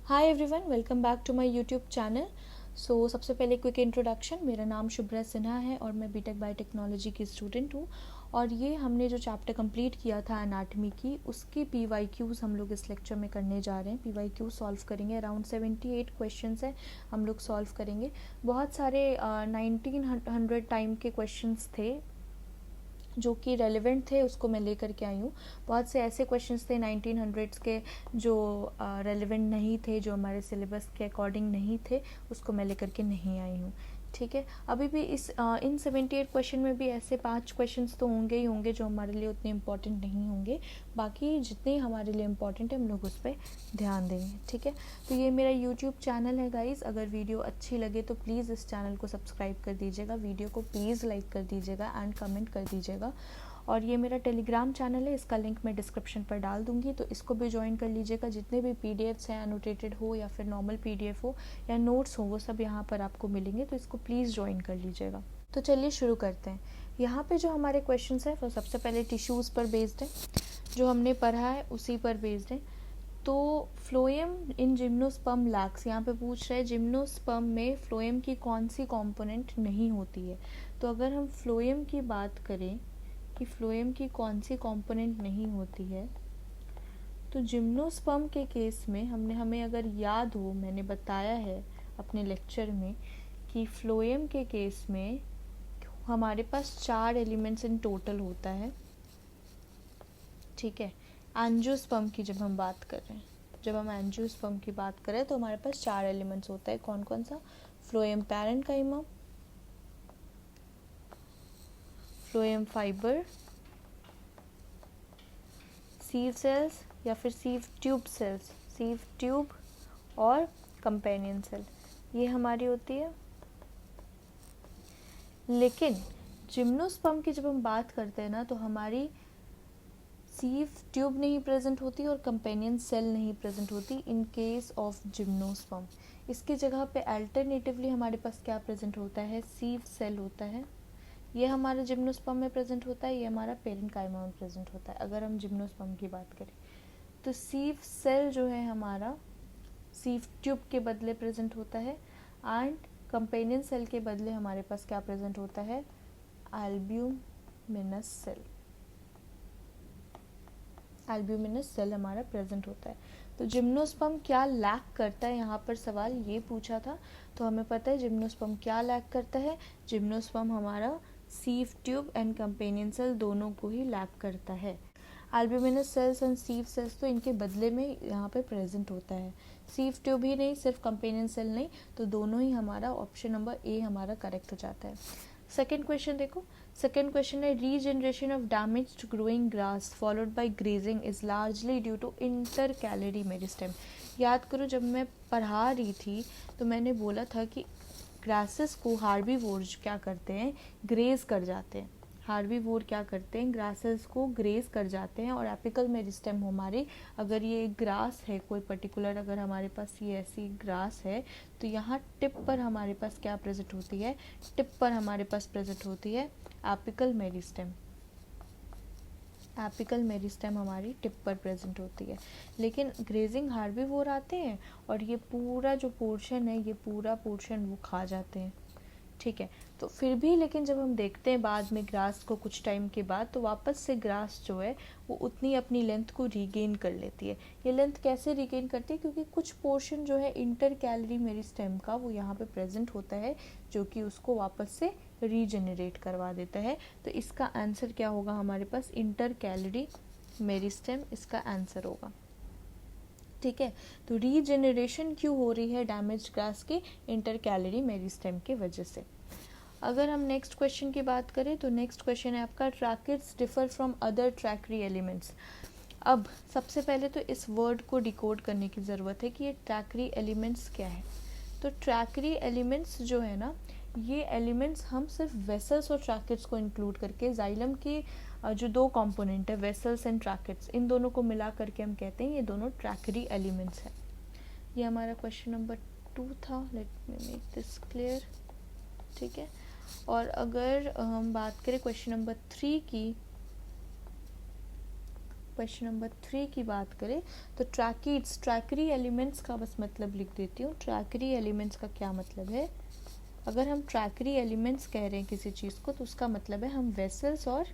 Hi everyone, welcome back to my YouTube channel. सबसे पहले quick introduction. मेरा नाम शुभ्रा सिन्हा है और मैं बीटेक बायोटेक्नोलॉजी की स्टूडेंट हूँ। और ये हमने जो चैप्टर कंप्लीट किया था एनाटॉमी की, उसकी PYQs हम लोग इस लेक्चर में करने जा रहे हैं। PYQ सॉल्व करेंगे, अराउंड 78 क्वेश्चंस है हम लोग सॉल्व करेंगे। बहुत सारे 1900 टाइम के क्वेश्चंस थे जो कि रेलिवेंट थे, उसको मैं लेकर के आई हूँ। बहुत से ऐसे क्वेश्चंस थे 1900s के जो रेलिवेंट नहीं थे, जो हमारे सिलेबस के अकॉर्डिंग नहीं थे, उसको मैं लेकर के नहीं आई हूँ। ठीक है, अभी भी इन 78 क्वेश्चन में भी ऐसे 5 क्वेश्चंस तो होंगे ही होंगे जो हमारे लिए उतने इम्पोर्टेंट नहीं होंगे। बाकी जितने हमारे लिए इम्पोर्टेंट है हम लोग उस पर ध्यान देंगे। ठीक है, तो ये मेरा यूट्यूब चैनल है गाइज़। अगर वीडियो अच्छी लगे तो प्लीज़ इस चैनल को सब्सक्राइब कर दीजिएगा, वीडियो को प्लीज़ लाइक कर दीजिएगा एंड कमेंट कर दीजिएगा। और ये मेरा टेलीग्राम चैनल है, इसका लिंक मैं डिस्क्रिप्शन पर डाल दूंगी, तो इसको भी ज्वाइन कर लीजिएगा। जितने भी PDFs हैं, एनोटेटेड हो या फिर नॉर्मल PDF हो या नोट्स हो, वो सब यहाँ पर आपको मिलेंगे, तो इसको प्लीज़ ज्वाइन कर लीजिएगा। तो चलिए शुरू करते हैं। यहाँ पे जो हमारे क्वेश्चंस हैं वो सबसे पहले टिश्यूज़ पर बेस्ड है, जो हमने पढ़ा है उसी पर बेस्ड है। तो फ्लोएम इन जिम्नोस्पर्म लैक्स, यहाँ पे पूछ रहे हैं जिम्नोस्पर्म में फ्लोएम की कौन सी कंपोनेंट नहीं होती है। तो अगर हम फ्लोएम की बात करें कि फ्लोएम की कौन सी कंपोनेंट नहीं होती है, तो जिम्नोस्पर्म के केस में हमें अगर याद हो, मैंने बताया है अपने लेक्चर में कि फ्लोएम के केस में हमारे पास 4 एलिमेंट्स इन टोटल होता है। ठीक है, एंजियोस्पर्म की जब हम बात कर रहे हैं, जब हम एंजियोस्पर्म की बात करें तो हमारे पास 4 एलिमेंट्स होता है। कौन कौन सा? Phloem parenchyma, phloem fibre, sieve cells या फिर sieve tube cells, sieve tube और कंपेनियन सेल, ये हमारी होती है। लेकिन जिम्नोस्पर्म की जब हम बात करते हैं ना, तो हमारी सीव ट्यूब नहीं प्रेजेंट होती और कंपेनियन सेल नहीं प्रेजेंट होती इन केस ऑफ जिम्नोस्पर्म। इसकी जगह पे अल्टरनेटिवली हमारे पास क्या प्रेजेंट होता है? सीव सेल होता है। ये हमारा जिम्नोस्पर्म में प्रेजेंट होता है, ये हमारा पैरेन्काइमा में प्रेजेंट होता है। अगर हम जिम्नोस्पर्म की बात करें तो सीव सेल जो है हमारा सीव ट्यूब के बदले प्रेजेंट होता है, एंड कंपेनियन सेल के बदले हमारे पास क्या प्रेजेंट होता है? Albuminous cell. एल्ब्यूमिनस सेल हमारा प्रेजेंट होता है। तो जिम्नोस्पर्म क्या लैक करता है, यहाँ पर सवाल ये पूछा था। तो हमें पता है जिम्नोस्पर्म क्या लैक करता है। जिम्नोस्पर्म हमारा sieve tube and companion cell दोनों को ही लैक करता है। Albuminous cells and sieve cells तो इनके बदले में यहाँ पे प्रेजेंट होता है। सीव ट्यूब ही नहीं, सिर्फ कंपेनियन सेल नहीं, तो दोनों ही हमारा ऑप्शन नंबर ए हमारा करेक्ट हो जाता है। सेकेंड क्वेश्चन देखो। सेकेंड क्वेश्चन है regeneration of damaged growing grass followed by grazing is largely due to intercalary meristem. याद करो, जब मैं पढ़ा रही थी तो मैंने बोला था कि ग्रासेस को हार्बीवोर्स क्या करते हैं? ग्रेज कर जाते हैं। हार्बीवोर क्या करते हैं? ग्रासेस को ग्रेज कर जाते हैं। और एपिकल मेरिस्टेम हमारी, अगर ये ग्रास है कोई पर्टिकुलर, अगर हमारे पास ये ऐसी ग्रास है तो यहाँ टिप पर हमारे पास क्या प्रेजेंट होती है? टिप पर हमारे पास प्रेजेंट होती है एपिकल मेरिस्टेम। एपिकल मेरिस्टेम हमारी टिप पर प्रेजेंट होती है। लेकिन ग्रेजिंग हार्बीवोर आते हैं और ये पूरा जो पोर्शन है, ये पूरा पोर्शन वो खा जाते हैं। ठीक है, तो फिर भी लेकिन जब हम देखते हैं बाद में ग्रास को कुछ टाइम के बाद, तो वापस से ग्रास जो है वो उतनी अपनी लेंथ को रीगेन कर लेती है। ये लेंथ कैसे रीगेन करती है? क्योंकि कुछ पोर्शन जो है इंटर कैलरी मेरिस्टेम का वो यहाँ पे प्रेजेंट होता है, जो कि उसको वापस से रीजनरेट करवा देता है। तो इसका आंसर क्या होगा हमारे पास? इंटर कैलरी मेरिस्टेम इसका आंसर होगा। ठीक है, तो रीजनरेशन क्यों हो रही है डैमेज ग्रास की? इंटर कैलरी मेरिस्टेम की वजह से। अगर हम नेक्स्ट क्वेश्चन की बात करें तो नेक्स्ट क्वेश्चन है आपका, tracheids differ from other tracheary elements. अब सबसे पहले तो इस वर्ड को डिकोड करने की ज़रूरत है कि ये ट्रैकरी एलिमेंट्स क्या है। तो ट्रैकरी एलिमेंट्स जो है ना, ये एलिमेंट्स हम सिर्फ वेसल्स और ट्रैकिड्स को इंक्लूड करके, जाइलम की जो 2 कंपोनेंट है वेसल्स एंड ट्रैकिड्स, इन दोनों को मिला करके हम कहते हैं ये दोनों ट्रैकरी एलिमेंट्स हैं। ये हमारा क्वेश्चन नंबर 2 था। Let me make this clear. ठीक है, और अगर हम बात करें क्वेश्चन नंबर 3 की, क्वेश्चन नंबर 3 की बात करें तो ट्रैकीड्स, ट्रैकरी एलिमेंट्स का बस मतलब लिख देती हूँ। ट्रैकरी एलिमेंट्स का क्या मतलब है? अगर हम ट्रैकरी एलिमेंट्स कह रहे हैं किसी चीज़ को तो उसका मतलब है हम वेसल्स और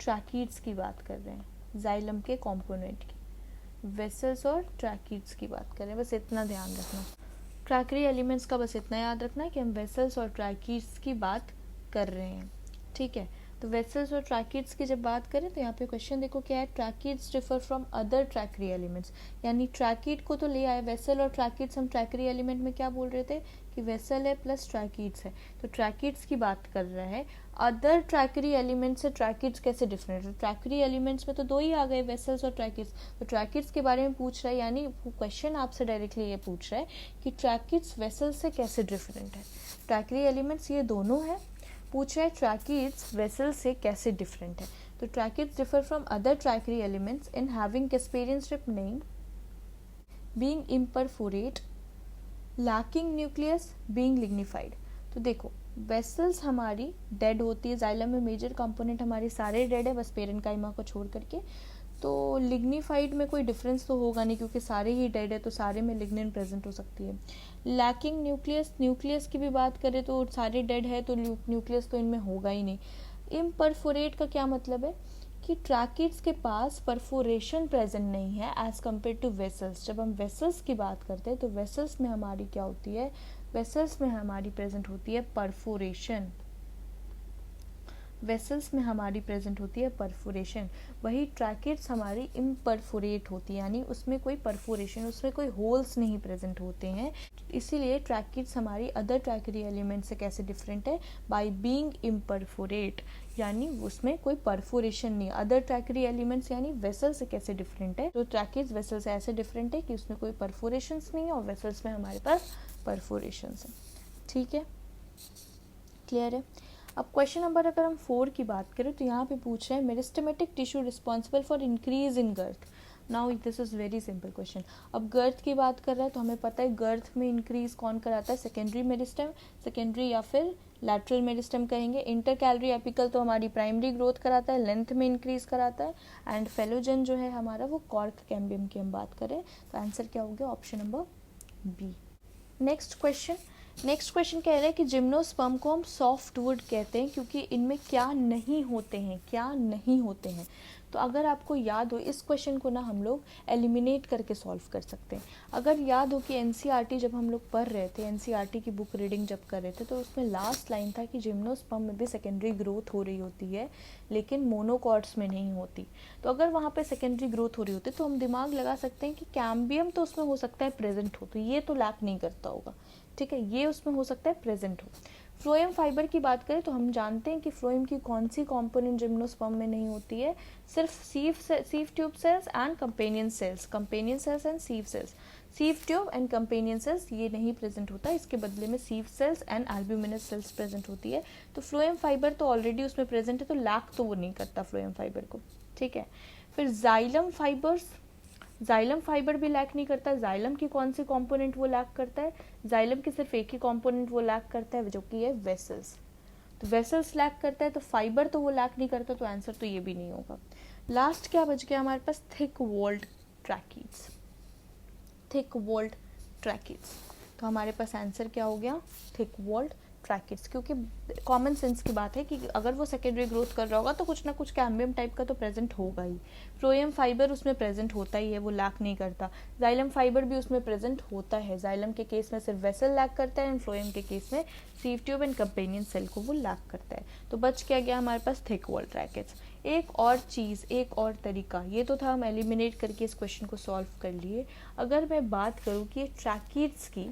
ट्रैकीड्स की बात कर रहे हैं, जाइलम के कंपोनेंट की। वेसल्स और ट्रैकीड्स की बात कर रहे हैं, बस इतना ध्यान रखना। ट्रैकरी एलिमेंट्स का बस इतना याद रखना है कि हम वेसल्स और ट्रैकीड्स की बात कर रहे हैं, ठीक है। तो वेसल्स और ट्रैकीड्स की जब बात करें तो यहाँ पे क्वेश्चन देखो क्या है, tracheids differ from other tracheary elements, यानी ट्रैकीड को तो ले आए, वेसल और ट्रैकीड्स हम ट्रैकरी एलिमेंट में क्या बोल रहे थे कि वेसल है प्लस ट्रैकीड्स है, तो ट्रैकीड्स की बात कर रहा है। अदर ट्रैकरी एलिमेंट्स से ट्रैकीड्स कैसे डिफरेंट है? ट्रैकरी एलिमेंट्स में तो दो ही आ गए, वेसल्स और ट्रैकीड्स, तो ट्रैकीड्स के बारे में पूछ रहा है, यानी क्वेश्चन आपसे डायरेक्टली ये पूछ रहा है कि ट्रैकीड्स वेसल्स से कैसे डिफरेंट है। ट्रैकरी एलिमेंट्स ये दोनों है, पूछ रहा है ट्रैकीड्स वेसल्स से कैसे डिफरेंट है। तो tracheids differ from other tracheary elements in having casparian strip name, being imperforate, lacking nucleus, being lignified. तो देखो वेसल्स हमारी डेड होती है, जाइलम में मेजर कंपोनेंट हमारे सारे डेड है बस पेरेन्काइमा को छोड़ करके, तो लिग्निफाइड में कोई डिफरेंस तो होगा नहीं क्योंकि सारे ही डेड है, तो सारे में लिग्निन प्रेजेंट हो सकती है। लैकिंग न्यूक्लियस, न्यूक्लियस की भी बात करें तो सारे डेड है तो न्यूक्लियस तो इनमें होगा ही नहीं। इम्परफोरेट का क्या मतलब है कि ट्रैकीड्स के पास परफोरेशन प्रेजेंट नहीं है एज कम्पेयर टू वेसल्स। जब हम वेसल्स की बात करते हैं तो वेसल्स में हमारी क्या होती है, वेसल्स में हमारी प्रेजेंट होती है परफोरेशन, वेसल्स में हमारी प्रेजेंट होती है परफोरेशन, वही ट्रैकीड्स हमारी इम्परफोरेट होती है, यानी उसमें कोई परफोरेशन, उसमें कोई होल्स नहीं प्रेजेंट होते हैं। इसीलिए ट्रैकीड्स हमारी अदर ट्रैकरी एलिमेंट से कैसे डिफरेंट है, बाय बीइंग इम्परफोरेट, यानी उसमें कोई परफोरेशन नहीं। अदर ट्रैकरी एलिमेंट्स यानी वेसल से कैसे डिफरेंट है, तो ट्रैकीड्स वेसल से ऐसे डिफरेंट है कि उसमें कोई परफोरेशंस नहीं है और वेसल्स में हमारे पास परफोरेशंस है, ठीक है, क्लियर है। अब क्वेश्चन नंबर अगर हम 4 की बात करें तो यहाँ पे पूछ रहे हैं meristematic tissue responsible for increase in girth. Now this is very simple question. अब गर्थ की बात कर रहा है तो हमें पता है गर्थ में इंक्रीज कौन कराता है, सेकेंडरी मेरिस्टम, सेकेंडरी या फिर लैटरल मेरिस्टम कहेंगे। इंटरकैलरी एपिकल तो हमारी प्राइमरी ग्रोथ कराता है, लेंथ में इंक्रीज कराता है, एंड फेलोजन जो है हमारा वो कॉर्क कैम्बियम की हम बात करें तो आंसर क्या हो गया, option number B. Next question कह रहे हैं कि जिम्नोस्पर्म को हम सॉफ्ट वुड कहते हैं क्योंकि इनमें क्या नहीं होते हैं। तो अगर आपको याद हो इस क्वेश्चन को ना हम लोग एलिमिनेट करके सॉल्व कर सकते हैं। अगर याद हो कि एनसीईआरटी जब हम लोग पढ़ रहे थे, एनसीईआरटी की बुक रीडिंग जब कर रहे थे तो उसमें लास्ट लाइन था कि जिम्नोस्पर्म में भी सेकेंडरी ग्रोथ हो रही होती है लेकिन मोनोकॉट्स में नहीं होती। तो अगर वहाँ पे सेकेंडरी ग्रोथ हो रही होती तो हम दिमाग लगा सकते हैं कि कैम्बियम तो उसमें हो सकता है प्रेजेंट हो, तो ये तो लैक नहीं करता होगा, ठीक है, ये उसमें हो सकता है प्रेजेंट हो। फ्लोएम फाइबर की बात करें तो हम जानते हैं कि फ्लोएम की कौन सी कंपोनेंट जिम्नोस्पर्म में नहीं होती है, सिर्फ sieve tube cells and companion cells and sieve cells, sieve tube and companion cells ये नहीं प्रेजेंट होता, इसके बदले में sieve cells and albuminous cells present होती है। तो फ्लोएम फाइबर तो ऑलरेडी उसमें प्रेजेंट है तो लैक तो वो नहीं करता फ्लोएम फाइबर को, ठीक है। फिर जाइलम फाइबर भी लैक नहीं करता। जाइलम की कौन सी कंपोनेंट वो लैक करता है, जाइलम की सिर्फ एक ही कंपोनेंट वो लैक करता है जो कि है वेसल्स, तो वेसल्स लैक करता है तो फाइबर तो वो लैक नहीं करता, तो आंसर तो ये भी नहीं होगा। लास्ट क्या बच गया हमारे पास, थिक वॉल्ड ट्रैकीड्स, तो हमारे पास आंसर क्या हो गया, थिक वॉल्ड ट्रैकीड्स, क्योंकि कॉमन सेंस की बात है कि अगर वो सेकेंडरी ग्रोथ कर रहा होगा तो कुछ ना कुछ कैम्बियम टाइप का तो प्रेजेंट होगा ही। फ्लोएम फाइबर उसमें प्रेजेंट होता ही है, वो लैक नहीं करता। जाइलम फाइबर भी उसमें प्रेजेंट होता है, जाइलम के केस में सिर्फ वेसल लैक करता है एंड फ्लोएम के केस में sieve tube and companion cell को वो लैक करता है। तो बच क्या गया हमारे पास, थिक वॉल ट्रैकीड्स। एक और चीज़, एक और तरीका, ये तो था हम एलिमिनेट करके इस क्वेश्चन को सॉल्व कर लिए। अगर मैं बात करूँ कि ट्रैकीड्स की,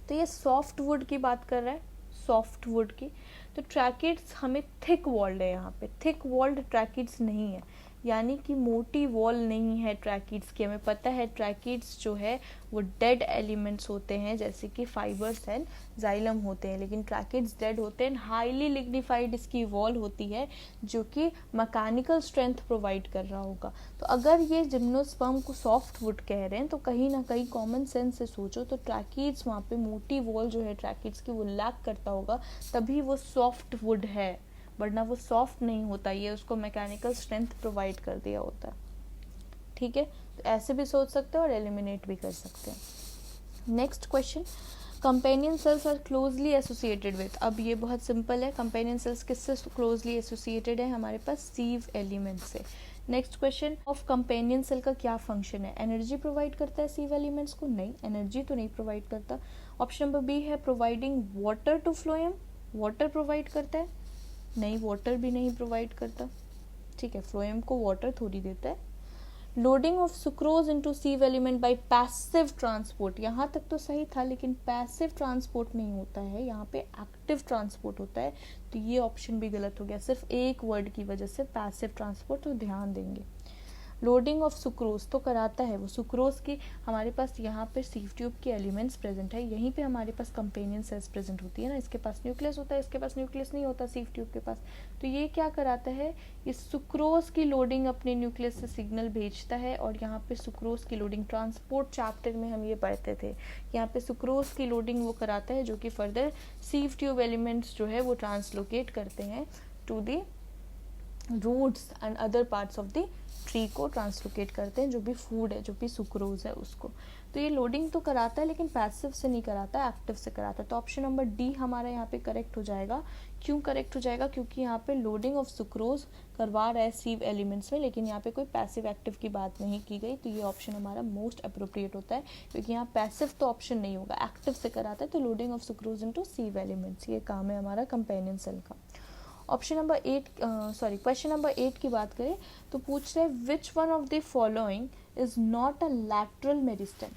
तो ये सॉफ्ट वुड की बात कर रहा है, सॉफ्ट वुड की, तो ट्रैकीड्स हमें थिक वॉल्ड है, यहाँ पे थिक वॉल्ड ट्रैकीड्स नहीं है, यानी कि मोटी वॉल नहीं है ट्रैकीड्स की। हमें पता है ट्रैकीड्स जो है वो डेड एलिमेंट्स होते हैं जैसे कि फाइबर्स एंड जाइलम होते हैं, लेकिन ट्रैकीड्स डेड होते हैं। हाईली लिग्निफाइड इसकी वॉल होती है जो कि मैकेनिकल स्ट्रेंथ प्रोवाइड कर रहा होगा। तो अगर ये जिम्नोस्पर्म को सॉफ्ट वुड कह रहे हैं तो कहीं ना कहीं कॉमन सेंस से सोचो तो ट्रैकीड्स वहाँ पे मोटी वॉल जो है ट्रैकीड्स की वो लैक करता होगा, तभी वो सॉफ्ट वुड है, वरना वो सॉफ्ट नहीं होता, ये उसको मैकेनिकल स्ट्रेंथ प्रोवाइड कर दिया होता है। ठीक है, तो ऐसे भी सोच सकते हो और एलिमिनेट भी कर सकते हैं। Next question, companion cells are closely associated with. अब ये बहुत सिंपल है, कंपेनियन सेल्स किससे क्लोजली एसोसिएटेड है, हमारे पास सीव एलिमेंट से। Next question, of companion cell का क्या फंक्शन है, एनर्जी प्रोवाइड करता है सीव एलिमेंट्स को, नहीं, एनर्जी तो नहीं प्रोवाइड करता। ऑप्शन नंबर बी है providing water to phloem, water provide करता है, नहीं, वाटर भी नहीं प्रोवाइड करता। ठीक है, फ्लोएम को वाटर थोड़ी देता है। Loading of sucrose into sieve element by passive transport, यहाँ तक तो सही था, लेकिन पैसिव ट्रांसपोर्ट नहीं होता है, यहाँ पे एक्टिव ट्रांसपोर्ट होता है, तो ये ऑप्शन भी गलत हो गया, सिर्फ एक वर्ड की वजह से पैसिव ट्रांसपोर्ट, तो ध्यान देंगे। लोडिंग ऑफ सुक्रोज तो कराता है वो, सुक्रोज की हमारे पास यहाँ पे सीव ट्यूब के एलिमेंट्स प्रेजेंट है, यहीं पे हमारे पास कंपेनियन सेल्स प्रेजेंट होती है ना, इसके पास न्यूक्लियस होता है, इसके पास न्यूक्लियस नहीं होता सीव ट्यूब के पास, तो ये क्या कराता है, इस सुक्रोज की लोडिंग अपने न्यूक्लियस से सिग्नल भेजता है, और यहाँ पे सुक्रोज की लोडिंग ट्रांसपोर्ट चैप्टर में हम ये पढ़ते थे, यहाँ पे सुक्रोज की लोडिंग वो कराता है, जो कि फर्दर सीव ट्यूब एलिमेंट्स जो है वो ट्रांसलोकेट करते हैं to the roots and other parts of the tree को ट्रांसलोकेट करते हैं, जो भी फूड है, जो भी सुक्रोज है उसको। तो ये लोडिंग तो कराता है, लेकिन पैसिव से नहीं कराता, एक्टिव से कराता है। तो ऑप्शन नंबर डी हमारा यहाँ पे करेक्ट हो जाएगा। क्यों करेक्ट हो जाएगा, क्योंकि यहाँ पे लोडिंग ऑफ सुक्रोज करवा रहा है सीव एलिमेंट्स में, लेकिन यहाँ पे कोई पैसिव एक्टिव की बात नहीं की गई, तो ये ऑप्शन हमारा मोस्ट अप्रोप्रिएट होता है, क्योंकि यहाँ पैसिव तो ऑप्शन नहीं होगा, एक्टिव से कराता है, तो loading of sucrose into sieve elements, ये काम है हमारा कंपेनियन सेल का। ऑप्शन नंबर 8 क्वेश्चन नंबर 8 की बात करें तो पूछ रहे which one of the following is not a lateral meristem.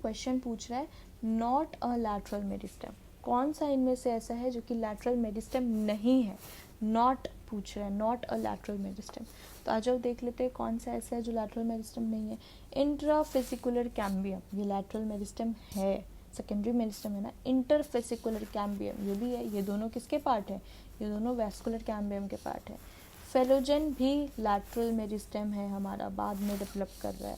Question पूछ रहा है नॉट अ लैटरल मेरिस्टेम, कौन सा इनमें से ऐसा है जो कि लैटरल मेरिस्टेम नहीं है, नॉट पूछ रहा है, नॉट अ लैटरल मेरिस्टेम। तो आ जाओ देख लेते हैं कौन सा ऐसा है जो लैटरल मेरिस्टेम नहीं है। इंट्राफेसिकुलर कैम्बियम, ये लैटरल मेरिस्टेम है, सेकेंडरी मेरिस्टेम है ना। इंटरफेसिकुलर कैम्बियम, ये भी है, ये दोनों किसके पार्ट है, ये दोनों वैस्कुलर कैम्बियम के पार्ट है। फेलोजेन भी लैटरल मेरिस्टेम है हमारा, बाद में डेवलप कर रहा है,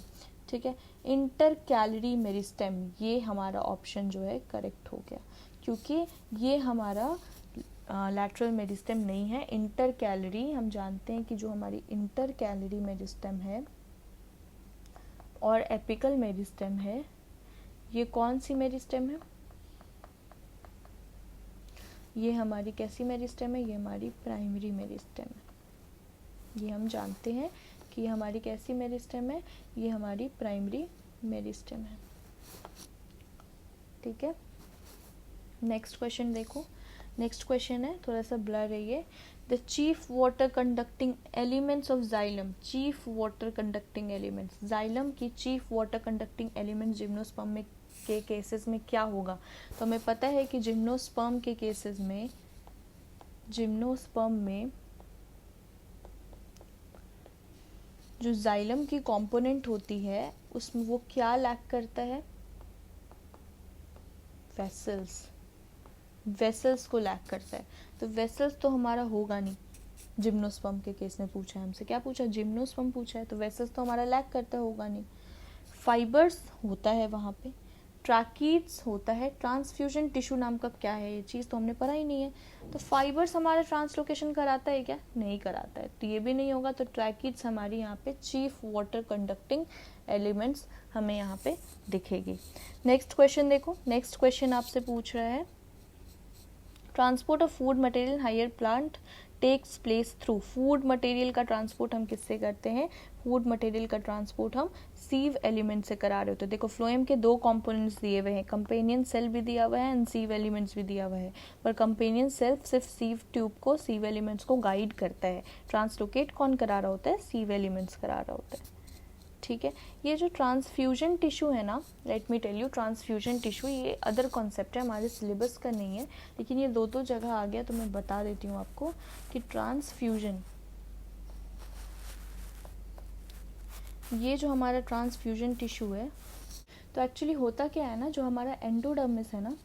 ठीक है। इंटर कैलरी मेरिस्टेम, ये हमारा ऑप्शन जो है करेक्ट हो गया, क्योंकि ये हमारा लैटरल मेरिस्टेम नहीं है। इंटर कैलरी हम जानते हैं कि जो हमारी इंटर कैलरी मेरिस्टेम है और एपिकल मेरिस्टेम है, ये कौन सी मेरिस्टेम है, ये हमारी कैसी मेरिस्टेम है, ये हमारी प्राइमरी मेरिस्टेम है। ये हम जानते हैं कि ये हमारी कैसी मेरिस्टेम है, ये हमारी प्राइमरी मेरिस्टेम है, ठीक है। नेक्स्ट क्वेश्चन देखो, नेक्स्ट क्वेश्चन है, थोड़ा सा ब्लर है ये। The chief water conducting elements of xylem, chief water conducting elements, xylem की chief water conducting elements gymnosperm में के केसेस में क्या होगा। तो हमें पता है कि जिम्नोस्पर्म के केसेस में, जिम्नोस्पर्म में जो जाइलम की कंपोनेंट होती है उसमें वो क्या लैक करता है, वेसल्स, वेसल्स को लैक करता है। तो वेसल्स तो हमारा होगा नहीं, जिम्नोस्पर्म के केस में पूछा है हमसे, क्या पूछा, जिम्नोस्पर्म पूछा है, तो वेसल्स तो हमारा लैक करता होगा नहीं। फाइबर्स होता है वहाँ पे, ट्रैकीड्स होता है, ट्रांसफ्यूजन टिश्यू नाम का क्या है, ये चीज़ तो हमने पढ़ा ही नहीं है। तो फाइबर्स हमारा ट्रांसलोकेशन कराता है क्या, नहीं कराता है, तो ये भी नहीं होगा। तो ट्रैकीड्स हमारी यहाँ पे चीफ वाटर कंडक्टिंग एलिमेंट्स हमें यहाँ पे दिखेगी। नेक्स्ट क्वेश्चन देखो, नेक्स्ट क्वेश्चन आपसे पूछ रहा है transport of food material higher plant takes place through. Food material का ट्रांसपोर्ट हम किससे करते हैं, फूड मटेरियल का ट्रांसपोर्ट हम सीव एलिमेंट से करा रहे होते हैं। देखो फ्लोएम के दो कंपोनेंट्स दिए हुए हैं, कंपेनियन सेल भी दिया हुआ है एंड सीव एलिमेंट्स भी दिया हुआ है, पर कंपेनियन सेल सिर्फ सीव ट्यूब को, सीव एलिमेंट्स को गाइड करता है, ट्रांसलोकेट कौन करा रहा होता है, सीव एलिमेंट्स करा रहा होता है, ठीक है। ये जो ट्रांसफ्यूजन टिश्यू है ना, let me tell you, transfusion tissue ये अदर कॉन्सेप्ट है, हमारे सिलेबस का नहीं है, लेकिन ये दो जगह आ गया तो मैं बता देती हूँ आपको कि ट्रांसफ्यूजन, ये जो हमारा ट्रांसफ्यूजन टिश्यू है, तो एक्चुअली होता क्या है ना, जो हमारा एंडोडर्मिस है ना,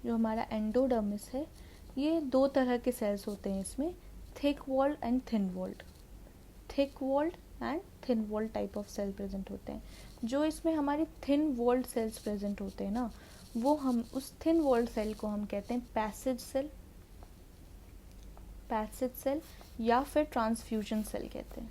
जो हमारा एंडोडर्मिस है, ये दो तरह के सेल्स होते हैं इसमें, thick walled and thin walled, thick walled and thin walled type of cell present होते हैं। जो इसमें हमारी थिन वॉल्ड सेल्स प्रेजेंट होते हैं ना, वो हम उस थिन वॉल्ड सेल को हम कहते हैं पैसेज सेल, पैसिव सेल या फिर ट्रांसफ्यूजन सेल कहते हैं,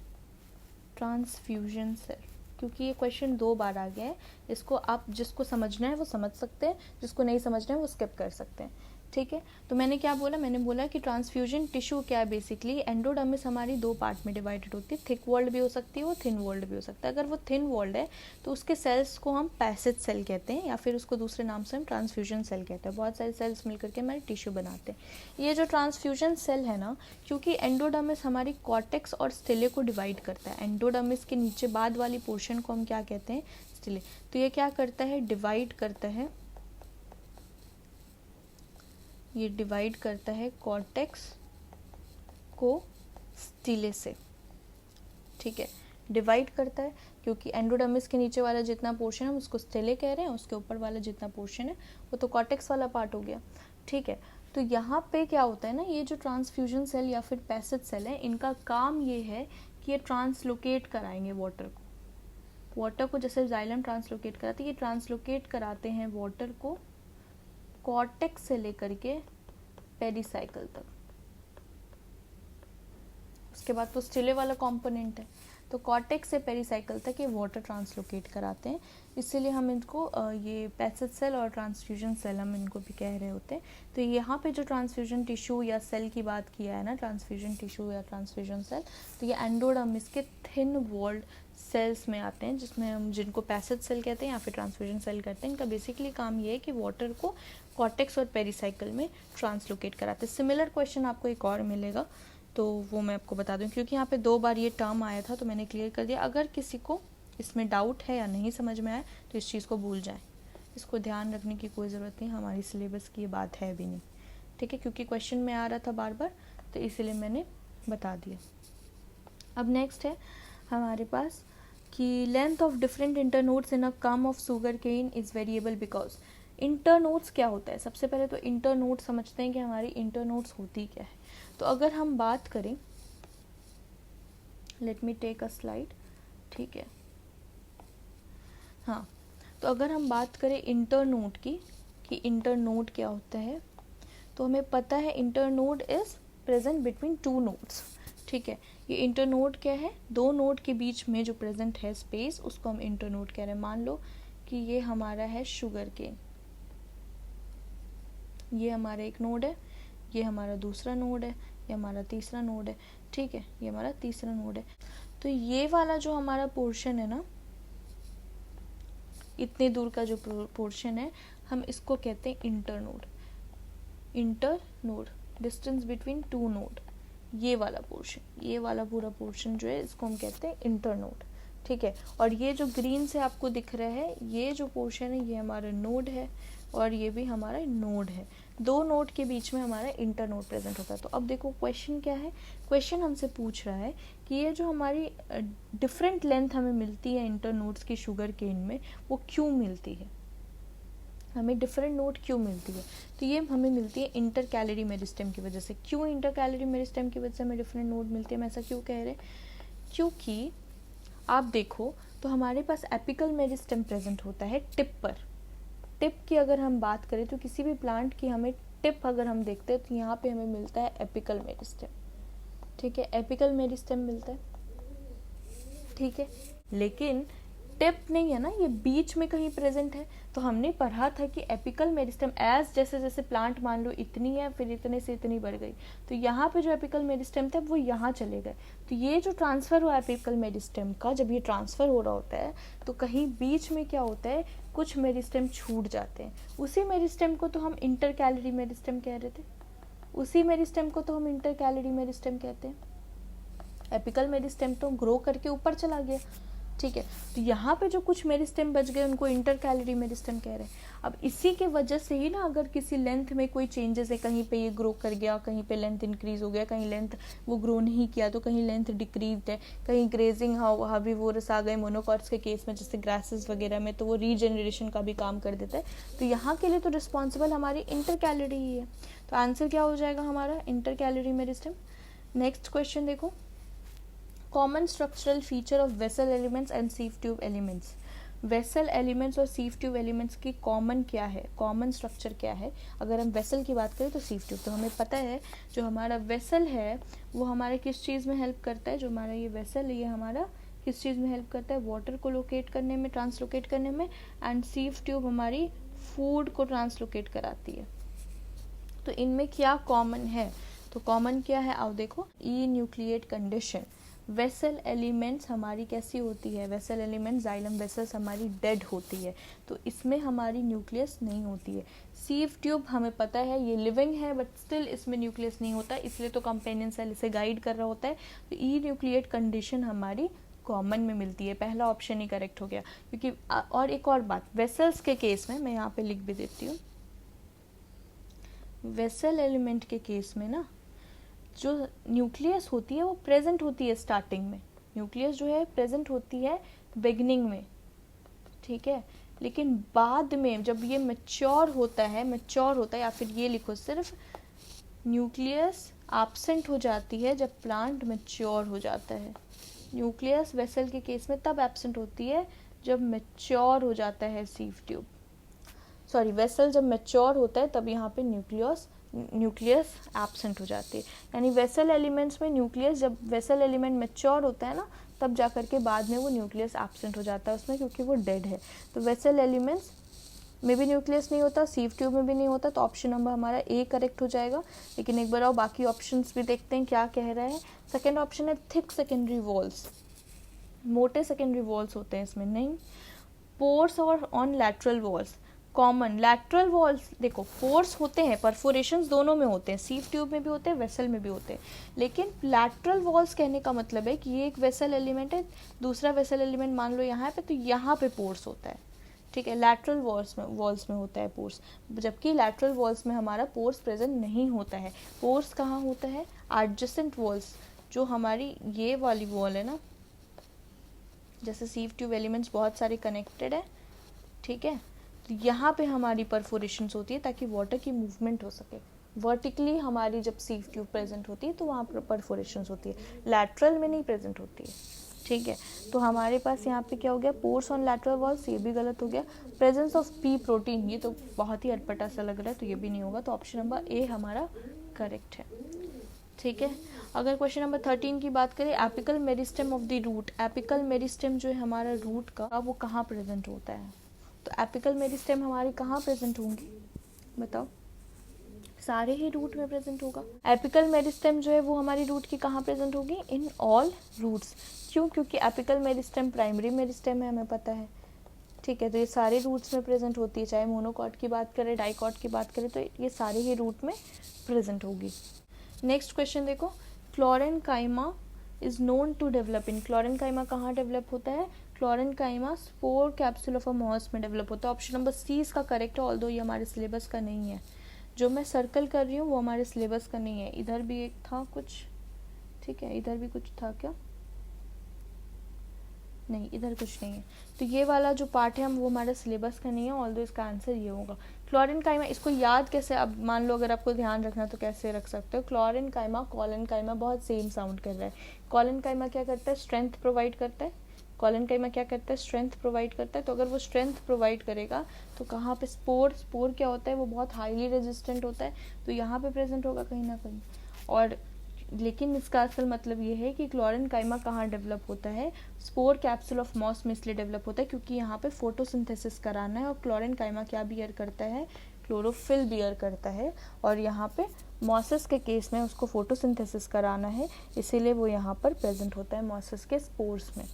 ट्रांसफ्यूजन सेल, क्योंकि ये क्वेश्चन 2 बार आ गया है। इसको आप जिसको समझना है वो समझ सकते हैं, जिसको नहीं समझना है वो स्किप कर सकते हैं, ठीक है। तो मैंने क्या बोला, मैंने बोला कि ट्रांसफ्यूजन टिश्यू क्या है, बेसिकली एंडोडर्मिस हमारी 2 पार्ट में डिवाइडेड होती है, थिक वॉल्ड भी हो सकती है, वो थिन वॉल्ड भी हो सकता है। अगर वो थिन वॉल्ड है तो उसके सेल्स को हम पैसिव सेल कहते हैं, या फिर उसको दूसरे नाम से हम ट्रांसफ्यूजन सेल कहते हैं। बहुत सारे सेल्स मिलकर के हमारे टिश्यू बनाते हैं। ये जो ट्रांसफ्यूजन सेल है ना, क्योंकि एंडोडर्मिस हमारी कॉर्टेक्स और स्टिले को डिवाइड करता है, एंडोडर्मिस के नीचे बाद वाली पोर्शन को हम क्या कहते हैं, स्टिले। तो ये क्या करता है, डिवाइड करता है, ये डिवाइड करता है कॉर्टेक्स को स्टिले से, ठीक है, डिवाइड करता है, क्योंकि एंडोडर्मिस के नीचे वाला जितना पोर्शन है उसको स्टिले कह रहे हैं, उसके ऊपर वाला जितना पोर्शन है वो तो कॉर्टेक्स वाला पार्ट हो गया, ठीक है। तो यहाँ पे क्या होता है ना, ये जो ट्रांसफ्यूजन सेल या फिर पैसिव सेल है, इनका काम ये है कि ये ट्रांसलोकेट कराएंगे वाटर को जैसे जाइलम ट्रांसलोकेट कराते हैं, ये ट्रांसलोकेट कराते हैं वाटर को कॉर्टेक्स से लेकर के पेरिसाइकल तक। उसके बाद तो स्टिले वाला कंपोनेंट है, तो कॉर्टेक्स से पेरिसाइकल तक ये वाटर ट्रांसलोकेट कराते हैं, इसीलिए हम इनको ये पैसिव सेल और ट्रांसफ्यूजन सेल हम इनको भी कह रहे होते हैं। तो यहाँ पे जो ट्रांसफ्यूजन टिश्यू या सेल की बात किया है ना, ट्रांसफ्यूजन टिश्यू या ट्रांसफ्यूजन सेल, तो ये एंडोडर्मिस के थिन वॉल्ड सेल्स में आते हैं, जिसमें हम जिनको पैसिव सेल कहते हैं या फिर ट्रांसफ्यूजन सेल कहते हैं। इनका बेसिकली काम ये है कि वाटर को कॉर्टेक्स और पेरिसाइकल में ट्रांसलोकेट कराते हैं। सिमिलर क्वेश्चन आपको एक और मिलेगा, तो वो मैं आपको बता दूं, क्योंकि यहाँ पे 2 बार ये टर्म आया था तो मैंने क्लियर कर दिया। अगर किसी को इसमें डाउट है या नहीं समझ में आया तो इस चीज़ को भूल जाएं, इसको ध्यान रखने की कोई ज़रूरत नहीं, हमारी सिलेबस की ये बात है भी नहीं, ठीक है, क्योंकि क्वेश्चन में आ रहा था बार बार, तो इसीलिए मैंने बता दिया। अब नेक्स्ट है हमारे पास कि length of different internodes in a culm of sugarcane is variable because. Internodes क्या होता है, सबसे पहले तो इंटरनोड समझते हैं कि हमारी इंटरनोड्स होती क्या है। तो अगर हम बात करें, let me take a slide, ठीक है, हाँ, तो अगर हम बात करें इंटरनोड की कि इंटरनोड क्या होता है, तो हमें पता है internode is present between 2 nodes, ठीक है। ये इंटरनोड क्या है, 2 नोड के बीच में जो प्रेजेंट है स्पेस, उसको हम इंटरनोड कह रहे हैं। मान लो कि ये हमारा है शुगर केन, ये हमारा एक नोड है, ये हमारा दूसरा नोड है, ये हमारा तीसरा नोड है, ठीक है, ये हमारा तीसरा नोड है। तो ये वाला जो हमारा पोर्शन है ना, इतने दूर का जो पोर्शन है, हम इसको कहते हैं internode. Internode, distance between 2 node, ये वाला पोर्शन, ये वाला पूरा पोर्शन जो है इसको हम कहते हैं इंटरनोड, ठीक है। और ये जो ग्रीन से आपको दिख रहा है, ये जो पोर्शन है ये हमारा नोड है और ये भी हमारा नोड है। 2 नोड के बीच में हमारा इंटरनोड प्रेजेंट होता है। तो अब देखो क्वेश्चन क्या है, क्वेश्चन हमसे पूछ रहा है कि ये जो हमारी डिफरेंट लेंथ हमें मिलती है इंटरनोड्स की शुगर केन में, वो क्यों मिलती है, हमें डिफरेंट नोड क्यों मिलती है। तो ये हमें मिलती है इंटर कैलरी मेरिस्टेम की वजह से। क्यों इंटर कैलरी मेरिस्टेम की वजह से हमें डिफरेंट नोड मिलती है, हम ऐसा क्यों कह रहे हैं, क्योंकि आप देखो तो हमारे पास एपिकल मेरिस्टेम प्रेजेंट होता है टिप पर। टिप की अगर हम बात करें तो किसी भी प्लांट की हमें टिप अगर हम देखते हैं तो यहाँ पे हमें मिलता है एपिकल मेरिस्टेम, ठीक है, एपिकल मेरिस्टेम मिलता है, ठीक है। लेकिन टिप नहीं है ना, ये बीच में कहीं प्रेजेंट है। तो हमने पढ़ा था कि एपिकल मेरिस्टेम एज जैसे जैसे प्लांट मान लो इतनी है, फिर इतने से इतनी बढ़ गई, तो यहाँ पे जो एपिकल मेरिस्टेम था वो यहाँ चले गए। तो ये जो ट्रांसफर हुआ एपिकल मेरिस्टेम का, जब ये ट्रांसफर हो रहा होता है तो कहीं बीच में क्या होता है, कुछ मेरिस्टेम छूट जाते हैं। उसी मेरिस्टेम को तो हम इंटर कैलरी मेरिस्टेम कह रहे थे, उसी मेरिस्टेम को तो हम इंटर कैलरी मेरिस्टेम कहते हैं। एपिकल मेरिस्टेम तो ग्रो करके ऊपर चला गया, ठीक है। तो यहाँ पे जो कुछ मेरिस्टेम बच गए उनको इंटर कैलरी मेरिस्टेम कह रहे हैं। अब इसी के वजह से ही ना, अगर किसी लेंथ में कोई चेंजेस है, कहीं पे ये ग्रो कर गया, कहीं पे लेंथ इंक्रीज हो गया, कहीं लेंथ वो ग्रो नहीं किया, तो कहीं लेंथ डिक्रीज है, कहीं ग्रेजिंग हर्बीवोरस आ गए मोनोकॉट्स के केस में, जैसे ग्रासेस वगैरह में, तो वो रीजनरेशन का भी काम कर देता है। तो यहाँ के लिए तो रिस्पॉन्सिबल हमारी इंटर कैलरी ही है। तो आंसर क्या हो जाएगा हमारा, intercalary meristem. Next question देखो, common structural feature of vessel elements and sieve tube elements. Vessel elements और सीव ट्यूब एलिमेंट्स की कॉमन क्या है, कॉमन स्ट्रक्चर क्या है। अगर हम वेसल की बात करें तो सीव ट्यूब, तो हमें पता है जो हमारा वेसल है वो हमारे किस चीज़ में हेल्प करता है, जो हमारा ये वेसल है ये हमारा किस चीज़ में हेल्प करता है, वाटर को लोकेट करने में, ट्रांसलोकेट करने में, एंड सीव ट्यूब हमारी फूड को ट्रांसलोकेट कराती है। तो इनमें क्या कॉमन है, तो कॉमन क्या है, आओ देखो, ई न्यूक्लिएट कंडीशन। वेसल एलिमेंट्स हमारी कैसी होती है, वेसल एलिमेंट जाइलम वेसल्स हमारी डेड होती है, तो इसमें हमारी न्यूक्लियस नहीं होती है। सीव ट्यूब हमें पता है ये लिविंग है बट स्टिल इसमें न्यूक्लियस नहीं होता, इसलिए तो कंपेनियन सेल इसे गाइड कर रहा होता है। तो ई न्यूक्लिएट कंडीशन हमारी कॉमन में मिलती है, पहला ऑप्शन ही करेक्ट हो गया। क्योंकि और एक और बात, वेसल्स के केस में मैं यहाँ पे लिख भी देती हूँ, वेसल एलिमेंट के केस में ना जो न्यूक्लियस होती है वो प्रेजेंट होती है स्टार्टिंग में, न्यूक्लियस जो है प्रेजेंट होती है बिगिनिंग में, ठीक है। लेकिन बाद में जब ये मैच्योर होता है या फिर ये लिखो सिर्फ न्यूक्लियस एब्सेंट हो जाती है जब प्लांट मैच्योर हो जाता है। न्यूक्लियस वेसल के केस में तब एब्सेंट होती है जब मैच्योर हो जाता है सीव ट्यूब, सॉरी वेसल जब मैच्योर होता है तब यहाँ पे न्यूक्लियस एब्सेंट हो जाती है। यानी वेसल एलिमेंट्स में न्यूक्लियस, जब वेसल एलिमेंट मैच्योर होता है ना तब जा कर के बाद में वो न्यूक्लियस एब्सेंट हो जाता है उसमें, क्योंकि वो डेड है। तो वेसल एलिमेंट्स में भी न्यूक्लियस नहीं होता, सीव ट्यूब में भी नहीं होता, तो ऑप्शन नंबर हमारा ए करेक्ट हो जाएगा। लेकिन एक बार आओ बाकी ऑप्शंस भी देखते हैं क्या कह रहा है। सेकेंड ऑप्शन है थिक सेकेंडरी वॉल्स, मोटे सेकेंडरी वॉल्स होते हैं इसमें, नहीं। पोर्स और on lateral walls, common lateral walls, देखो पोर्स होते हैं, परफोरेशंस दोनों में होते हैं, सीव ट्यूब में भी होते हैं, वेसल में भी होते हैं। लेकिन लैटरल वॉल्स कहने का मतलब है कि ये एक वेसल एलिमेंट है, दूसरा वेसल एलिमेंट मान लो यहाँ पे, तो यहाँ पे पोर्स होता है, ठीक है। लैटरल वॉल्स में होता है पोर्स, जबकि लैटरल वॉल्स में हमारा पोर्स प्रेजेंट नहीं होता है। पोर्स कहाँ होता है, एडजेसेंट वॉल्स, जो हमारी ये वाली वॉल है ना, जैसे सीव ट्यूब एलिमेंट्स बहुत सारे कनेक्टेड है, ठीक है, तो यहाँ पे हमारी परफोरेशंस होती है ताकि वाटर की मूवमेंट हो सके। वर्टिकली हमारी जब सीव ट्यूब प्रेजेंट होती है तो वहाँ पर परफोरेशंस होती है, लैटरल में नहीं प्रेजेंट होती है, ठीक है। तो हमारे पास यहाँ पे क्या हो गया, पोर्स ऑन लैटरल वॉल्स, ये भी गलत हो गया। प्रेजेंस ऑफ पी प्रोटीन, ये तो बहुत ही अटपटा सा लग रहा है, तो ये भी नहीं होगा, तो ऑप्शन नंबर ए हमारा करेक्ट है, ठीक है। अगर क्वेश्चन नंबर 13 की बात करें, apical meristem of the root, apical meristem जो है हमारा रूट का, वो कहाँ प्रेजेंट होता है, तो एपिकल मेरिस्टेम हमारी कहाँ प्रेजेंट होंगी, बताओ, सारे ही रूट में प्रेजेंट होगा। एपिकल मेरिस्टेम जो है वो हमारी रूट की कहाँ प्रेजेंट होगी, इन ऑल रूट्स। क्यों, क्योंकि एपिकल मेरिस्टेम प्राइमरी मेरिस्टेम है, हमें पता है, ठीक है। तो ये सारे रूट्स में प्रेजेंट होती है, चाहे मोनोकॉट की बात करें, डाइकॉट की बात करें, तो ये सारे ही रूट में प्रेजेंट होगी। नेक्स्ट क्वेश्चन देखो, chlorenchyma is known to develop in, chlorenchyma कहाँ डेवलप होता है, chlorenchyma spore capsule of a moss में डेवलप होता है। ऑप्शन नंबर सी इसका करेक्ट है, ऑल्दो ये हमारे सिलेबस का नहीं है, जो मैं सर्कल कर रही हूँ वो हमारे सिलेबस का नहीं है। इधर भी एक था कुछ, ठीक है, इधर भी कुछ था क्या, नहीं इधर कुछ नहीं है, तो ये वाला जो पार्ट है हम वो हमारे सिलेबस का नहीं है, ऑल्दो इसका आंसर ये होगा। क्लोरेनकाइमा, इसको याद कैसे, अब मान लो अगर आपको ध्यान रखना तो कैसे रख सकते हो, क्लोरेनकाइमा कॉलेनकाइमा बहुत सेम साउंड कर रहा है। कॉलेनकाइमा क्या करता है, स्ट्रेंथ प्रोवाइड करता है, कॉलेनकाइमा क्या करता है, स्ट्रेंथ प्रोवाइड करता है। तो अगर वो स्ट्रेंथ प्रोवाइड करेगा तो कहाँ पे, स्पोर क्या होता है, वो बहुत हाईली रेजिस्टेंट होता है, तो यहाँ पे प्रेजेंट होगा कहीं ना कहीं। और लेकिन इसका असल मतलब ये है कि क्लोरेनकाइमा कहाँ डेवलप होता है, स्पोर कैप्सूल ऑफ मॉस में इसलिए डेवलप होता है क्योंकि यहाँ पे फोटोसिंथेसिस कराना है, और क्लोरेनकाइमा क्या बियर करता है, क्लोरोफिल बियर करता है, और यहाँ पे मॉसेस के केस में उसको फोटोसिंथेसिस कराना है, इसीलिए वो यहाँ पर प्रेजेंट होता है मॉसेस के स्पोर्स में,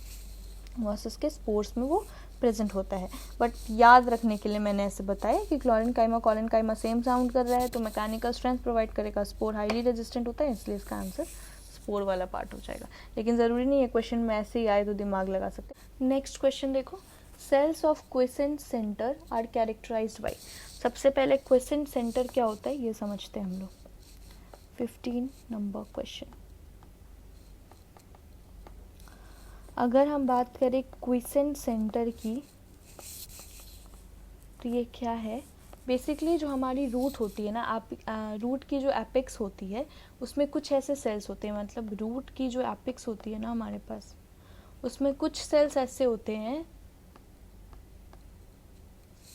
मॉसेस के स्पोर्स में वो प्रेजेंट होता है। बट याद रखने के लिए मैंने ऐसे बताया कि क्लोरेनकाइमा कॉलेनकाइमा सेम साउंड कर रहा है, तो मैकेनिकल स्ट्रेंथ प्रोवाइड करेगा, स्पोर हाईली रेजिस्टेंट होता है, इसलिए इसका आंसर स्पोर वाला पार्ट हो जाएगा। लेकिन ज़रूरी नहीं है क्वेश्चन में ऐसे ही आए तो दिमाग लगा सकते हैं। नेक्स्ट क्वेश्चन देखो, cells of quiescent centre are characterized by, सबसे पहले क्विसेंट सेंटर क्या होता है ये समझते हैं हम लोग। 15 नंबर क्वेश्चन, अगर हम बात करें क्विसेंट सेंटर की तो ये क्या है, बेसिकली जो हमारी रूट होती है ना, रूट की जो एपेक्स होती है उसमें कुछ ऐसे सेल्स होते हैं, मतलब रूट की जो एपेक्स होती है ना हमारे पास, उसमें कुछ सेल्स ऐसे होते हैं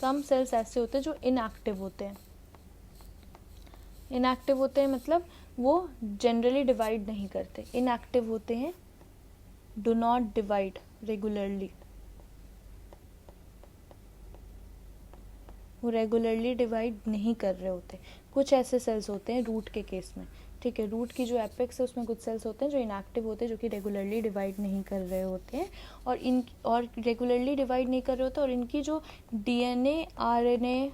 कम सेल्स ऐसे होते हैं जो इनएक्टिव होते हैं। इनएक्टिव होते हैं मतलब वो जनरली डिवाइड नहीं करते। इनएक्टिव होते हैं, डू नॉट डिवाइड रेगुलरली, वो रेगुलरली डिवाइड नहीं कर रहे होते। कुछ ऐसे सेल्स होते हैं रूट के केस में, ठीक है, रूट की जो एपेक्स है उसमें कुछ सेल्स होते हैं जो इनएक्टिव होते हैं, जो कि रेगुलरली डिवाइड नहीं कर रहे होते हैं, और रेगुलरली डिवाइड नहीं कर रहे होते, और इनकी जो डीएनए, आरएनए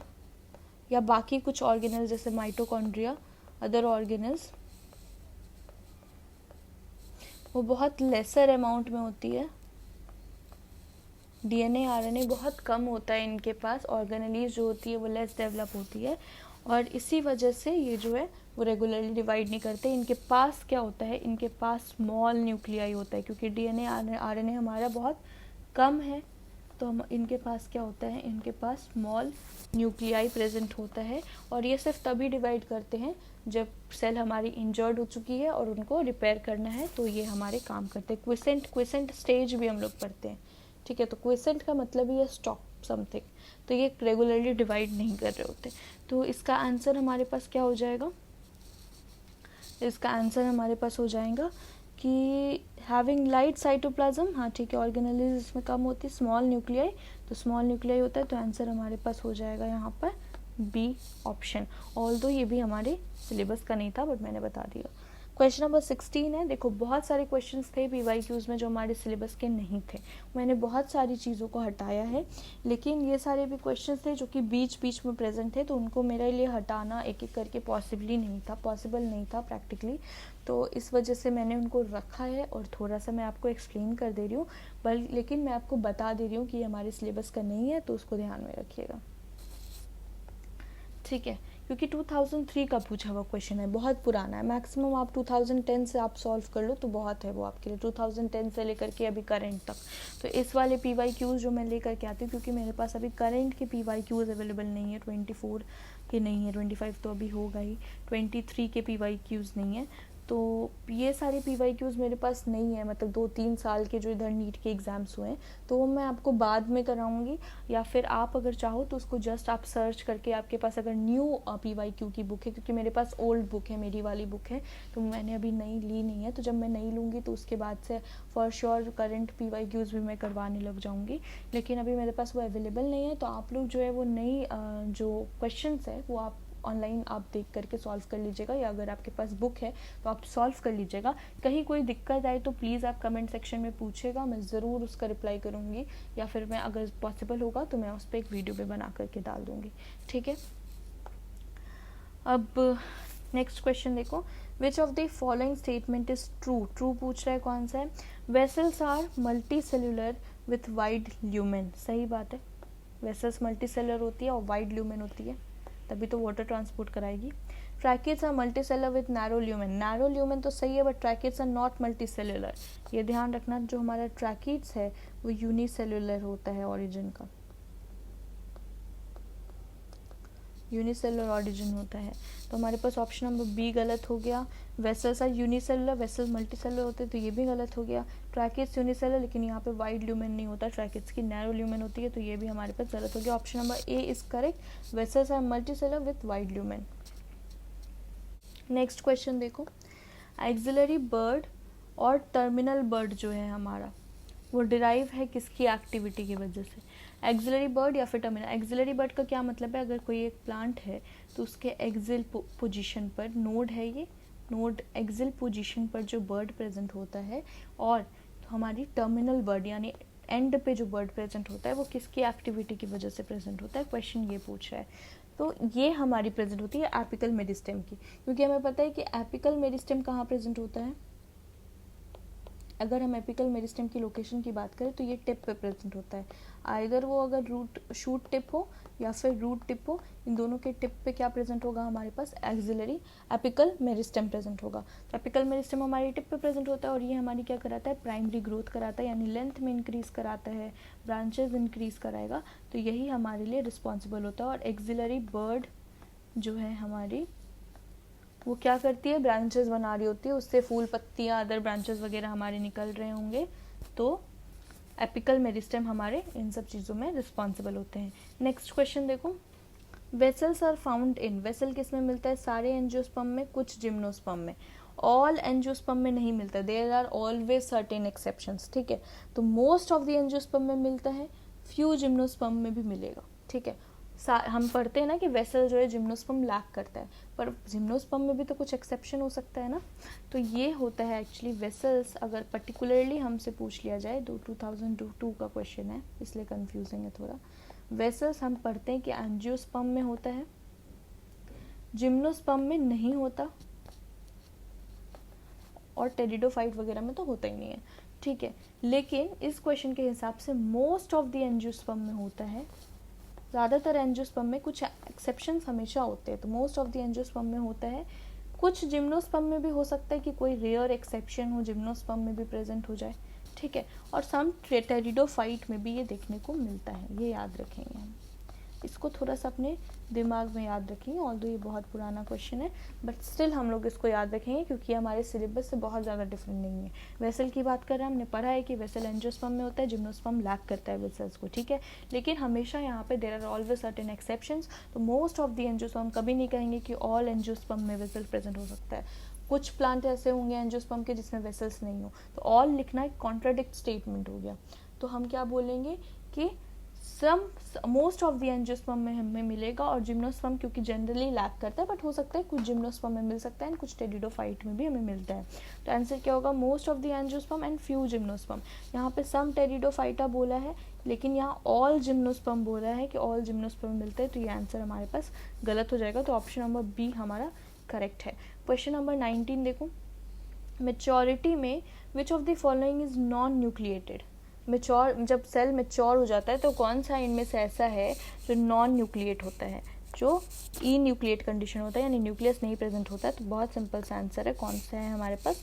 या बाकी कुछ ऑर्गेनल्स जैसे माइटोकॉन्ड्रिया, अदर ऑर्गेनल्स, वो बहुत लेसर अमाउंट में होती है। डीएनए आरएनए बहुत कम होता है इनके पास, ऑर्गेनेलीज जो होती है वो लेस डेवलप होती है, और इसी वजह से ये जो है वो रेगुलरली डिवाइड नहीं करते। इनके पास क्या होता है, इनके पास स्मॉल न्यूक्लियाई होता है, क्योंकि डीएनए आरएनए हमारा बहुत कम है, तो हम इनके पास क्या होता है, इनके पास स्मॉल न्यूक्लियाई प्रेजेंट होता है, और ये सिर्फ तभी डिवाइड करते हैं जब सेल हमारी इंजर्ड हो चुकी है और उनको रिपेयर करना है, तो ये हमारे काम करते हैं। क्विसेंट स्टेज भी हम लोग पढ़ते हैं, ठीक है। तो क्विसेंट का मतलब ही है स्टॉप समथिंग, तो ये रेगुलरली डिवाइड नहीं कर रहे होते। तो इसका आंसर हमारे पास क्या हो जाएगा, इसका आंसर हमारे पास हो जाएगा कि हैविंग लाइट साइटोप्लाज्म, हाँ ठीक है, ऑर्गेनेलीज इसमें कम होती है, स्मॉल न्यूक्लियाई, तो स्मॉल न्यूक्लियाई होता है, तो आंसर हमारे पास हो जाएगा यहाँ पर बी ऑप्शन। ऑल्दो ये भी हमारे सिलेबस का नहीं था, बट मैंने बता दिया। क्वेश्चन नंबर 16 है। देखो बहुत सारे क्वेश्चंस थे PYQs में जो हमारे सिलेबस के नहीं थे, मैंने बहुत सारी चीज़ों को हटाया है, लेकिन ये सारे भी क्वेश्चंस थे जो कि बीच बीच में प्रेजेंट थे, तो उनको मेरे लिए हटाना एक एक करके पॉसिबल नहीं था प्रैक्टिकली, तो इस वजह से मैंने उनको रखा है, और थोड़ा सा मैं आपको एक्सप्लेन कर दे रही हूँ, लेकिन मैं आपको बता दे रही हूँ कि ये हमारे सिलेबस का नहीं है, तो उसको ध्यान में रखिएगा, ठीक है। क्योंकि 2003 का पूछा हुआ क्वेश्चन है, बहुत पुराना है, मैक्सिमम आप 2010 से आप सॉल्व कर लो तो बहुत है वो आपके लिए, 2010 से लेकर के अभी करंट तक। तो इस वाले PYQs जो मैं लेकर के आती हूँ, क्योंकि मेरे पास अभी करंट के PYQs अवेलेबल नहीं है, 24 के नहीं है, 25 तो अभी होगा ही, 23 के PYQs नहीं है, तो ये सारे PYQs मेरे पास नहीं है, मतलब 2-3 साल के जो इधर नीट के एग्ज़ाम्स हुए हैं, तो वो मैं आपको बाद में कराऊंगी, या फिर आप अगर चाहो तो उसको जस्ट आप सर्च करके, आपके पास अगर न्यू PYQ की बुक है, क्योंकि मेरे पास ओल्ड बुक है, मेरी वाली बुक है, तो मैंने अभी नई ली नहीं है, तो जब मैं नई लूँगी तो उसके बाद से फॉर श्योर करंट PYQs भी मैं करवाने लग जाऊँगी, लेकिन अभी मेरे पास वो अवेलेबल नहीं है, तो आप लोग जो है वो नई जो क्वेश्चन है वो आप ऑनलाइन आप देख करके सॉल्व कर लीजिएगा, या अगर आपके पास बुक है तो आप सॉल्व कर लीजिएगा। कहीं कोई दिक्कत आए तो प्लीज़ आप कमेंट सेक्शन में पूछेगा, मैं ज़रूर उसका रिप्लाई करूँगी, या फिर मैं अगर पॉसिबल होगा तो मैं उस पर एक वीडियो भी बना करके डाल दूँगी, ठीक है। अब नेक्स्ट क्वेश्चन देखो, which of the following statement is true पूछ रहा है, कौन सा है। Vessels are multicellular with wide lumen, सही बात है, वेसल्स मल्टी सेलुलर होती है और वाइड ल्यूमेन होती है, तभी तो वाटर ट्रांसपोर्ट कराएगी। Tracheids are multicellular with narrow lumen तो सही है, but tracheids are not multicellular, ये ध्यान रखना, जो हमारा ट्रैकिड्स है वो यूनिसेलुलर होता है ऑरिजिन का, यूनिसेलुलर ऑरिजिन होता है, तो हमारे पास ऑप्शन नंबर बी गलत हो गया। Vessels are unicellular, vessels multicellular होते हैं, तो ये भी गलत हो गया। ट्रैकिड्स यूनिसेलुलर, लेकिन यहाँ पे वाइड ल्यूमेन नहीं होता, ट्रैकिड्स की नैरो ल्यूमेन होती है, तो ये भी हमारे पास गलत हो गया। Option number A is correct, vessels are multicellular with wide lumen. Next question देखो, एक्सिलरी बर्ड और टर्मिनल बर्ड जो है हमारा, वो डिराइव है किसकी एक्टिविटी की वजह से, एक्सिलरी बर्ड या फिर टर्मिनल। एक्सिलरी बर्ड का क्या मतलब है, अगर कोई एक प्लांट है तो उसके एक्सिल पोजीशन पर नोड है, ये नोड एक्सिल पोजीशन पर जो बर्ड प्रेजेंट होता है, और हमारी टर्मिनल बर्ड यानी एंड पे जो बर्ड प्रेजेंट होता है वो किसकी एक्टिविटी की वजह से प्रेजेंट होता है, क्वेश्चन ये पूछ रहा है। तो ये हमारी प्रेजेंट होती है एपिकल मेरिस्टेम की, क्योंकि हमें पता है कि एपिकल मेरिस्टेम कहाँ प्रेजेंट होता है, अगर हम एपिकल मेरिस्टेम की लोकेशन की बात करें तो ये टिप पे प्रेजेंट होता है, आइदर वो अगर रूट शूट टिप हो या फिर रूट टिप हो, इन दोनों के टिप पे क्या प्रेजेंट होगा, हमारे पास एक्सिलरी एपिकल मेरिस्टेम प्रेजेंट होगा। तो एपिकल मेरिस्टेम हमारी टिप पे प्रेजेंट होता है, और ये हमारी क्या कराता है, प्राइमरी ग्रोथ कराता है, यानी लेंथ में इंक्रीज कराता है, ब्रांचेस इंक्रीज कराएगा, तो यही हमारे लिए रिस्पॉन्सिबल होता है। और एक्सिलरी बर्ड जो है हमारी, वो क्या करती है, ब्रांचेस बना रही होती है, उससे फूल पत्तियाँ अदर ब्रांचेस वगैरह हमारे निकल रहे होंगे, तो एपिकल मेरिस्टेम हमारे इन सब चीज़ों में रिस्पॉन्सिबल होते हैं। नेक्स्ट क्वेश्चन देखो, vessels are found in, vessel किस में मिलता है? सारे एंजियोस्पर्म में, कुछ जिम्नोस्पर्म में, ऑल एंजियोस्पर्म में नहीं मिलता, there are always certain exceptions, ठीक है। तो मोस्ट ऑफ द एंजियोस्पर्म में मिलता है, फ्यू जिम्नोस्पर्म में भी मिलेगा, ठीक है। हम पढ़ते हैं ना कि वेसल जो है जिम्नोस्पर्म लैक करता है, पर जिम्नोस्पर्म में भी तो कुछ एक्सेप्शन हो सकता है ना। तो ये होता है एक्चुअली वेसल्स, अगर पर्टिकुलरली हमसे पूछ लिया जाए, 2002 का क्वेश्चन है इसलिए कंफ्यूजिंग है थोड़ा। वेसल्स हम पढ़ते हैं कि एंजियोस्पर्म में होता है, जिम्नोस्पर्म में नहीं होता, और टेरिडोफाइट वगैरह में तो होता ही नहीं है, ठीक है। लेकिन इस क्वेश्चन के हिसाब से मोस्ट ऑफ द एंजियोस्पर्म में होता है, ज़्यादातर एंजियोस्पर्म में, कुछ एक्सेप्शंस हमेशा होते हैं, तो मोस्ट ऑफ द एंजियोस्पर्म में होता है। कुछ जिम्नोस्पर्म में भी हो सकता है कि कोई रेयर एक्सेप्शन हो, जिम्नोस्पर्म में भी प्रेजेंट हो जाए, ठीक है। और सम टेरिडोफाइट में भी ये देखने को मिलता है, ये याद रखेंगे हम, इसको थोड़ा सा अपने दिमाग में याद रखेंगे। ऑल्दो ये बहुत पुराना क्वेश्चन है, बट स्टिल हम लोग इसको याद रखेंगे क्योंकि हमारे सिलेबस से बहुत ज़्यादा डिफरेंट नहीं है। वेसल की बात कर रहे हैं, हमने पढ़ा है कि वेसल एंजियोस्पर्म में होता है, जिम्नोस्पर्म लैक करता है वेसल्स को, ठीक है। लेकिन हमेशा यहाँ पे there are always certain exceptions, तो मोस्ट ऑफ द एंजियोस्पर्म, कभी नहीं कहेंगे कि ऑल एंजियोस्पर्म में वेसल प्रेजेंट हो सकता है। कुछ प्लांट ऐसे होंगे एंजियोस्पर्म के जिसमें वेसल्स नहीं हो, तो ऑल लिखना एक कॉन्ट्राडिक्ट स्टेटमेंट हो गया। तो हम क्या बोलेंगे कि मोस्ट ऑफ द एंजियोस्पर्म में हमें मिलेगा, और जिम्नोस्पर्म क्योंकि जनरली लैक करता है, बट हो सकता है कुछ जिम्नोस्पर्म में मिल सकता है एंड कुछ टेरिडोफाइट में भी हमें मिलता है। तो आंसर क्या होगा? Most of the angiosperm and few gymnosperm. यहाँ पे सम टेरिडोफाइटा बोला है, लेकिन यहाँ ऑल जिम्नोस्पर्म बोला है कि ऑल जिम्नोस्पर्म मिलते हैं, तो ये आंसर हमारे पास गलत हो जाएगा। तो ऑप्शन नंबर बी हमारा करेक्ट है। क्वेश्चन नंबर 19 देखो, मेच्योरिटी में विच of the following is non nucleated. Mature, जब सेल मेच्योर हो जाता है तो कौन सा इनमें से ऐसा है जो नॉन न्यूक्लिएट होता है, जो ई न्यूक्लिएट कंडीशन होता है, यानी न्यूक्लियस नहीं प्रेजेंट होता है। तो बहुत सिंपल सा आंसर है, कौन सा है हमारे पास?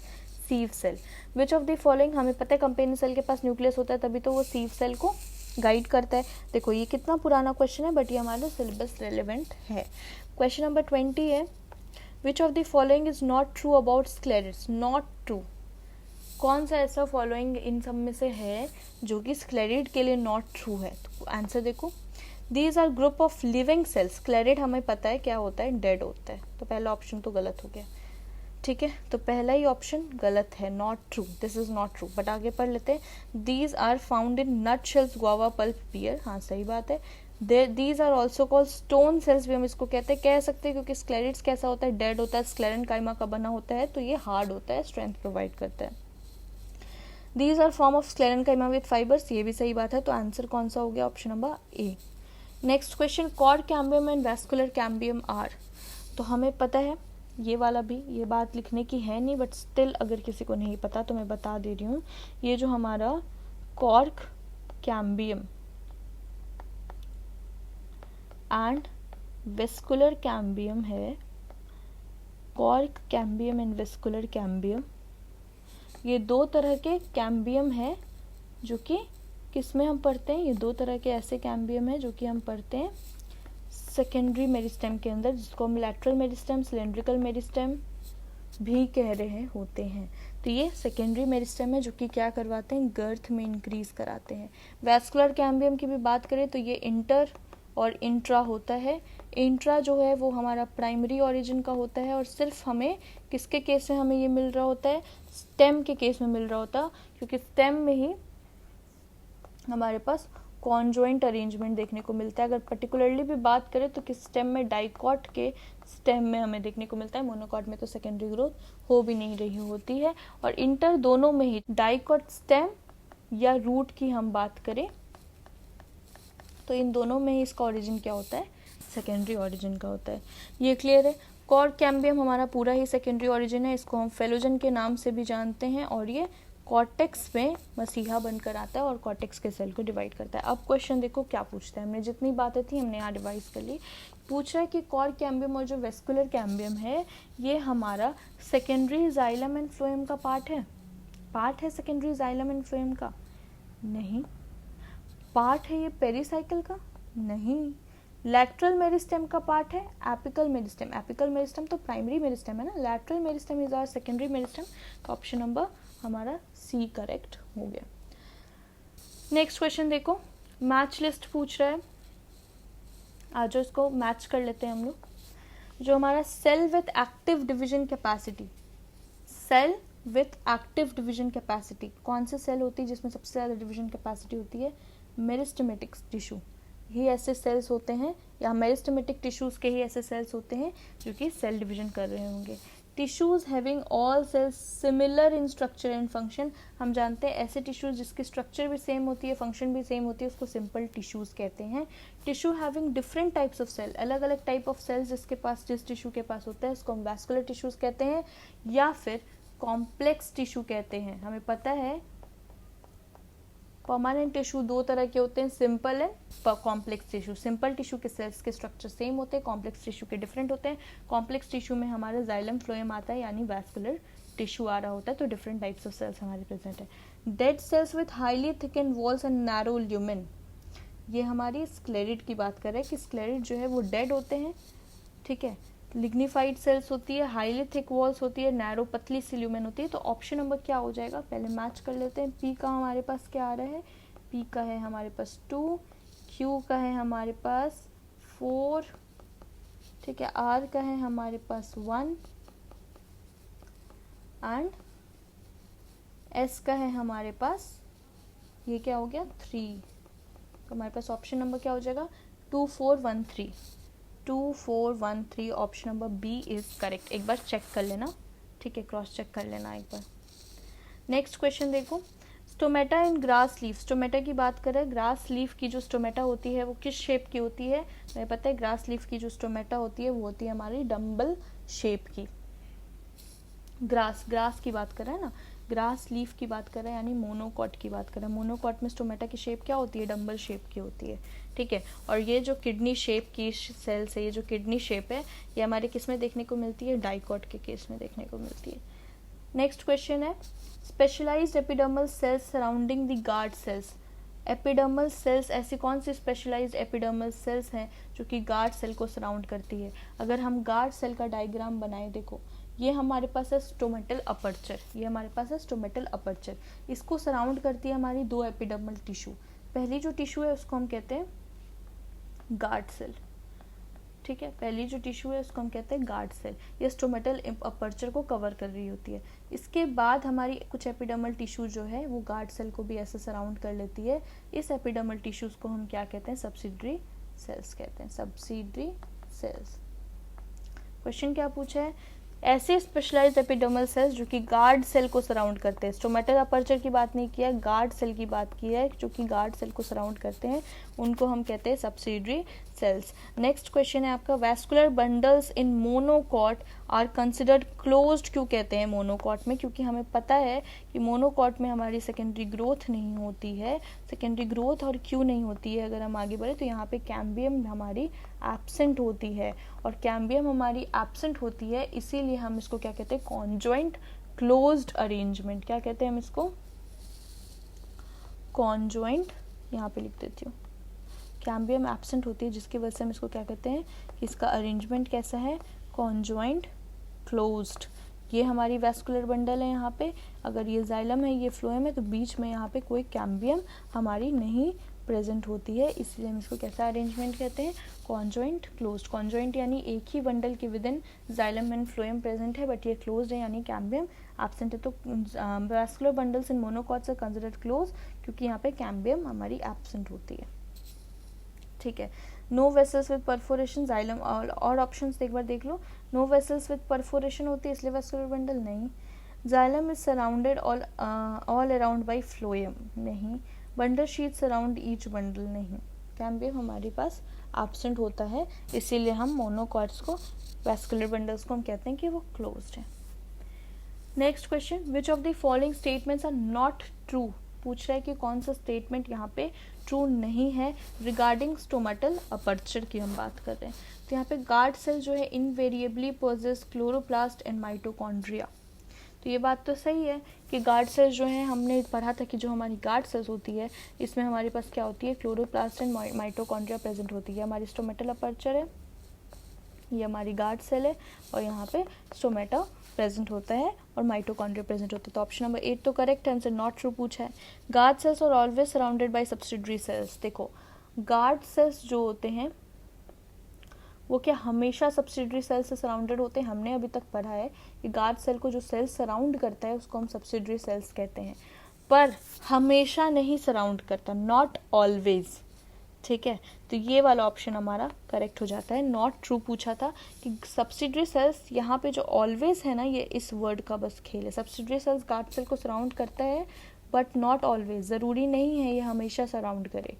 Sieve cell. Which of the following, हमें पता है कंपेनी सेल के पास न्यूक्लियस होता है, तभी तो वो सीव सेल को गाइड करता है। देखो ये कितना पुराना क्वेश्चन है, बट ये हमारे सिलेबस रेलिवेंट है। क्वेश्चन नंबर 20 है, which of the following is not true about sclereids. Not true, कौन सा ऐसा फॉलोइंग इन सब में से है जो कि स्क्लेरिड के लिए नॉट ट्रू है? तो आंसर देखो, these are group of living cells. Sclereid हमें पता है क्या होता है, डेड होता है, तो पहला ऑप्शन तो गलत हो गया, ठीक है। तो पहला ही ऑप्शन गलत है, not true, this is not true. But आगे पढ़ लेते हैं, these are found in nut shells, guava, pulp, pear. हाँ सही बात है। These are also called stone cells, भी हम इसको कहते हैं, कह सकते हैं, क्योंकि स्क्लेरिड्स कैसा होता है, डेड होता है, स्क्लेरेनकाइमा का बना होता है, तो ये हार्ड होता है, स्ट्रेंथ प्रोवाइड करता है। These are form of sclerenchyma with fibres, ये भी सही बात है। तो आंसर कौन सा हो गया? Option number A. Next question, cork cambium and vascular cambium are. तो हमें पता है ये वाला भी, ये बात लिखने की है नहीं, बट स्टिल अगर किसी को नहीं पता तो मैं बता दे रही हूँ। ये जो हमारा cork cambium and vascular cambium है, cork cambium and vascular cambium, ये दो तरह के कैम्बियम है जो कि किस में हम पढ़ते हैं? ये दो तरह के ऐसे कैम्बियम है जो कि हम पढ़ते हैं सेकेंडरी मेरिस्टेम के अंदर, जिसको हम लैटरल मेरिस्टेम, सिलेंड्रिकल मेरिस्टेम भी कह रहे होते हैं। तो ये सेकेंडरी मेरिस्टेम है जो कि क्या करवाते हैं? गर्थ में इंक्रीज कराते हैं। वैस्कुलर कैम्बियम की भी बात करें तो ये इंटर और इंट्रा होता है। इंट्रा जो है वो हमारा प्राइमरी ओरिजिन का होता है, और सिर्फ हमें किसके केस में हमें ये मिल रहा होता है? स्टेम के केस में मिल रहा होता, क्योंकि स्टेम में ही हमारे पास कॉन्जॉइंट अरेंजमेंट देखने को मिलता है। अगर पर्टिकुलरली भी बात करें तो किस स्टेम में? डाइकॉट के स्टेम में हमें देखने को मिलता है, मोनोकॉट में तो सेकेंडरी ग्रोथ हो भी नहीं रही होती है। और इंटर दोनों में ही, डाइकॉट स्टेम या रूट की हम बात करें तो इन दोनों में ही इसका ओरिजिन क्या होता है? सेकेंडरी ओरिजिन का होता है। ये क्लियर है? कॉर्क कैम्बियम हमारा पूरा ही सेकेंडरी ओरिजिन है, इसको हम फेलोजन के नाम से भी जानते हैं, और ये कॉर्टेक्स में मसीहा बनकर आता है और कॉर्टेक्स के सेल को डिवाइड करता है। अब क्वेश्चन देखो क्या पूछता है, हमने जितनी बातें थी हमने यहाँ रिवाइज कर ली। पूछ रहा है कि कॉर्क कैम्बियम और जो वेस्कुलर कैम्बियम है ये हमारा सेकेंडरी जाइलम एंड फ्लोएम का पार्ट है सेकेंडरी जाइलम एंड फ्लोएम का? नहीं। पार्ट है ये पेरीसाइकिल का? नहीं। लैटरल मेरिस्टेम का पार्ट है? एपिकल मेरिस्टेम, एपिकल मेरिस्टेम तो प्राइमरी मेरिस्टेम है ना, lateral meristem is our secondary meristem. तो ऑप्शन नंबर हमारा सी करेक्ट हो गया। नेक्स्ट क्वेश्चन देखो, मैच लिस्ट पूछ रहा है, आज जो इसको मैच कर लेते हैं हम लोग। जो हमारा cell with active division capacity, cell with active division capacity, कौन से सेल होती है जिसमें सबसे ज़्यादा डिवीजन कैपेसिटी होती है? मेरिस्टेमेटिक टिश्यू ही ऐसे सेल्स होते हैं, या मेरिस्टेमेटिक टिश्यूज़ के ही ऐसे सेल्स होते हैं जो कि सेल डिवीजन कर रहे होंगे। Tissues having all cells similar in structure and function, हम जानते हैं ऐसे टिश्यूज़ जिसकी स्ट्रक्चर भी सेम होती है, फंक्शन भी सेम होती है, उसको सिंपल टिश्यूज़ कहते हैं। Tissue having different types of cell, अलग अलग टाइप ऑफ सेल्स जिसके पास जिस टिश्यू के पास होता है उसको हम वैस्कुलर टिश्यूज़ कहते हैं, या फिर कॉम्प्लेक्स टिश्यू कहते हैं। हमें पता है परमानेंट टिश्यू दो तरह के होते हैं, simple and complex tissue. Simple tissue के सेल्स के स्ट्रक्चर सेम होते हैं, कॉम्प्लेक्स टिश्यू के डिफरेंट होते हैं। कॉम्प्लेक्स टिश्यू में हमारा जाइलम फ्लोएम आता है, यानी वैस्कुलर टिश्यू आ रहा होता है, तो डिफरेंट टाइप्स ऑफ सेल्स हमारे प्रेजेंट है। Dead cells with highly thicken walls and narrow lumen, ये हमारी स्क्लेरिड की बात कर रहे हैं कि स्क्लेरिड जो है वो डेड होते हैं, ठीक है। लिग्निफाइड सेल्स होती है, हाईली थिक वॉल्स होती है, नैरो पतली सी ल्यूमेन होती है। तो ऑप्शन नंबर क्या हो जाएगा, पहले मैच कर लेते हैं। पी का हमारे पास क्या आ रहा है, पी का है हमारे पास 2, क्यू का है हमारे पास 4, ठीक है, आर का है हमारे पास 1 एंड एस का है हमारे पास, ये क्या हो गया 3। तो हमारे पास ऑप्शन नंबर क्या हो जाएगा 2 4 1 3, 2 4 1 3, option number B is correct. एक बार चेक कर लेना, ठीक है, क्रॉस चेक कर लेना एक बार। नेक्स्ट क्वेश्चन देखो, स्टोमेटा इन ग्रास लीफ, स्टोमेटा की बात करें, ग्रास लीफ की जो स्टोमेटा होती है वो किस शेप की होती है? हमें पता है ग्रास लीफ की जो स्टोमेटा होती है वो होती है हमारी डम्बल शेप की। ग्रास की बात कर रहे हैं ना, ग्रास लीफ की बात कर रहे हैं, यानी मोनोकॉट की बात कर रहे हैं। मोनोकॉट में स्टोमेटा की शेप क्या होती है? डम्बल शेप की होती है, ठीक है। और ये जो किडनी शेप की सेल्स है, ये जो किडनी शेप है, ये हमारे किस में देखने को मिलती है? डाइकॉट के केस में देखने को मिलती है। नेक्स्ट क्वेश्चन है, specialized epidermal cells surrounding the guard cells. Epidermal cells, ऐसी कौन सी स्पेशलाइज्ड एपिडर्मल सेल्स हैं जो कि गार्ड सेल को सराउंड करती है? अगर हम गार्ड सेल का डायग्राम बनाए, देखो ये हमारे पास है स्टोमेटल अपर्चर, ये हमारे पास है स्टोमेटल अपर्चर, इसको सराउंड करती है हमारी दो एपिडर्मल टिश्यू। पहली जो टिश्यू है उसको हम कहते हैं गार्ड सेल, ठीक है, पहली जो टिश्यू है उसको हम कहते हैं गार्ड सेल, ये स्टोमेटल अपर्चर को कवर कर रही होती है। इसके बाद हमारी कुछ एपिडर्मल टिश्यू जो है वो गार्ड सेल को भी ऐसे सराउंड कर लेती है। इस एपिडर्मल टिश्यूज को हम क्या कहते हैं? सब्सिडरी सेल्स कहते हैं, सब्सिडरी सेल्स। क्वेश्चन क्या पूछा है? ऐसे स्पेशलाइज्ड एपिडर्मल सेल्स जो कि गार्ड सेल को सराउंड करते हैं, स्टोमेटल अपर्चर की बात नहीं किया, गार्ड सेल की बात की है, जो कि गार्ड सेल को सराउंड करते हैं, उनको हम कहते हैं सब्सिडरी सेल्स। नेक्स्ट क्वेश्चन है आपका, vascular bundles in monocot are considered closed, क्यों कहते हैं मोनोकॉट में? क्योंकि हमें पता है कि मोनोकॉट में हमारी सेकेंडरी ग्रोथ नहीं होती है। सेकेंडरी ग्रोथ और क्यों नहीं होती है, अगर हम आगे बढ़े तो यहाँ पे कैम्बियम हमारी एब्सेंट होती है, और कैम्बियम हमारी एब्सेंट होती है, इसीलिए हम इसको क्या कहते हैं? Conjoint closed arrangement. क्या कहते हैं हम इसको? कॉन्जॉइंट, यहाँ पे लिख देती हूँ, कैम्बियम एब्सेंट होती है जिसकी वजह से हम इसको क्या कहते हैं कि इसका अरेंजमेंट कैसा है? Conjoint closed. ये हमारी वैस्कुलर बंडल है, यहाँ पे अगर ये जाइलम है, ये फ्लोएम है, तो बीच में यहाँ पे कोई कैम्बियम हमारी नहीं प्रेजेंट होती है, इसलिए हम इसको कैसा अरेंजमेंट कहते हैं? Conjoint closed. कॉन्जॉइंट यानी एक ही बंडल के within xylem and phloem present है, बट ये क्लोज्ड है यानी कैम्बियम एब्सेंट है। तो vascular bundles in monocots are considered close क्योंकि यहाँ पे कैम्बियम हमारी एब्सेंट होती है, ठीक है। No vessels with perforation, xylem और ऑप्शंस एक बार देख लो। नो वेसल्स विद परफोरेशन होती है इसलिए वैस्कुलर बंडल नहीं। Xylem is surrounded all around by phloem, नहीं। Bundle sheath surround each bundle, नहीं। कैम्बियम हमारे पास एब्सेंट होता है, इसीलिए हम मोनोकॉट्स को, वैस्कुलर बंडल्स को हम कहते हैं कि वो क्लोज्ड है। Next question, which of the following statements are not true? पूछ रहा है कि कौन सा स्टेटमेंट यहाँ पे ट्रू नहीं है रिगार्डिंग स्टोमेटल अपर्चर की हम बात कर रहे हैं। तो यहाँ पे गार्ड सेल जो है invariably possess chloroplast and mitochondria, तो ये बात तो सही है कि गार्ड सेल्स जो है, हमने पढ़ा था कि जो हमारी गार्ड सेल्स होती है इसमें हमारे पास क्या होती है? क्लोरोप्लास्ट एंड माइटोकॉन्ड्रिया प्रेजेंट होती है। हमारी स्टोमेटल अपर्चर है, ये हमारी गार्ड सेल है और यहाँ पे स्टोमेटा प्रेजेंट होता है और माइटोकॉन्ड्रिया प्रेजेंट होता है। तो ऑप्शन नंबर 8 तो करेक्ट है, हमसे नॉट ट्रू पूछा है। Guard cells are always surrounded by subsidiary cells. देखो गार्ड सेल्स जो होते हैं वो क्या हमेशा सब्सिडरी सेल से सराउंडेड होते हैं? हमने अभी तक पढ़ा है कि गार्ड सेल को जो सेल सराउंड करता है उसको हम सब्सिडरी सेल्स कहते हैं, पर हमेशा नहीं सराउंड करता, नॉट ऑलवेज। ठीक है, तो ये वाला ऑप्शन हमारा करेक्ट हो जाता है। नॉट ट्रू पूछा था कि सब्सिडरी सेल्स, यहाँ पे जो ऑलवेज है ना, ये इस वर्ड का बस खेल है। सब्सिडरी सेल्स गार्ड सेल को सराउंड करता है बट नॉट ऑलवेज, ज़रूरी नहीं है ये हमेशा सराउंड करे।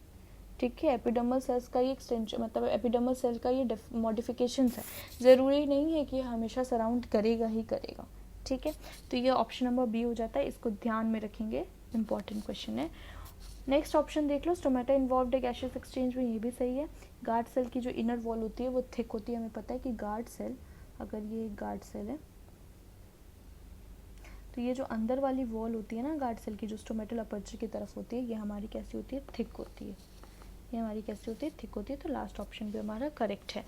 ठीक है, एपिडर्मल सेल्स का ये एक्सटेंशन, मतलब एपिडर्मल सेल का ये मॉडिफिकेशंस है, ज़रूरी नहीं है कि ये हमेशा सराउंड करेगा ही करेगा। ठीक है, तो ये ऑप्शन नंबर बी हो जाता है, इसको ध्यान में रखेंगे, इंपॉर्टेंट क्वेश्चन है। नेक्स्ट ऑप्शन देख लो, स्टोमेटा इन्वॉल्व्ड है गैसियस एक्सचेंज में, ये भी सही है। गार्ड सेल की जो इनर वॉल होती है वो थिक होती है। हमें पता है कि गार्ड सेल, अगर ये गार्ड सेल है तो ये जो अंदर वाली वॉल होती है ना गार्ड सेल की, जो स्टोमेटल अपर्चर की तरफ होती है, ये हमारी कैसी होती है? थिक होती है। ये हमारी कैसी होती है? थिक होती है। तो लास्ट ऑप्शन भी हमारा करेक्ट है।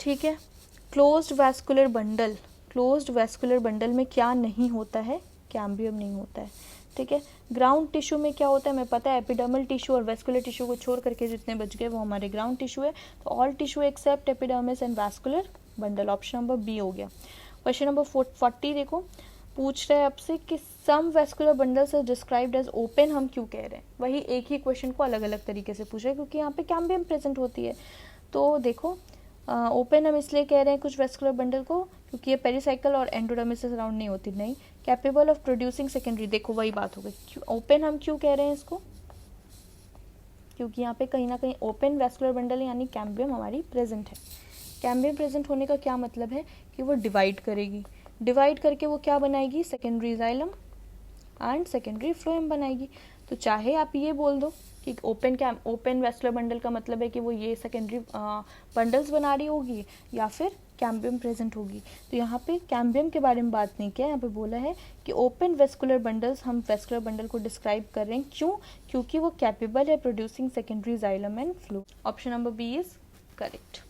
ठीक है, closed vascular bundle, closed vascular bundle में क्या नहीं होता है? कैम्बियम नहीं होता है। ठीक है, ग्राउंड टिश्यू में क्या होता है? हमें पता है एपिडर्मल टिश्यू और वैस्कुलर टिश्यू को छोड़ करके जितने बच गए वो हमारे ग्राउंड टिश्यू है। तो all tissue except epidermis and vascular bundle, option number B हो गया। क्वेश्चन नंबर 40 देखो, पूछ रहे हैं आपसे कि some vascular bundles are described as open, हम क्यों कह रहे हैं? वही एक ही क्वेश्चन को अलग अलग तरीके से पूछ रहे हैं क्योंकि यहाँ पे कैम्बियम प्रेजेंट होती है। तो देखो ओपन हम इसलिए कह रहे हैं कुछ वैस्कुलर बंडल को क्योंकि ये पेरिसाइकल और एंडोडर्मिस से सराउंड नहीं होती। नहीं, कैपेबल ऑफ प्रोड्यूसिंग सेकेंडरी, देखो वही बात हो गई। ओपन हम क्यों कह रहे हैं इसको? क्योंकि यहाँ पे कहीं ना कहीं ओपन वैस्कुलर बंडल यानी कैम्बियम हमारी प्रेजेंट है। कैम्बियम प्रेजेंट होने का क्या मतलब है कि वो डिवाइड करेगी, डिवाइड करके वो क्या बनाएगी? Secondary xylem and secondary phloem बनाएगी। तो चाहे आप ये बोल दो कि ओपन वैस्कुलर बंडल का मतलब है कि वो ये सेकेंडरी बंडल्स बना रही होगी या फिर कैम्बियम प्रेजेंट होगी। तो यहाँ पे कैम्बियम के बारे में बात नहीं किया, यहाँ पे बोला है कि ओपन वैस्कुलर बंडल्स, हम वैस्कुलर बंडल को डिस्क्राइब कर रहे हैं। क्यों? क्योंकि वो कैपेबल है producing secondary xylem and phloem. Option number B is correct.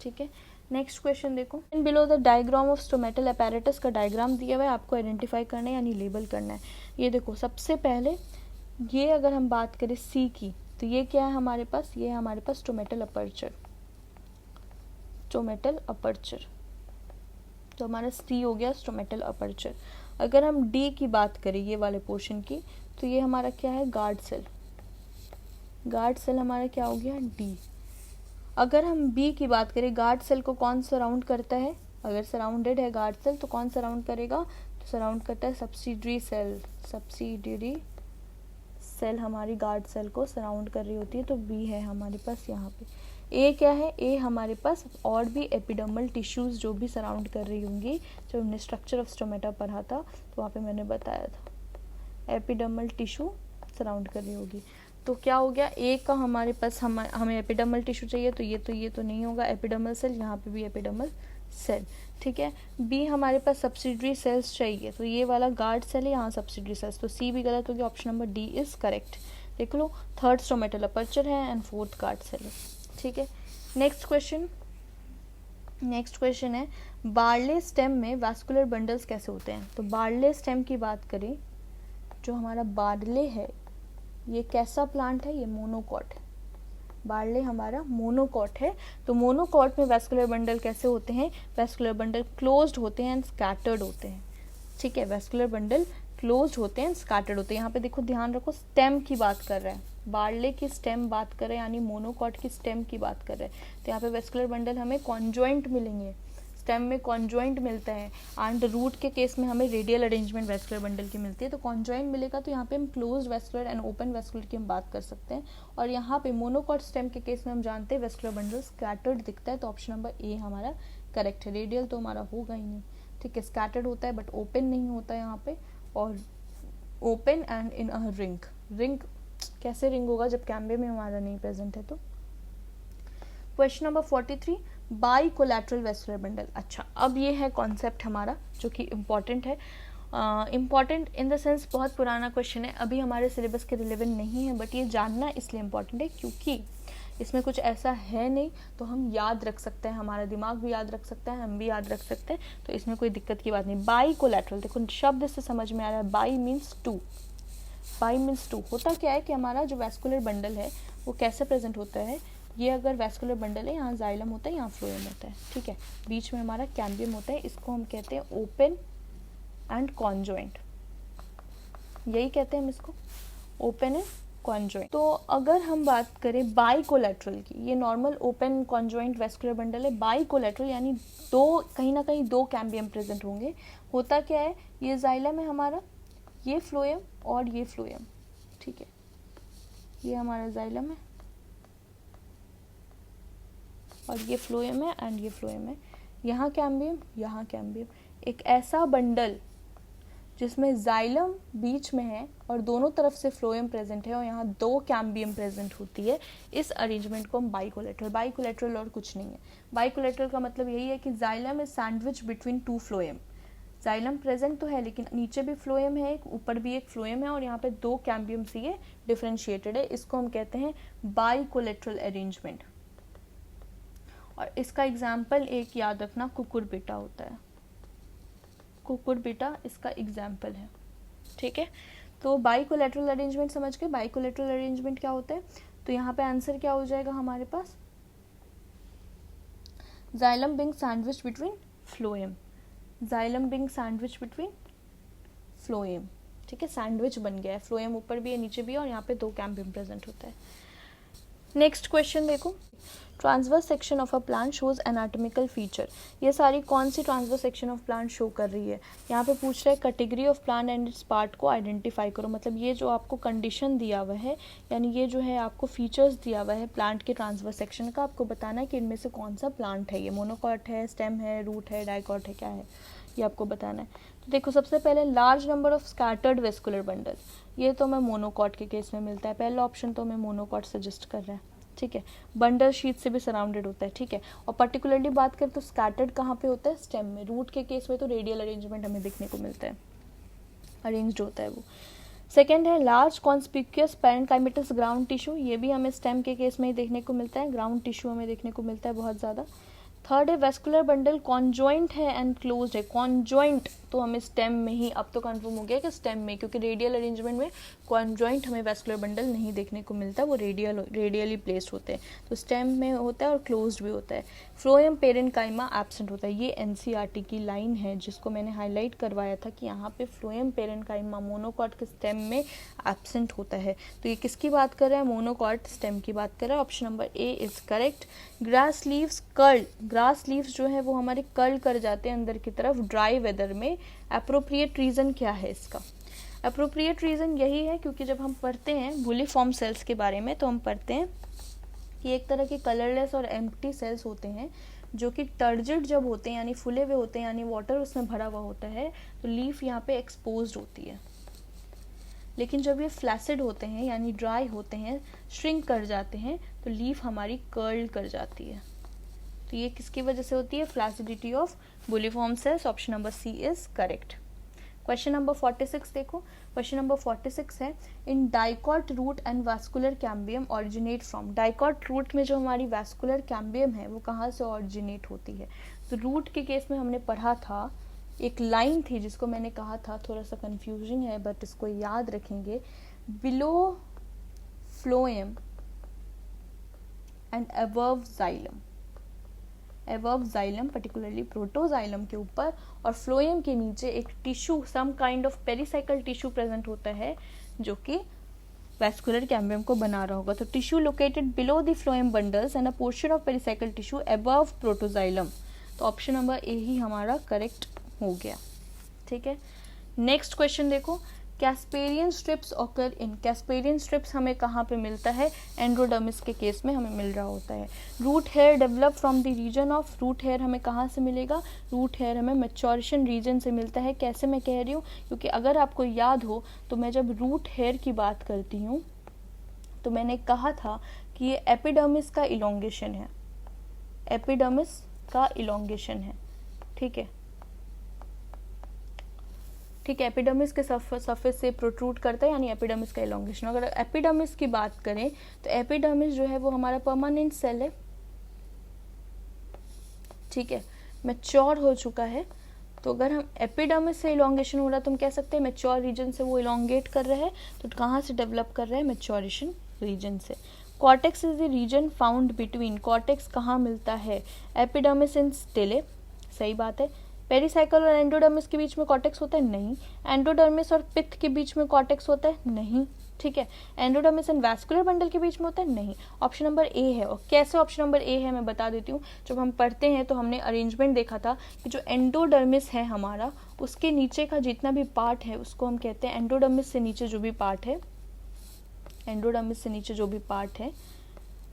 ठीक है, नेक्स्ट क्वेश्चन देखो, in below the diagram of stomatal apparatus का डायग्राम दिया हुआ है, आपको आइडेंटिफाई करना है यानी लेबल करना है। ये देखो सबसे पहले ये अगर हम बात करें सी की, तो ये क्या है हमारे पास? ये है हमारे पास स्टोमेटल अपर्चर, स्टोमेटल अपर्चर। तो हमारा सी हो गया स्टोमेटल अपर्चर। अगर हम डी की बात करें, ये वाले पोर्शन की, तो ये हमारा क्या है? Guard cell. गार्ड सेल हमारा क्या हो गया? डी। अगर हम बी की बात करें, गार्ड सेल को कौन सराउंड करता है? अगर सराउंडेड है गार्ड सेल तो कौन सराउंड करेगा? तो सराउंड करता है सब्सिडरी सेल। सब्सिडरी सेल हमारी गार्ड सेल को सराउंड कर रही होती है। तो बी है हमारे पास यहाँ पे। ए क्या है? ए हमारे पास और भी एपिडर्मल टिश्यूज जो भी सराउंड कर रही होंगी। जब हमने स्ट्रक्चर ऑफ स्टोमेटा पढ़ा था तो वहाँ पे मैंने बताया था एपिडर्मल टिश्यू सराउंड कर रही होगी। तो क्या हो गया? ए का हमारे पास हमें एपिडर्मल टिश्यू चाहिए, तो ये तो नहीं होगा एपिडर्मल सेल, यहाँ पे भी एपिडर्मल सेल। ठीक है, बी हमारे पास सब्सिडरी सेल्स चाहिए, तो ये वाला गार्ड सेल है, यहाँ सब्सिडरी सेल्स। तो सी भी गलत हो गया, option number D is correct. देख लो, थर्ड स्टोमेटल अपर्चर है एंड फोर्थ गार्ड सेल है। ठीक है, नेक्स्ट क्वेश्चन है बार्ले स्टेम में वैस्कुलर बंडल्स कैसे होते हैं? तो बार्ले स्टेम की बात करें, जो हमारा बार्ले है ये कैसा प्लांट है? ये मोनोकॉट है। बार्ले हमारा मोनोकॉट है। तो मोनोकॉट में वैस्कुलर बंडल कैसे होते हैं? वैस्कुलर बंडल क्लोज्ड होते हैं एंड स्कैटर्ड होते हैं। ठीक है, वैस्कुलर बंडल क्लोज्ड होते हैं, स्कैटर्ड होते हैं। यहाँ पे देखो ध्यान रखो, स्टेम की बात कर रहे हैं, बार्ले की स्टेम बात कर रहे हैं, यानी मोनोकॉट की स्टेम की बात कर रहे हैं। तो यहाँ पे वैस्कुलर बंडल हमें कॉन्जॉइंट मिलेंगे, स्टेम में कॉन्जॉइंट मिलता है एंड रूट के केस में हमें रेडियल अरेंजमेंट वैस्कुलर बंडल की मिलती है। तो कॉन्जॉइंट मिलेगा, तो यहाँ पे हम closed vascular and open vascular की हम बात कर सकते हैं। और यहाँ पे मोनोकॉट स्टेम के केस में हम जानते हैं वैस्कुलर बंडल स्कैटर्ड दिखता है। तो ऑप्शन नंबर ए हमारा करेक्ट है। रेडियल तो हमारा होगा ही नहीं। ठीक है, स्कैटर्ड होता है बट ओपन नहीं होता यहाँ पे, और open and in a ring. Ring कैसे रिंग होगा जब कैम्बियम में हमारा नहीं प्रेजेंट है? तो question number 43, by collateral vascular bundle. अच्छा, अब ये है कॉन्सेप्ट हमारा जो कि इम्पॉर्टेंट है। इम्पॉर्टेंट इन द सेंस बहुत पुराना क्वेश्चन है, अभी हमारे सिलेबस के रिलेवेंट नहीं है, बट ये जानना इसलिए इम्पॉर्टेंट है क्योंकि इसमें कुछ ऐसा है नहीं, तो हम याद रख सकते हैं, हमारा दिमाग भी याद रख सकता है, हम भी याद रख सकते हैं, तो इसमें कोई दिक्कत की बात नहीं। बाई कोलैटरल, देखो शब्द से समझ में आ रहा है, by means two. By means two होता क्या है कि हमारा जो वैस्कुलर बंडल है वो कैसे प्रेजेंट होता है, ये अगर वैस्कुलर बंडल है, यहाँ जाइलम होता है, यहाँ फ्लोएम होता है, ठीक है, बीच में हमारा कैम्बियम होता है, इसको हम कहते हैं ओपन एंड कॉन्जॉइंट, यही कहते हैं हम इसको, ओपन एंड कॉन्जॉइंट। तो अगर हम बात करें बाइकोलैटरल की, ये normal open conjoint vascular bundle है। बाइकोलैटरल यानी दो, कहीं ना कहीं दो कैम्बियम प्रेजेंट होंगे। होता क्या है, ये जाइलम है हमारा, ये फ्लोएम और ये फ्लोएम, ठीक है, ये हमारा जाइलम है और ये फ्लोएम है एंड ये फ्लोएम है, यहाँ कैम्बियम, यहाँ कैम्बियम। एक ऐसा बंडल जिसमें जाइलम बीच में है और दोनों तरफ से फ्लोएम प्रेजेंट है और यहाँ दो कैम्बियम प्रेजेंट होती है, इस अरेंजमेंट को हम बाइकोलैटरल, बाइकोलैटरल और कुछ नहीं है। बाइकोलैटरल का मतलब यही है कि xylem is sandwich between two phloem. Xylem present तो है लेकिन नीचे भी फ्लोएम है, ऊपर भी एक फ्लोएम है और यहाँ पे दो कैम्बियम से ये डिफरेंशिएटेड है, इसको हम कहते हैं बाइकोलैटरल अरेंजमेंट। और इसका एग्जाम्पल एक याद रखना, कुकुरबिटा होता है, कुकुरबिटा इसका एग्जाम्पल है, ठीक है। तो बाइकोलैटरल अरेंजमेंट समझ के, बाइकोलैटरल अरेंजमेंट क्या होता है, तो यहाँ पे आंसर क्या हो जाएगा हमारे पास, xylem being sandwich between phloem, xylem being sandwich between phloem, ठीक है, सैंडविच बन गया है, फ्लोएम ऊपर भी है नीचे भी है और यहाँ पे दो कैम्बियम प्रेजेंट होता है। नेक्स्ट क्वेश्चन देखो, transverse section of a plant shows anatomical feature. ये सारी कौन सी transverse section of plant show कर रही है, यहाँ पे पूछ रहा है category of plant and its part को आइडेंटिफाई करो। मतलब ये जो आपको कंडीशन दिया हुआ है, यानी ये जो है आपको फीचर्स दिया हुआ है प्लांट के ट्रांसवर्स सेक्शन का, आपको बताना है कि इनमें से कौन सा प्लांट है, ये मोनोकॉट है, स्टेम है, रूट है, डाइकॉट है, क्या है, ये आपको बताना है। तो देखो सबसे पहले large number of scattered vascular bundle, ये तो मैं मोनोकॉट के केस में मिलता है, पहला ऑप्शन तो मैं मोनोकॉट सजेस्ट कर रहा है, ठीक है। बंडल शीट से भी सराउंडेड होता है, ठीक है। और पर्टिकुलरली बात करें तो स्कैटर्ड कहाँ पे होता है, स्टेम में। रूट के केस में तो रेडियल अरेंजमेंट हमें देखने को मिलता है, अरेंज्ड होता है वो। सेकेंड है large conspicuous parenchymatous ground tissue, ये भी हमें स्टेम के केस में ही देखने को मिलता है, ग्राउंड टिश्यू हमें देखने को मिलता है बहुत ज़्यादा। थर्ड है वेस्कुलर बंडल कॉन्जॉइंट है एंड क्लोज्ड है, कॉन्जॉइंट तो हमें स्टेम में ही, अब तो कंफर्म हो गया कि स्टेम में, क्योंकि रेडियल अरेंजमेंट में कॉन्जॉइंट हमें वेस्कुलर बंडल नहीं देखने को मिलता, वो रेडियली प्लेस्ड होते हैं, तो स्टेम में होता है और क्लोज्ड भी होता है। फ्लोएम पेरेन्काइमा एब्सेंट होता है, ये एनसीईआरटी की लाइन है जिसको मैंने हाईलाइट करवाया था कि यहाँ पे फ्लोएम पेरेन्काइमा मोनोकॉट के स्टेम में एब्सेंट होता है। तो ये किसकी बात कर रहा है, मोनोकॉट स्टेम की बात कर रहा है। Option number A is correct. Grass leaves curl, grass leaves जो है वो हमारे कर्ल कर जाते हैं अंदर की तरफ ड्राई वेदर में। एप्रोप्रिएट रीजन क्या है इसका, एप्रोप्रिएट रीजन यही है क्योंकि जब हम पढ़ते हैं बुलिफॉर्म सेल्स के बारे में तो हम पढ़ते हैं कि एक तरह के कलरलेस और एम्प्टी सेल्स होते हैं जो कि टर्जिड जब होते हैं यानी फुले हुए होते हैं, यानी वाटर उसमें भरा हुआ होता है, तो लीफ यहाँ पे एक्सपोज्ड होती है। लेकिन जब ये फ्लैसिड होते हैं यानी ड्राई होते हैं, श्रिंक कर जाते हैं, तो लीफ हमारी कर्ल कर जाती है। तो ये किसकी वजह से होती है, flaccidity of bulliform cells. Option number C is correct. Question number 46 देखो, क्वेश्चन नंबर 46 है in dicot root and vascular cambium originate from. Dicot root में जो हमारी वैस्कुलर कैम्बियम है वो कहाँ से ऑरिजिनेट होती है, तो रूट के केस में हमने पढ़ा था, एक लाइन थी जिसको मैंने कहा था, थोड़ा सा कंफ्यूजिंग है बट इसको याद रखेंगे, below phloem and above xylem, above xylem particularly protoxylem के ऊपर और फ्लोएम के नीचे एक tissue, some kind of pericycle tissue present होता है जो कि वैस्कुलर कैम्बियम को बना रहा होगा। तो tissue located below the phloem bundles and a portion of pericycle tissue above protoxylem. तो ऑप्शन नंबर ए ही हमारा करेक्ट हो गया, ठीक है। नेक्स्ट क्वेश्चन देखो, Casparian strips occur in. Casparian strips हमें कहाँ पे मिलता है, एंड्रोडर्मिस के केस में हमें मिल रहा होता है। Root hair develop from the region of, root hair हमें कहाँ से मिलेगा, रूट हेयर हमें मैच्योरेशन रीजन से मिलता है। कैसे मैं कह रही हूँ, क्योंकि अगर आपको याद हो तो मैं जब रूट हेयर की बात करती हूँ तो मैंने कहा था कि ये एपिडर्मिस का इलोंगेशन है, एपिडर्मिस का इलोंगेशन है, ठीक है। ठीक है, एपिडर्मिस के सरफेस से प्रोट्रूड करता है, यानी एपिडर्मिस का एलोंगेशन। अगर एपिडर्मिस की बात करें तो एपिडर्मिस जो है वो हमारा परमानेंट सेल है, ठीक है, मैच्योर हो चुका है। तो अगर हम एपिडर्मिस से इलोंगेशन हो रहा है तो हम कह सकते हैं मैच्योर रीजन से वो इलोंगेट कर रहा है। तो कहाँ से डेवलप कर रहा है? मैच्योरेशन रीजन से। Cortex is the region found between, cortex कहाँ मिलता है? एपिडर्मिस एंड स्टिले, सही बात है। पेरिसाइकल और एंडोडर्मिस के बीच में कॉर्टेक्स होता है? नहीं। एंडोडर्मिस और पित्त के बीच में कॉर्टेक्स होता है? नहीं। ठीक है। एंडोडर्मिस एंड वैस्कुलर बंडल के बीच में होता है? नहीं। ऑप्शन नंबर ए है। और कैसे ऑप्शन नंबर ए है मैं बता देती हूँ। जब हम पढ़ते हैं तो हमने अरेंजमेंट देखा था कि जो एंडोडर्मिस है हमारा, उसके नीचे का जितना भी पार्ट है उसको हम कहते हैं, एंडोडर्मिस से नीचे जो भी पार्ट है, एंडोडर्मिस से नीचे जो भी पार्ट है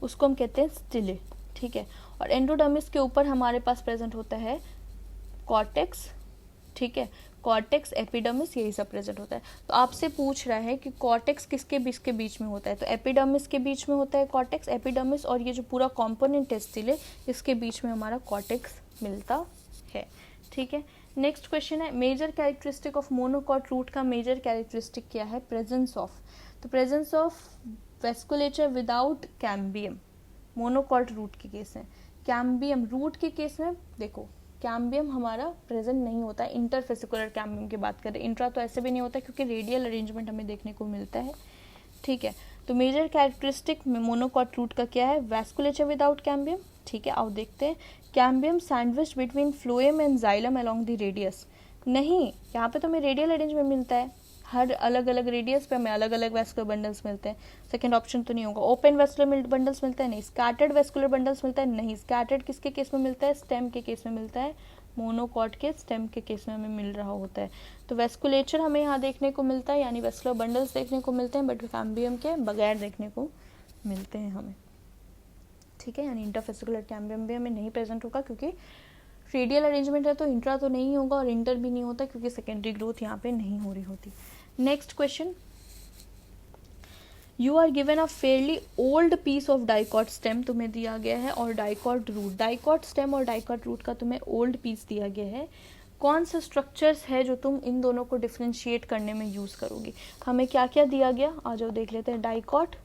उसको हम कहते हैं स्टिले। ठीक है। और एंडोडर्मिस के ऊपर हमारे पास प्रेजेंट होता है कॉर्टेक्स। ठीक है, कॉर्टेक्स, एपिडर्मिस, यही सब प्रेजेंट होता है। तो आपसे पूछ रहा है कि कॉर्टेक्स किसके बीच में होता है? तो एपिडर्मिस के बीच में होता है कॉर्टेक्स, एपिडर्मिस और ये जो पूरा कॉम्पोनेंट है स्टिले, इसके बीच में हमारा कॉर्टेक्स मिलता है। ठीक है। नेक्स्ट क्वेश्चन है, major characteristic of monocot root का मेजर कैरेक्टरिस्टिक क्या है? प्रेजेंस ऑफ, तो presence of vasculature without cambium, monocot root के केस में। कैम्बियम रूट के केस में देखो, कैम्बियम हमारा प्रेजेंट नहीं होता है। इंटरफेसिकुलर कैम्बियम की बात करें, इंट्रा तो ऐसे भी नहीं होता क्योंकि रेडियल अरेंजमेंट हमें देखने को मिलता है। ठीक है। तो मेजर कैरेक्टरिस्टिक मोनोकॉट रूट का क्या है? Vasculature without cambium. ठीक है, आओ देखते हैं। Cambium sandwich between phloem and xylem along the radius, नहीं, यहाँ पे तो हमें रेडियल अरेंजमेंट मिलता है, हर अलग अलग रेडियस पे हमें अलग अलग वेस्कुलर बंडल्स मिलते हैं। सेकंड ऑप्शन तो नहीं होगा। ओपन वेस्कुलर बंडल्स मिलता है? नहीं। स्कैटर्ड वेस्कुलर बंडल्स मिलता है? नहीं। स्कैटर्ड किसके केस में मिलता है? स्टेम के केस में मिलता है। मोनोकॉट के स्टेम के केस में हमें मिल रहा होता है। तो वेस्कुलेचर हमें यहाँ देखने को मिलता है, यानी वेस्कुलर बंडल्स देखने को मिलते हैं, बट कैम्बियम के बगैर देखने को मिलते हैं हमें। ठीक है, यानी इंटरफेसिकुलर कैम्बियम भी हमें नहीं प्रेजेंट होगा क्योंकि रेडियल अरेंजमेंट है, तो इंट्रा तो नहीं होगा और इंटर भी नहीं होता क्योंकि सेकेंडरी ग्रोथ यहाँ पे नहीं हो रही होती। Next question, you are given a fairly old piece of dicot stem, तुम्हें दिया गया है, और डाइकॉट रूट, डाइकॉट स्टेम और डाइकॉट रूट का तुम्हें ओल्ड पीस दिया गया है। कौन से स्ट्रक्चर्स है जो तुम इन दोनों को डिफ्रेंशिएट करने में यूज करोगी? हमें क्या क्या दिया गया, आ जाओ देख लेते हैं। डाइकॉट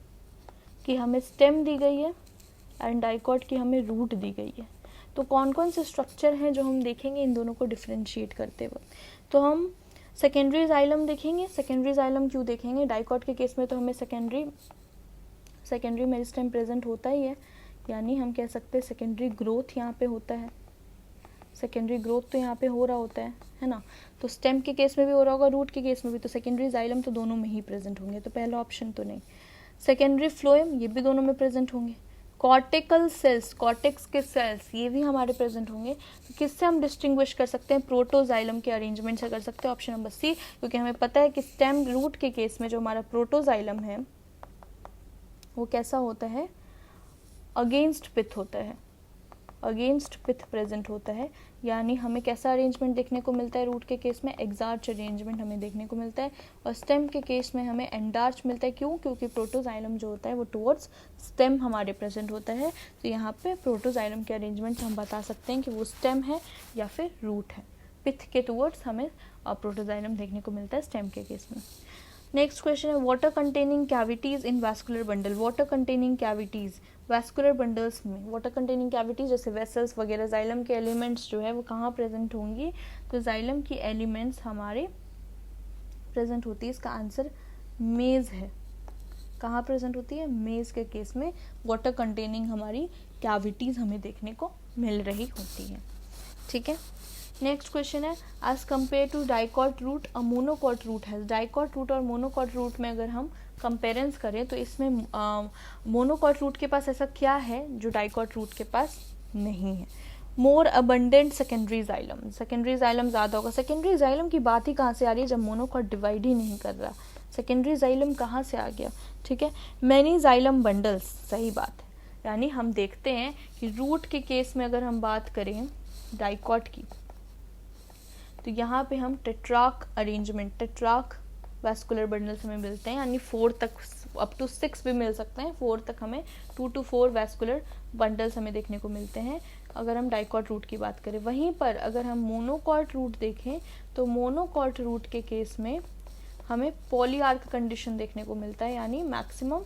की हमें स्टेम दी गई है एंड डाइकॉट की हमें रूट दी गई है। तो कौन कौन से स्ट्रक्चर हैं जो हम देखेंगे इन दोनों को डिफ्रेंशिएट करते वक्त? तो हम सेकेंडरी जाइलम देखेंगे। सेकेंडरी जाइलम क्यों देखेंगे? डाइकॉट के केस में तो हमें सेकेंडरी मेरिस्टेम प्रेजेंट होता ही है, यानी हम कह सकते हैं सेकेंडरी ग्रोथ यहाँ पे होता है। सेकेंडरी ग्रोथ तो यहाँ पे हो रहा होता है ना। तो स्टेम के केस में भी हो रहा होगा, रूट के केस में भी। तो सेकेंडरी जाइलम तो दोनों में ही प्रेजेंट होंगे, तो पहला ऑप्शन तो नहीं। सेकेंडरी फ्लोएम, ये भी दोनों में प्रेजेंट होंगे। कॉर्टिकल सेल्स, कॉर्टेक्स के सेल्स, ये भी हमारे प्रेजेंट होंगे। तो किससे हम डिस्टिंग्विश कर सकते हैं? प्रोटोजाइलम के अरेंजमेंट से कर सकते हैं, ऑप्शन नंबर सी, क्योंकि हमें पता है कि स्टेम रूट के केस में जो हमारा प्रोटोजाइलम है वो कैसा होता है? अगेंस्ट पिथ होता है, अगेंस्ट पिथ प्रेजेंट होता है। यानी हमें कैसा अरेंजमेंट देखने को मिलता है? रूट के केस में एग्जार्च अरेंजमेंट हमें देखने को मिलता है, और स्टेम के केस में हमें एंडार्च मिलता है। क्यों? क्योंकि प्रोटोजाइलम जो होता है वो टुवर्ड्स स्टेम हमारे प्रेजेंट होता है। तो यहाँ पे प्रोटोजाइलम के अरेंजमेंट हम बता सकते हैं कि वो स्टेम है या फिर रूट है। पिथ के टुवर्ड्स हमें प्रोटोजाइलम देखने को मिलता है स्टेम के केस में। नेक्स्ट क्वेश्चन है, water containing cavities in vascular bundle. Water containing cavities vascular bundles में, वाटर कंटेनिंग कैविटीज जैसे वेसल्स वगैरह, जाइलम के एलिमेंट्स जो है वो कहाँ प्रेजेंट होंगी? तो जाइलम की एलिमेंट्स हमारे प्रेजेंट होती है। इसका आंसर मेज है। कहाँ प्रेजेंट होती है? मेज के केस में वाटर कंटेनिंग हमारी कैविटीज हमें देखने को मिल रही होती है। ठीक है। नेक्स्ट क्वेश्चन है, as compare to dicot root a monocot root है। डाइकॉट रूट और मोनोकॉट रूट में अगर हम कंपेरेंस करें तो इसमें मोनोकॉट रूट के पास ऐसा क्या है जो डाइकॉट रूट के पास नहीं है? मोर abundant secondary xylem, secondary xylem ज़्यादा होगा। सेकेंडरी जाइलम की बात ही कहाँ से आ रही है जब मोनोकॉट डिवाइड ही नहीं कर रहा? सेकेंडरी जाइलम कहाँ से आ गया? ठीक है। मैनी जाइलम बंडल्स, सही बात है। यानी हम देखते हैं कि रूट के केस में अगर हम बात करें डाइकॉट की, तो यहाँ पे हम टेट्राक अरेंजमेंट, टेट्राक वैस्कुलर बंडल्स हमें मिलते हैं, यानी 4 तक, अप टू 6 भी मिल सकते हैं, 4 तक हमें 2 to 4 वैस्कुलर बंडल्स हमें देखने को मिलते हैं अगर हम डाइकॉट रूट की बात करें। वहीं पर अगर हम मोनोकॉट रूट देखें तो मोनोकॉट रूट के केस में हमें पॉलीआर्क कंडीशन देखने को मिलता है, यानी मैक्सिमम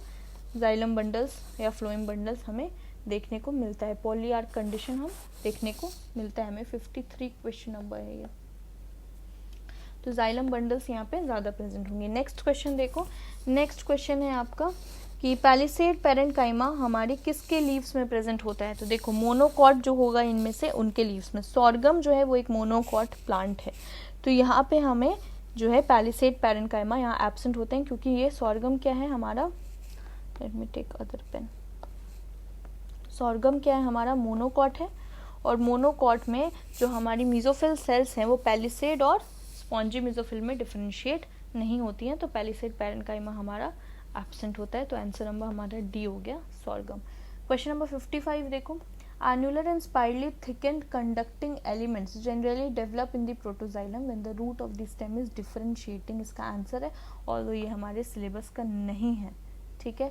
जाइलम बंडल्स या फ्लोएम बंडल्स हमें देखने को मिलता है। पॉलीआर्क कंडीशन हम देखने को मिलता है हमें। 53 क्वेश्चन नंबर है ये। तो जाइलम बंडल्स यहाँ पे ज़्यादा प्रेजेंट होंगे। नेक्स्ट क्वेश्चन देखो, नेक्स्ट क्वेश्चन है आपका कि पैलिसेड पैरेन्काइमा हमारे किसके लीव्स में प्रेजेंट होता है। तो देखो मोनोकॉट जो होगा इनमें से उनके लीव्स में, सॉर्गम जो है वो एक मोनोकॉट प्लांट है, तो यहाँ पे हमें जो है पैलिसेड पैरेन्काइमा यहाँ एब्सेंट होते हैं, क्योंकि ये सॉर्गम क्या है हमारा, let me take other pen, sorghum क्या है हमारा, मोनोकॉट है, और मोनोकॉट में जो हमारी मीजोफिल सेल्स हैं वो पैलिसेड और स्पॉन्जी मीजोफिल में डिफरेंशिएट नहीं होती हैं, तो पैलिसेड पैरेन्काइमा हमारा एब्सेंट होता है। तो आंसर नंबर हमारा डी हो गया, सॉर्गम। क्वेश्चन नंबर 55 देखो, annular and spirally thickened conducting elements generally develop in the protoxylem when the root of the stem is differentiating, इसका आंसर है, और ये हमारे सिलेबस का नहीं है, ठीक है,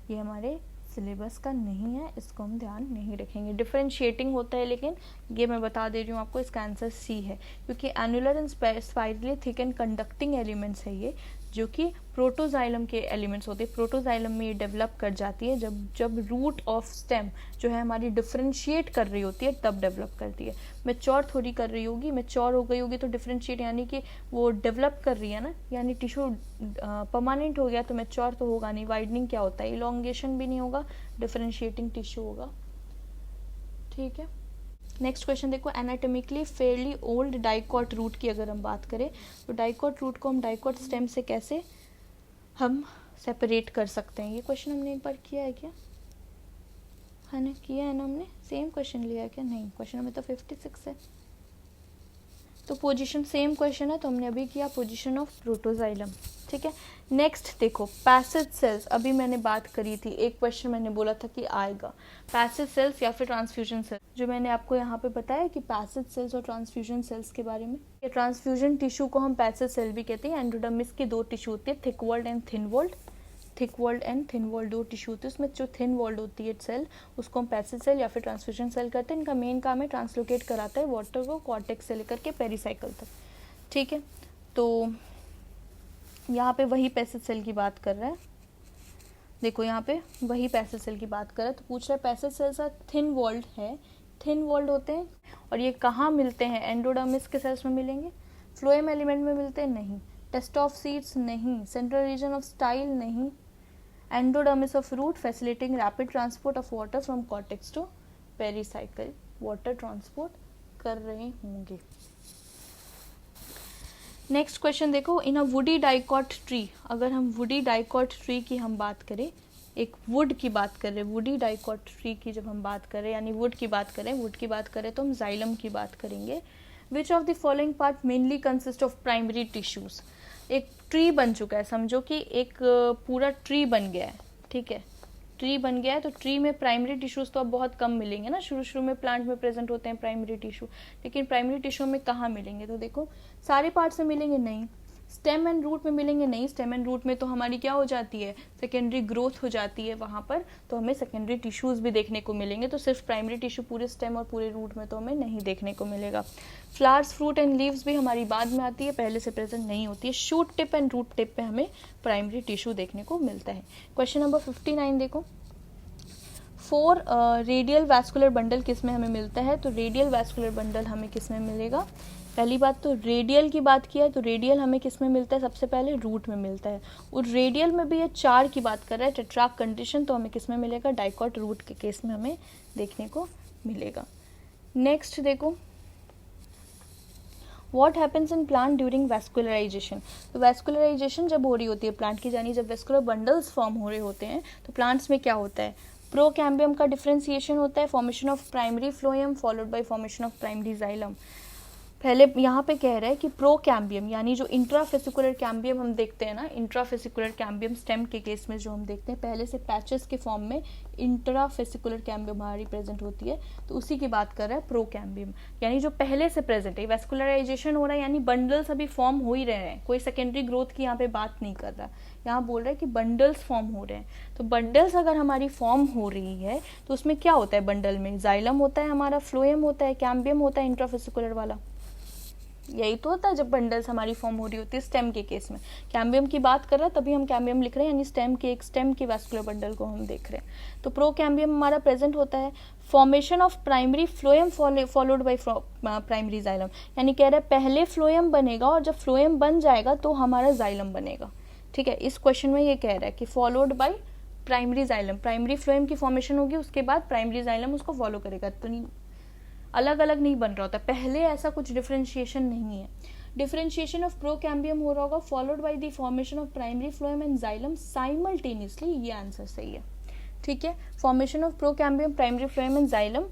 ये हमारे सिलेबस का नहीं है, इसको हम ध्यान नहीं रखेंगे। डिफरेंशिएटिंग होता है, लेकिन ये मैं बता दे रही हूँ आपको, इसका आंसर सी है, क्योंकि annular and spirally thick and conducting elements है ये, जो कि प्रोटोजाइलम के एलिमेंट्स होते हैं। प्रोटोजाइलम में ये डेवलप कर जाती है जब रूट ऑफ स्टेम जो है हमारी डिफरेंशिएट कर रही होती है, तब डेवलप करती है। मैच्योर थोड़ी कर रही होगी, मैच्योर हो गई होगी तो डिफरेंशिएट, यानी कि वो डेवलप कर रही है ना, यानी टिश्यू परमानेंट हो गया तो मैच्योर तो होगा नहीं। वाइडनिंग क्या होता है, इलॉन्गेशन भी नहीं होगा, डिफरेंशिएटिंग टिश्यू होगा, ठीक है। नेक्स्ट क्वेश्चन देखो, anatomically fairly old dicot root की अगर हम बात करें तो डाइकॉट रूट को हम डाइकॉट स्टेम से कैसे हम सेपरेट कर सकते हैं। ये क्वेश्चन हमने एक बार किया है क्या, है ना, किया है ना हमने, सेम क्वेश्चन लिया है क्या, नहीं, क्वेश्चन नंबर तो 56 है, तो पोजीशन सेम क्वेश्चन है, तो हमने अभी किया पोजीशन ऑफ प्रोटोजाइलम, ठीक है। नेक्स्ट देखो, पैसेज सेल्स, अभी मैंने बात करी थी, एक क्वेश्चन मैंने बोला था कि आएगा, पैसेज सेल्स या फिर ट्रांसफ्यूजन सेल्स, जो मैंने आपको यहाँ पे बताया कि पैसेज सेल्स और ट्रांसफ्यूजन सेल्स के बारे में। ये ट्रांसफ्यूजन टिश्यू को हम पैसेज सेल भी कहते हैं। एंडोडर्मिस की 2 टिश्यू होती है, thick walled and thin walled, thick walled and thin walled 2 tissue होती है, उसमें जो थिन वॉल्ड होती है सेल, उसको हम पैसेज सेल या फिर ट्रांसफ्यूजन सेल कहते हैं। इनका मेन काम है ट्रांसलोकेट कराता है वाटर को कॉर्टेक्स से लेकर के पेरिसाइकिल तक, ठीक है। तो यहाँ पे वही पैसेज सेल की बात कर रहा है, देखो यहाँ पे वही पैसेज सेल की बात कर रहा है, तो पूछ रहा है पैसेज सेल्स थिन वॉल्ड है, थिन वॉल्ड होते हैं, और ये कहाँ मिलते हैं, एंडोडर्मिस के सेल्स में मिलेंगे, फ्लोएम एलिमेंट में मिलते हैं, नहीं, टेस्ट ऑफ सीड्स नहीं, सेंट्रल रीजन ऑफ स्टाइल नहीं, endodermis of root facilitating rapid transport of water from cortex to pericycle, water transport कर रहे होंगे। नेक्स्ट क्वेश्चन देखो, in a woody dicot tree, अगर हम वुडी डाइकॉट ट्री की हम बात करें, एक वुड की बात कर रहे हैं, वुडी डाइकॉट ट्री की जब हम बात करें, यानी वुड की बात करें, वुड की बात करें तो हम जाइलम की बात करेंगे। विच of the following part mainly consist of primary tissues, एक ट्री बन चुका है, समझो कि एक पूरा ट्री बन गया है, ठीक है, ट्री बन गया है, तो ट्री में प्राइमरी टिश्यूज तो अब बहुत कम मिलेंगे ना, शुरू में प्लांट में प्रेजेंट होते हैं प्राइमरी टिश्यू, लेकिन प्राइमरी टिश्यू में कहाँ मिलेंगे, तो देखो सारे पार्ट से मिलेंगे नहीं, स्टेम एंड रूट में मिलेंगे नहीं, स्टेम एंड रूट में तो हमारी क्या हो जाती है, सेकेंडरी ग्रोथ हो जाती है वहाँ पर, तो हमें सेकेंडरी टिश्यूज भी देखने को मिलेंगे, तो सिर्फ प्राइमरी टिश्यू पूरे स्टेम और पूरे रूट में तो हमें नहीं देखने को मिलेगा। फ्लावर्स, फ्रूट एंड लीव्स भी हमारी बाद में आती है, पहले से प्रेजेंट नहीं होती है। Shoot tip and root tip पे हमें प्राइमरी टिश्यू देखने को मिलता है। क्वेश्चन नंबर 59 देखो, 4 रेडियल वैस्कुलर बंडल किस में हमें मिलता है, तो रेडियल वैस्कुलर बंडल हमें किस में मिलेगा, पहली बात तो रेडियल की बात किया है, तो रेडियल हमें किस में मिलता है, सबसे पहले रूट में मिलता है, और रेडियल में भी ये 4 की बात कर रहा है, टेट्राक कंडीशन, तो हमें किस में मिलेगा, डाइकॉट रूट के केस में हमें देखने को मिलेगा। नेक्स्ट देखो, what happens in plant during vascularization, तो वैस्कुलराइजेशन जब हो रही होती है प्लांट की, यानी जब वैस्कुलर बंडल्स फॉर्म हो रहे होते हैं, तो प्लांट्स में क्या होता है, प्रोकैम्बियम का डिफरेंशिएशन होता है, formation of primary phloem followed by formation of primary xylem. पहले यहाँ पे कह रहा है कि प्रोकैम्बियम यानी जो इंट्राफेसिकुलर कैम्बियम हम देखते हैं ना, इंट्राफेसिकुलर कैम्बियम स्टेम के केस में जो हम देखते हैं, पहले से पैचेस के फॉर्म में इंट्राफेसिकुलर कैम्बियम हमारी प्रेजेंट होती है, तो उसी की बात कर रहा है प्रोकैम्बियम, यानी जो पहले से प्रेजेंट है। वैस्कुलराइजेशन हो रहा है यानी बंडल्स अभी फॉर्म हो ही रहे हैं, कोई सेकेंडरी ग्रोथ की यहाँ पे बात नहीं कर रहा, यहाँ बोल रहा है कि बंडल्स फॉर्म हो रहे हैं। तो बंडल्स अगर हमारी फॉर्म हो रही है तो उसमें क्या होता है, बंडल में जाइलम होता है हमारा, फ्लोएम होता है, कैम्बियम होता है इंट्राफेसिकुलर वाला, यही तो होता है जब बंडल्स हमारी फॉर्म हो रही होती है। स्टेम के केस में कैम्बियम की बात कर रहा है, तभी हम कैम्बियम लिख रहे हैं, यानी स्टेम के एक स्टेम की वैस्कुलर बंडल को हम देख रहे हैं। तो प्रोकैम्बियम हमारा प्रेजेंट होता है। Formation of primary phloem followed by primary xylem, यानी कह रहा है पहले फ्लोएम बनेगा और जब फ्लोएम बन जाएगा तो हमारा जाइलम बनेगा। ठीक है, इस क्वेश्चन में ये कह रहा है कि followed by primary xylem, primary phloem की फॉर्मेशन होगी, उसके बाद प्राइमरी जाइलम उसको फॉलो करेगा। तो नहीं, अलग अलग नहीं बन रहा होता, पहले ऐसा कुछ डिफरेंशिएशन नहीं है। डिफरेंशिएशन ऑफ प्रोकैम्बियम हो रहा होगा followed by the formation of primary phloem and xylem simultaneously, ये आंसर सही है। ठीक है, formation of procambium, primary phloem and xylem,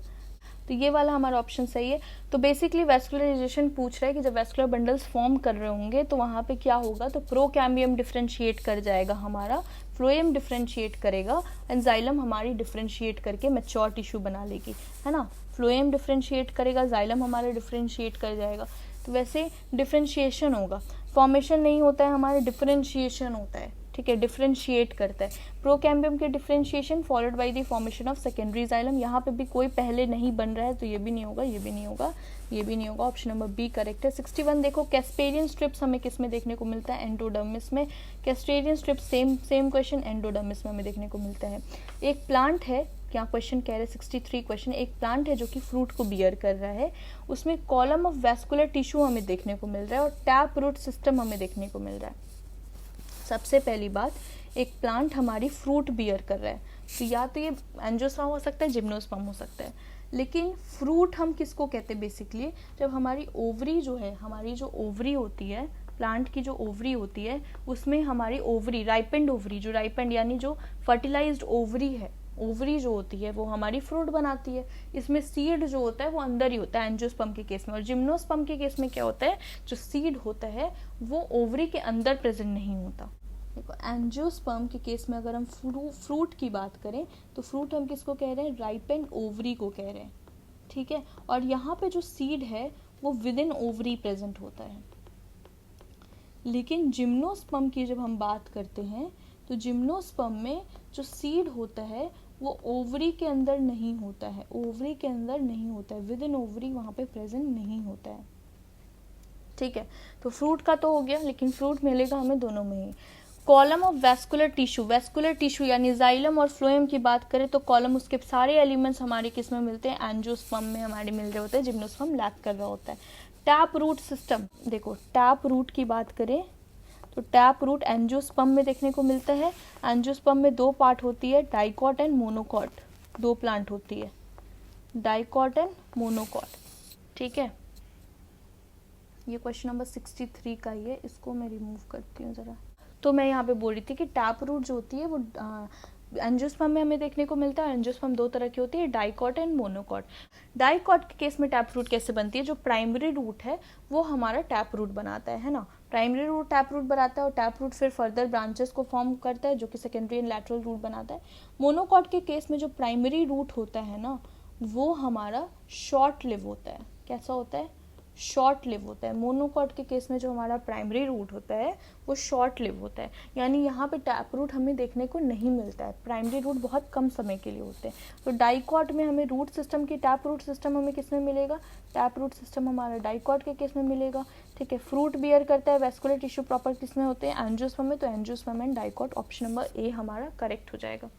तो ये वाला हमारा ऑप्शन सही है। तो बेसिकली वैस्कुलराइजेशन पूछ रहा है कि जब वैस्कुलर बंडल्स फॉर्म कर रहे होंगे तो वहाँ पे क्या होगा, तो प्रोकैम्बियम डिफरेंशिएट कर जाएगा हमारा, फ्लोएम डिफरेंशिएट करेगा एंड जाइलम हमारी डिफरेंशिएट करके मैच्योर टिश्यू बना लेगी, है ना। फ्लोएम डिफरेंशिएट करेगा, जाइलम हमारा डिफरेंशिएट कर जाएगा। तो वैसे डिफरेंशिएशन होगा, फॉर्मेशन नहीं होता है हमारा, डिफरेंशिएशन होता है। ठीक है, डिफरेंशिएट करता है। प्रोकैम्बियम के differentiation followed by the formation of secondary xylem, यहाँ पे भी कोई पहले नहीं बन रहा है तो ये भी नहीं होगा, ये भी नहीं होगा, ये भी नहीं होगा। ऑप्शन नंबर बी करेक्ट है। 61 देखो, कैस्पेरियन स्ट्रिप्स हमें किस में देखने को मिलता है, एंडोडर्मिस में। Casparian strips same question endodermis में हमें देखने को मिलता है। एक प्लांट है, क्या क्वेश्चन कह रहे हैं 63 क्वेश्चन, एक प्लांट है जो कि फ्रूट को बियर कर रहा है, उसमें कॉलम ऑफ वैस्कुलर टिश्यू हमें देखने को मिल रहा है और टैप रूट सिस्टम हमें देखने को मिल रहा है। सबसे पहली बात, एक प्लांट हमारी फ्रूट बियर कर रहा है, तो या तो ये एंजियोस्पर्म हो सकता है, जिम्नोस्पर्म हो सकता है, लेकिन फ्रूट हम किसको कहते हैं बेसिकली, जब हमारी ओवरी जो है, हमारी जो ओवरी होती है, प्लांट की जो ओवरी होती है, उसमें हमारी ओवरी, राइपेंड ओवरी, जो राइपेंड यानी जो फर्टिलाइज्ड ओवरी है, ओवरी जो होती है वो हमारी फ्रूट बनाती है। इसमें सीड जो होता है वो अंदर ही होता है एंजियोस्पर्म के केस में, और जिम्नोस्पर्म के केस में क्या होता है, जो सीड होता है वो ओवरी के अंदर प्रेजेंट नहीं होता। देखो, एंजियोस्पर्म के केस में अगर हम फ्रूट की बात करें तो फ्रूट हम किसको कह रहे हैं, राइपेंड ओवरी को कह रहे हैं। ठीक है, और यहाँ पे जो सीड है वो विद इन ओवरी प्रेजेंट होता है। लेकिन जिम्नोस्पर्म की जब हम बात करते हैं तो जिम्नोस्पर्म में जो सीड होता है वो ओवरी के अंदर नहीं होता है, ओवरी के अंदर नहीं होता है, विद इन ओवरी वहाँ पे प्रेजेंट नहीं होता है। ठीक है, तो फ्रूट का तो हो गया, लेकिन फ्रूट मिलेगा हमें दोनों में ही। Column of vascular tissue, vascular tissue यानी जाइलम और फ्लोएम की बात करें तो कॉलम, उसके सारे एलिमेंट्स हमारे किस में मिलते हैं, एंजियोस्पर्म में हमारे मिल रहे होते हैं, जिम्नोस्पर्म लैक कर रहा होता है। टैप रूट सिस्टम, देखो टैप रूट की बात करें तो टैप रूट एंजियोस्पर्म में देखने को मिलता है। एंजियोस्पर्म में दो पार्ट होती है, डाइकॉट एंड मोनोकॉट, दो प्लांट होती है, डाइकॉट एंड मोनोकॉट। ठीक है, ये क्वेश्चन नंबर 63 का ही है, इसको मैं रिमूव करती हूँ ज़रा। तो मैं यहाँ पे बोल रही थी कि टैप रूट जो होती है वो एंजियोस्पर्म में हमें देखने को मिलता है। एंजियोस्पर्म दो तरह की होती है, डाइकॉट एंड मोनोकॉट। डाइकॉट के केस में टैप रूट कैसे बनती है, जो प्राइमरी रूट है वो हमारा टैप रूट बनाता है ना, प्राइमरी रूट टैप रूट बनाता है और टैप रूट फिर फर्दर ब्रांचेस को फॉर्म करता है जो कि सेकेंडरी एंड लैटरल रूट बनाता है। मोनोकॉट के केस में जो प्राइमरी रूट होता है ना वो हमारा शॉर्ट लिव होता है। कैसा होता है, शॉर्ट लिव होता है। मोनोकॉट के केस में जो हमारा प्राइमरी रूट होता है वो शॉर्ट लिव होता है, यानी यहाँ पे टैप रूट हमें देखने को नहीं मिलता है, प्राइमरी रूट बहुत कम समय के लिए होते हैं। तो डाइकॉट में हमें रूट सिस्टम की, टैप रूट सिस्टम हमें किस में मिलेगा, टैप रूट सिस्टम हमारा डाइकॉट के केस में मिलेगा। ठीक है, फ्रूट बियर करता है, वैस्कुलर टिश्यू प्रॉपर किस में होते हैं, एंजियोस्पर्म में, तो angiosperm and dicot, option number A हमारा करेक्ट हो जाएगा।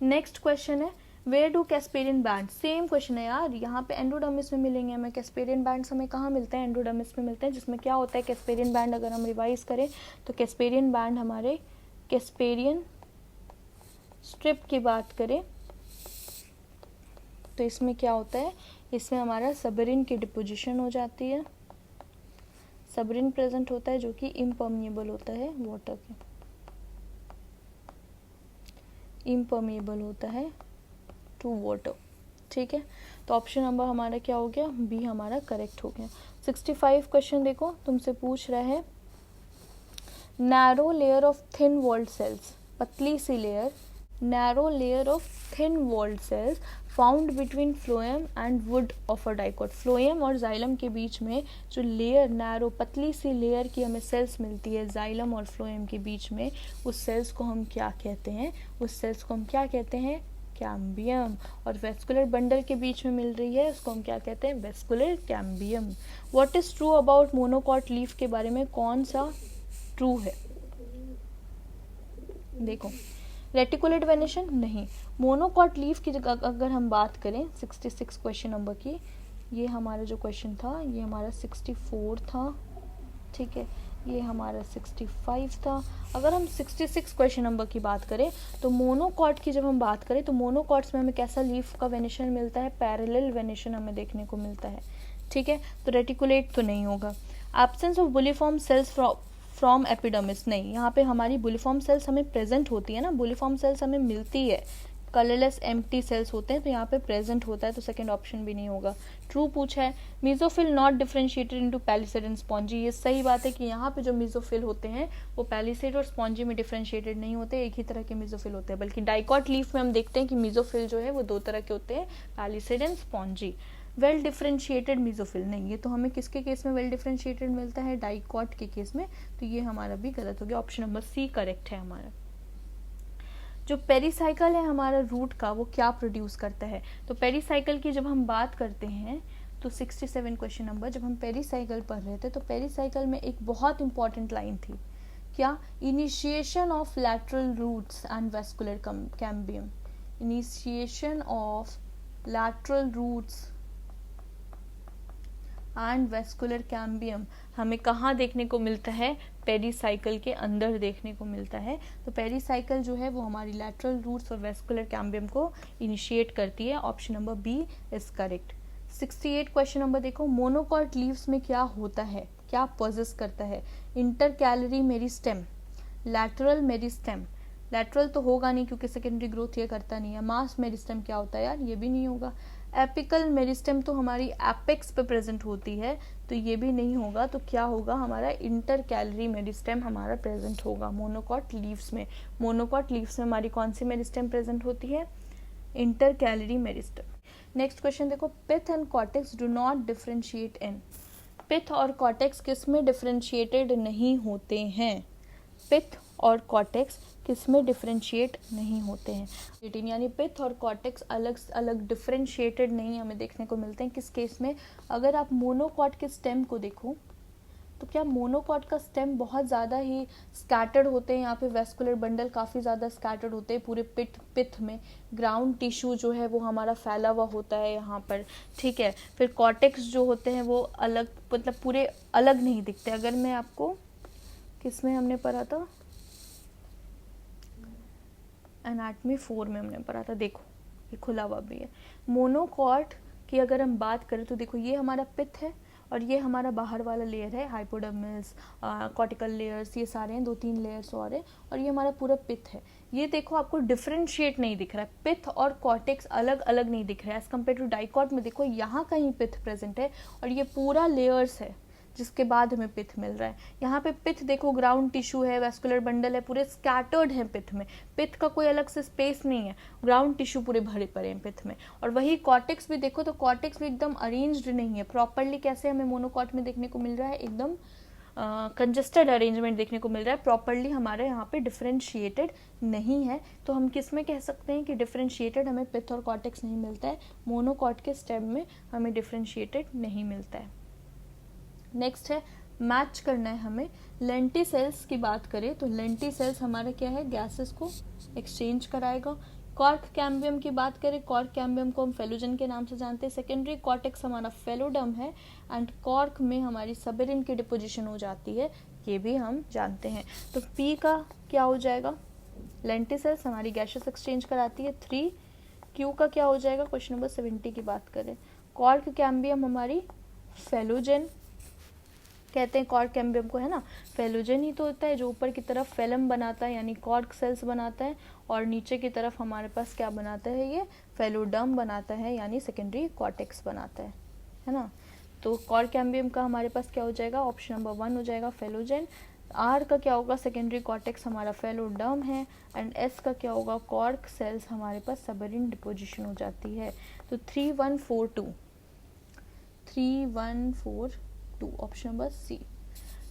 नेक्स्ट क्वेश्चन है, where do casparian band, same question है यार, यहाँ पे एंडोडर्मिस में मिलेंगे हमें। कैस्पेरियन बैंड्स हमें कहाँ मिलते हैं, एंडोडर्मिस में मिलते हैं, जिसमें क्या होता है कैस्पेरियन बैंड, अगर हम रिवाइज करें तो कैस्पेरियन बैंड हमारे, कैस्पेरियन स्ट्रिप की बात करें तो इसमें क्या होता है, इसमें हमारा सबरिन की डिपोजिशन हो जाती है, सबरिन प्रेजेंट होता है जो कि इम्पर्मिएबल होता है वाटर के, इम्पर्मिएबल होता है टू वाटर। ठीक है, तो ऑप्शन नंबर हमारा क्या हो गया, बी हमारा करेक्ट हो गया। 65 क्वेश्चन देखो, तुमसे पूछ रहा है narrow layer of thin walled cells, पतली सी layer, narrow layer of thin walled cells found between phloem and wood of a dicot. Phloem और जाइलम के बीच में जो लेयर, नैरो पतली सी लेयर की हमें सेल्स मिलती है जाइलम और फ्लोएम के बीच में, उस सेल्स को हम क्या कहते हैं, उस सेल्स को हम क्या कहते हैं, कैम्बियम। और वेस्कुलर बंडल के बीच में मिल रही है, उसको हम क्या कहते हैं, vascular cambium. What is true about monocot leaf के बारे में कौन सा ट्रू है, देखो रेटिकुलेट वेनेशन नहीं, मोनोकॉट लीफ की अगर हम बात करें 66 क्वेश्चन नंबर की, ये हमारा जो क्वेश्चन था ये हमारा 64 था, ठीक है, ये हमारा 65 था। अगर हम 66 क्वेश्चन नंबर की बात करें तो मोनोकॉट की जब हम बात करें तो मोनोकॉट्स में हमें कैसा लीफ का वेनेशन मिलता है, पैरेलल वेनेशन हमें देखने को मिलता है, ठीक है, तो रेटिकुलेट तो नहीं होगा। Absence of bulliform cells from epidermis, नहीं, यहाँ पे हमारी बुलिफॉर्म सेल्स हमें प्रेजेंट होती है ना, बुलिफॉर्म सेल्स हमें मिलती है, कलरलेस एम्प्टी सेल्स होते हैं तो यहाँ पे प्रेजेंट होता है, तो सेकंड ऑप्शन भी नहीं होगा। ट्रू पूछा है, mesophyll not differentiated into palisade and spongy, ये सही बात है कि यहाँ पे जो मीजोफिल होते हैं वो पैलिसेड और स्पॉन्जी में डिफरेंशिएटेड नहीं होते, एक ही तरह के मीजोफिल होते हैं, बल्कि डाइकॉट लीफ में हम देखते हैं कि मीजोफिल जो है वो दो तरह के होते हैं, palisade and spongy. Well differentiated mesophyll नहीं, ये तो हमें किसके केस में वेल डिफरेंशिएटेड मिलता है, डाइकॉट के केस में, तो ये हमारा भी गलत हो गया, ऑप्शन नंबर सी करेक्ट है हमारा। जो पेरीसाइकिल है हमारा रूट का, वो क्या प्रोड्यूस करता है, तो पेरीसाइकिल की जब हम बात करते हैं तो 67 क्वेश्चन नंबर जब हम पेरीसाइकिल पढ़ रहे थे तो पेरीसाइकिल में एक बहुत इंपॉर्टेंट लाइन थी, क्या, initiation of lateral roots and vascular cambium, initiation of lateral roots and vascular cambium हमें कहाँ देखने को मिलता है, पेरीसाइकिल के अंदर देखने को मिलता है। तो पेरीसाइकिल जो है वो हमारी लैटरल रूट्स और वेस्कुलर कैम्बियम को इनिशिएट करती है, option number B is correct. 68 question number देखो, मोनोकॉट लीव्स में क्या होता है, क्या पोजेस करता है, intercalary meristem, lateral meristem, lateral तो होगा नहीं क्योंकि सेकेंडरी ग्रोथ ये करता नहीं है, मास मेरिस्टेम क्या होता है यार, ये भी नहीं होगा, एपिकल मेरिस्टेम तो हमारी एपेक्स पे प्रेजेंट होती है तो ये भी नहीं होगा, तो क्या होगा हमारा इंटरकैलरी मेरिस्टेम हमारा प्रेजेंट होगा मोनोकॉट लीव्स में। मोनोकॉट लीव्स में हमारी कौन सी मेरिस्टेम प्रेजेंट होती है, इंटरकैलरी मेरिस्टेम। नेक्स्ट क्वेश्चन देखो, pith and cortex do not differentiate in, pith और कॉर्टेक्स किस में डिफरेंशिएटेड नहीं होते हैं, पिथ और कॉर्टेक्स किस में डिफरेंशिएट नहीं होते हैं, यानी पिथ और कॉर्टेक्स अलग अलग डिफरेंशिएटेड नहीं हमें देखने को मिलते हैं, किस केस में, अगर आप मोनोकॉट के स्टेम को देखो तो क्या मोनोकॉट का स्टेम बहुत ज़्यादा ही स्कैटर्ड होते हैं, यहाँ पे वेस्कुलर बंडल काफ़ी ज़्यादा स्कैटर्ड होते हैं पूरे पिथ में, ग्राउंड टिश्यू जो है वो हमारा फैला हुआ होता है यहाँ पर, ठीक है, फिर कॉर्टेक्स जो होते हैं वो अलग, मतलब पूरे अलग नहीं दिखते। अगर मैं आपको, किस में हमने पढ़ा था, एनाटमी 4 में हमने पढ़ा था, देखो ये खुला हुआ भी है। मोनोकॉट की अगर हम बात करें तो देखो ये हमारा पिथ है और ये हमारा बाहर वाला लेयर है, हाइपोडर्मिस, कॉर्टिकल लेयर्स, ये सारे हैं, 2-3 लेयर्स और है, और ये हमारा पूरा पिथ है। ये देखो आपको डिफरेंशिएट नहीं दिख रहा है, पिथ और कॉर्टेक्स अलग अलग नहीं दिख रहा है, एज कम्पेयर टू डाइकॉट में देखो यहाँ कहीं पिथ प्रेजेंट है और ये पूरा लेयर्स है जिसके बाद हमें पिथ मिल रहा है। यहाँ पे पिथ देखो ग्राउंड टिश्यू है, वेस्कुलर बंडल है, पूरे स्कैटर्ड है पिथ में, पिथ का कोई अलग से स्पेस नहीं है, ग्राउंड टिश्यू पूरे भरे पड़े हैं पिथ में। और वही कॉर्टेक्स भी देखो तो कॉर्टेक्स भी एकदम अरेंज्ड नहीं है प्रॉपरली, कैसे हमें मोनोकॉट में देखने को मिल रहा है, एकदम कंजस्टेड अरेंजमेंट देखने को मिल रहा है, प्रॉपरली हमारे यहाँ पे डिफरेंशिएटेड नहीं है। तो हम किस में कह सकते हैं कि डिफरेंशिएटेड हमें पिथ और कॉर्टेक्स नहीं मिलता है, मोनोकॉट के स्टेम में हमें डिफरेंशिएटेड नहीं मिलता है। नेक्स्ट है, मैच करना है हमें, लेंटिसेल्स की बात करें तो लेंटिसेल्स हमारा क्या है, गैसेस को एक्सचेंज कराएगा। कॉर्क कैम्बियम की बात करें, कॉर्क कैम्बियम को हम फेलोजन के नाम से जानते हैं। सेकेंडरी कॉर्टेक्स हमारा फेलोडम है एंड कॉर्क में हमारी सबेरिन की डिपोजिशन हो जाती है, ये भी हम जानते हैं। तो पी का क्या हो जाएगा, लेंटिसेल्स हमारी गैसेस एक्सचेंज कराती है 3। क्यू का क्या हो जाएगा, क्वेश्चन नंबर 70 की बात करें, कॉर्क कैम्बियम हमारी फेलोजन कहते हैं, कॉर्क कैम्बियम को, है ना, फेलोजन ही तो होता है जो ऊपर की तरफ फेलम बनाता है यानी कॉर्क सेल्स बनाता है, और नीचे की तरफ हमारे पास क्या बनाता है, ये फेलोडर्म बनाता है, यानी सेकेंडरी कॉर्टेक्स बनाता है ना। तो कॉर्क कैम्बियम का हमारे पास क्या हो जाएगा, ऑप्शन नंबर 1 हो जाएगा फेलोजेन। आर का क्या होगा, सेकेंडरी कॉर्टेक्स हमारा फेलोडर्म है। एंड एस का क्या होगा, कॉर्क सेल्स हमारे पास सबरीन डिपोजिशन हो जाती है। तो 3142 ऑप्शन नंबर सी।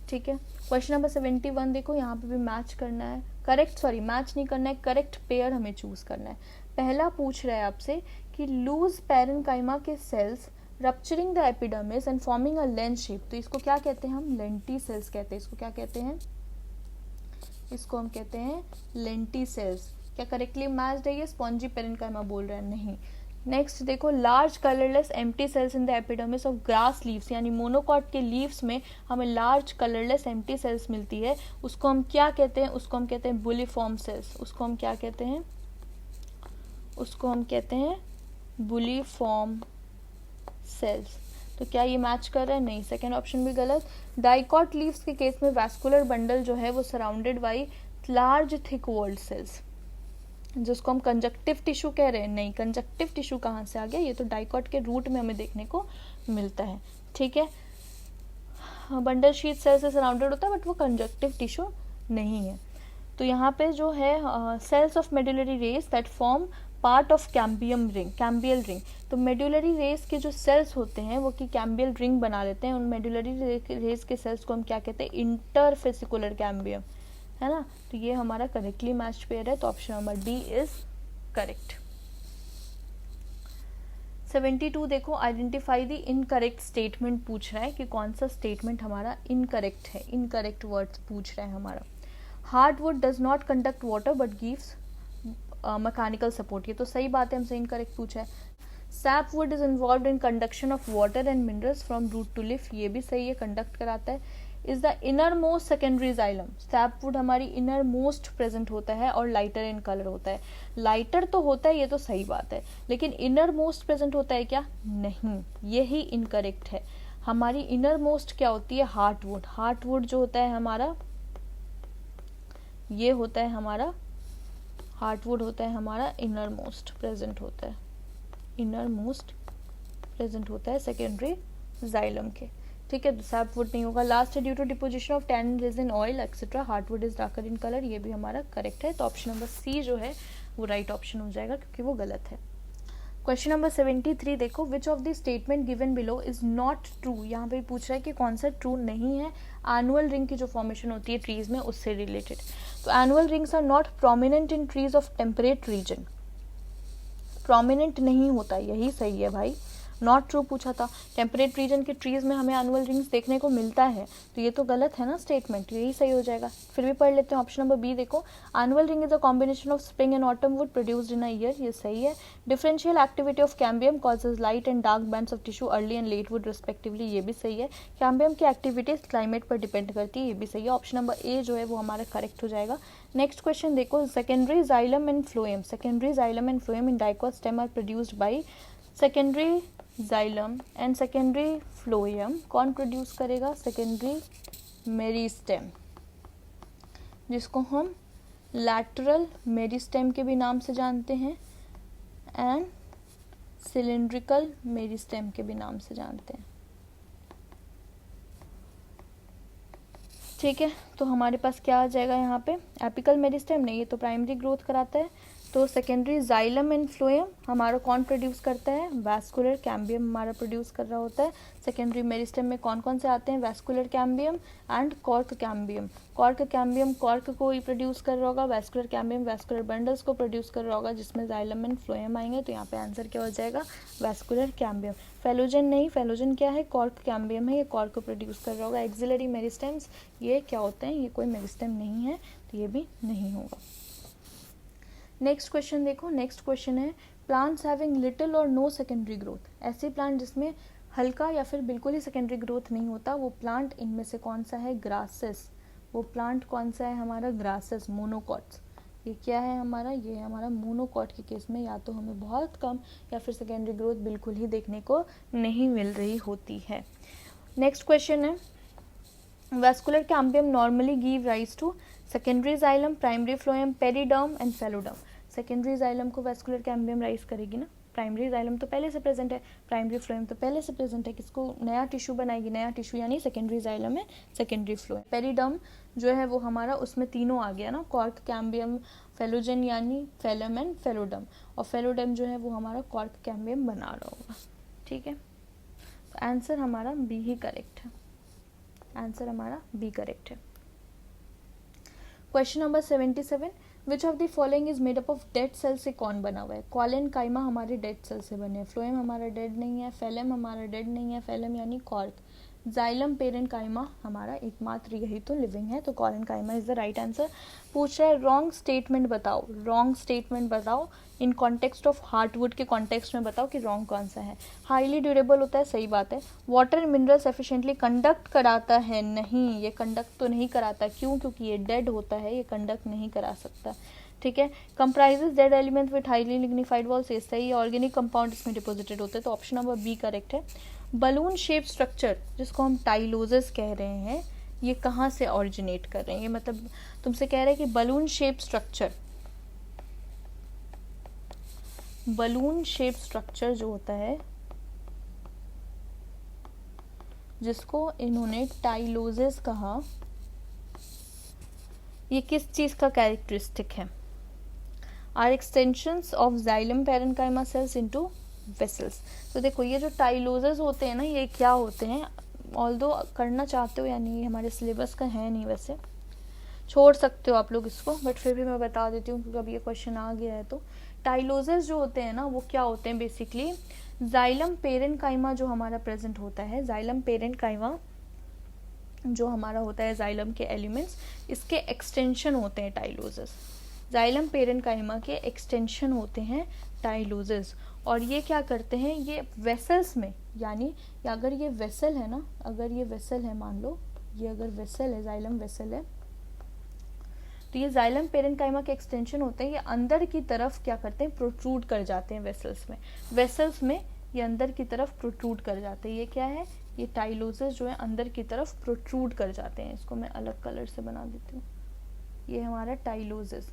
ठीक है, क्वेश्चन नंबर 71 देखो, यहाँ पे भी मैच करना है, मैच नहीं करना है, करेक्ट पेयर हमें चूज करना है। पहला पूछ रहा है आपसे कि लूज पैरेन्काइमा के cells rupturing the epidermis and forming a lens shape, तो इसको क्या कहते हैं हम, लेंटी सेल्स कहते हैं। इसको क्या कहते हैं, इसको हम कहते हैं लेंटी सेल्स। क्या करेक्टली मैच्ड है, ये स्पॉन्जी पैरेन्काइमा बोल रहे हैं, नहीं। नेक्स्ट देखो, large colourless empty cells in the epidermis of grass leaves, यानी मोनोकॉट के लीव्स में हमें लार्ज कलरलेस एम्प्टी सेल्स मिलती है, उसको हम क्या कहते हैं, उसको हम कहते हैं बुलिफॉर्म सेल्स। उसको हम क्या कहते हैं, उसको हम कहते हैं बुलिफॉर्म सेल्स। तो क्या ये मैच कर रहा है, नहीं, सेकेंड ऑप्शन भी गलत। डाइकॉट लीव्स के केस में वैस्कुलर बंडल जो है वो surrounded by large thick walled cells, जिसको हम कंजक्टिव टिश्यू कह रहे हैं, नहीं, कंजक्टिव टिश्यू कहाँ से आ गया, ये तो डाइकॉट के रूट में हमें देखने को मिलता है। ठीक है, बंडल शीट सेल से सराउंडेड होता है, बट वो कंजक्टिव टिश्यू नहीं है। तो यहाँ पे जो है cells of medullary rays that form part of cambium ring, cambial ring. तो मेडुलरी रेस के जो सेल्स होते हैं वो की कैम्बियल रिंग बना लेते हैं। उन मेडुलरी रेस के सेल्स को हम क्या कहते हैं, इंटरफेसिकुलर कैम्बियम, है ना। तो ये हमारा करेक्टली मैच्ड पेयर है, तो option number D is correct. 72 देखो, आइडेंटिफाई द इनकरेक्ट स्टेटमेंट पूछ रहा है कि कौन सा स्टेटमेंट हमारा इनकरेक्ट है, इनकरेक्ट वर्ड्स पूछ रहा है हमारा। Hardwood does not conduct water but gives mechanical support, ये तो सही बात है, हमसे इनकरेक्ट पूछा है। Sapwood is involve in conduction of water and minerals from root to leaf, ये भी सही है, कंडक्ट कराता है। Is the innermost secondary xylem, sapwood हमारी इनर मोस्ट प्रेजेंट होता है और लाइटर इन कलर होता है। लाइटर तो होता है, ये तो सही बात है, लेकिन इनर मोस्ट प्रेजेंट होता है क्या, नहीं, यही इनकरेक्ट है। हमारी इनर मोस्ट क्या होती है, हार्टवुड। हार्टवुड जो होता है हमारा, ये होता है हमारा हार्टवुड, होता है हमारा इनर मोस्ट प्रेजेंट होता है, इनर मोस्ट प्रेजेंट होता है सेकेंडरी जाइलम के। ठीक है, तो सैपवुड नहीं होगा। लास्ट है due to deposition of tannin, resin, oil etcetera, heartwood is darker in colour, ये भी हमारा करेक्ट है। तो ऑप्शन नंबर सी जो है वो राइट ऑप्शन हो जाएगा, क्योंकि वो गलत है। क्वेश्चन नंबर 73 देखो, which of the statement given below is not true, यहाँ पे पूछ रहा है कि कौन सा ट्रू नहीं है। एनुअल रिंग की जो फॉर्मेशन होती है ट्रीज में, उससे रिलेटेड। तो annual rings are not prominent in trees of temperate region, prominent नहीं होता, यही सही है भाई, नॉट ट्रू पूछा था। टेम्परेट रीजन के ट्रीज में हमें एनुअल रिंग्स देखने को मिलता है, तो ये तो गलत है ना स्टेटमेंट, यही सही हो जाएगा। फिर भी पढ़ लेते हैं ऑप्शन नंबर बी देखो, annual ring is a combination of spring and autumn wood produced in a year, ये सही है। Differential activity of cambium causes light and dark bands of tissue early and late wood respectively, ये भी सही है। Cambium की activities climate पर depend करती है, ये भी सही है। ऑप्शन नंबर ए जो है वो हमारा करेक्ट हो जाएगा। नेक्स्ट क्वेश्चन देखो, secondary xylem and phloem, secondary xylem and phloem in dicot stem are produced by secondary xylem and secondary phloem, कौन प्रोड्यूस करेगा, सेकेंडरी मेरिस्टेम, जिसको हम लैटरल मेरिस्टेम के भी नाम से जानते हैं एंड सिलिंड्रिकल मेरिस्टेम के भी नाम से जानते हैं। ठीक है, तो हमारे पास क्या आ जाएगा यहाँ पे, एपिकल मेरिस्टेम नहीं, ये तो प्राइमरी ग्रोथ कराता है। तो सेकेंडरी जाइलम एंड फ्लोएम हमारा कौन प्रोड्यूस करता है, वैस्कुलर कैम्बियम हमारा प्रोड्यूस कर रहा होता है। सेकेंडरी मेरिस्टेम में कौन कौन से आते हैं, vascular cambium and cork cambium. Cork cambium cork को ही प्रोड्यूस कर रहा होगा, वैस्कुलर कैम्बियम वैस्कुलर बंडल्स को प्रोड्यूस कर रहा होगा, जिसमें जाइलम एंड फ्लोएम आएंगे। तो यहाँ पे आंसर क्या हो जाएगा, वैस्कुलर कैम्बियम। फेलोजन नहीं, फेलोजन क्या है, कॉर्क कैम्बियम है, ये कॉर्क को प्रोड्यूस कर रहा होगा। एक्सिलरी मेरिस्टेम्स ये क्या होते हैं, ये कोई मेरिस्टेम नहीं है, तो ये भी नहीं होगा। नेक्स्ट क्वेश्चन देखो, नेक्स्ट क्वेश्चन है प्लांट्स हैविंग लिटिल और नो सेकेंडरी ग्रोथ, ऐसे प्लांट जिसमें हल्का या फिर बिल्कुल ही सेकेंडरी ग्रोथ नहीं होता, वो प्लांट इनमें से कौन सा है, ग्रासेस। वो प्लांट कौन सा है हमारा, ग्रासेस, मोनोकॉट्स। ये क्या है हमारा, ये हमारा मोनोकॉट के केस में या तो हमें बहुत कम या फिर सेकेंडरी ग्रोथ बिल्कुल ही देखने को नहीं मिल रही होती है। नेक्स्ट क्वेश्चन है vascular cambium normally give rise to secondary xylem, primary phloem, periderm and phelloderm. Secondary xylem को वेस्कुलर कैम्बियम राइज करेगी ना, प्राइमरी जाइलम तो पहले से प्रेजेंट है, प्राइमरी फ्लोएम तो पहले से प्रेजेंट है, किसको नया टिश्यू बनाएगी, नया टिश्यू यानी सेकेंडरी जाइलम है, सेकेंडरी फ्लोएम। पेरिडर्म जो है वो हमारा उसमें तीनों आ गया ना, कॉर्क, कैम्बियम, फेलोजन यानी फेलम एंड फेलोडम, और फेलोडम जो है वो हमारा कॉर्क कैम्बियम बना रहा होगा, ठीक है। तो आंसर हमारा बी ही करेक्ट है, आंसर हमारा बी करेक्ट है। Question number 77, which of the following is made up of dead cell से कौन बना हुआ है? कॉलन काइमा हमारे डेड सेल से बने हैं, फ्लोएम हमारा डेड नहीं है, फेलम हमारा डेड नहीं है, फेलम यानी कॉर्क, जाइलम पेरेंट काइमा हमारा एकमात्र यही तो लिविंग है, तो collenchyma is the right answer. पूछ रहा है रॉन्ग स्टेटमेंट बताओ, रॉन्ग स्टेटमेंट बताओ इन कॉन्टेक्स्ट ऑफ हार्टवुड के कॉन्टेक्स्ट में बताओ कि रॉन्ग कौन सा है। हाईली ड्यूरेबल होता है, सही बात है। वाटर मिनरल्स एफिशिएंटली कंडक्ट कराता है, नहीं, ये कंडक्ट तो नहीं कराता, क्यों? क्योंकि ये डेड होता है, ये कंडक्ट नहीं करा सकता, ठीक है। Comprises dead element with highly lignified walls, ये सही, ऑर्गेनिक कंपाउंड इसमें डिपोजिटेड होते हैं, तो ऑप्शन नंबर बी करेक्ट है। बलून शेप स्ट्रक्चर जिसको हम टाइलोजेस कह रहे हैं, ये कहाँ से ऑरिजिनेट कर रहे हैं? ये मतलब तुमसे कह रहे हैं कि balloon shape structure, balloon shape structure जो होता है जिसको इन्होंने टाइलोजेस कहा, ये किस चीज का कैरेक्टरिस्टिक है? Are extensions of xylem parenchyma cells into vessels. तो देखो ये जो टाइलोजेस होते हैं ना, ये क्या होते हैं, ऑल्दो करना चाहते हो या नहीं, हमारे सिलेबस का है नहीं, वैसे छोड़ सकते हो आप लोग इसको, बट फिर भी मैं बता देती हूँ क्योंकि अब ये क्वेश्चन आ गया है। तो टाइलोजेस जो होते हैं ना, वो क्या होते हैं बेसिकली, जाइलम पेरेन्काइमा जो हमारा प्रेजेंट होता है, जाइलम पेरेन्काइमा जो हमारा होता है, जाइलम के एलिमेंट्स, इसके एक्सटेंशन होते हैं टाइलोजेस। जाइलम पेरेन्काइमा के एक्सटेंशन होते हैं टाइलोजेस, और ये क्या करते हैं, ये वेसल्स में, यानी अगर ये वेसल है ना, अगर ये वेसल है, मान लो ये अगर वेसल है, जाइलम वेसल है, तो ये जाइलम पेरेन्काइमा के एक्सटेंशन होते हैं, ये अंदर की तरफ क्या करते हैं, प्रोट्रूड कर जाते हैं वेसल्स में, वेसल्स में ये अंदर की तरफ प्रोट्रूड कर जाते हैं। ये क्या है, ये टाइलोजेस जो है अंदर की तरफ प्रोट्रूड कर जाते हैं। इसको मैं अलग कलर से बना देती हूँ, ये हमारा टाइलोजेस,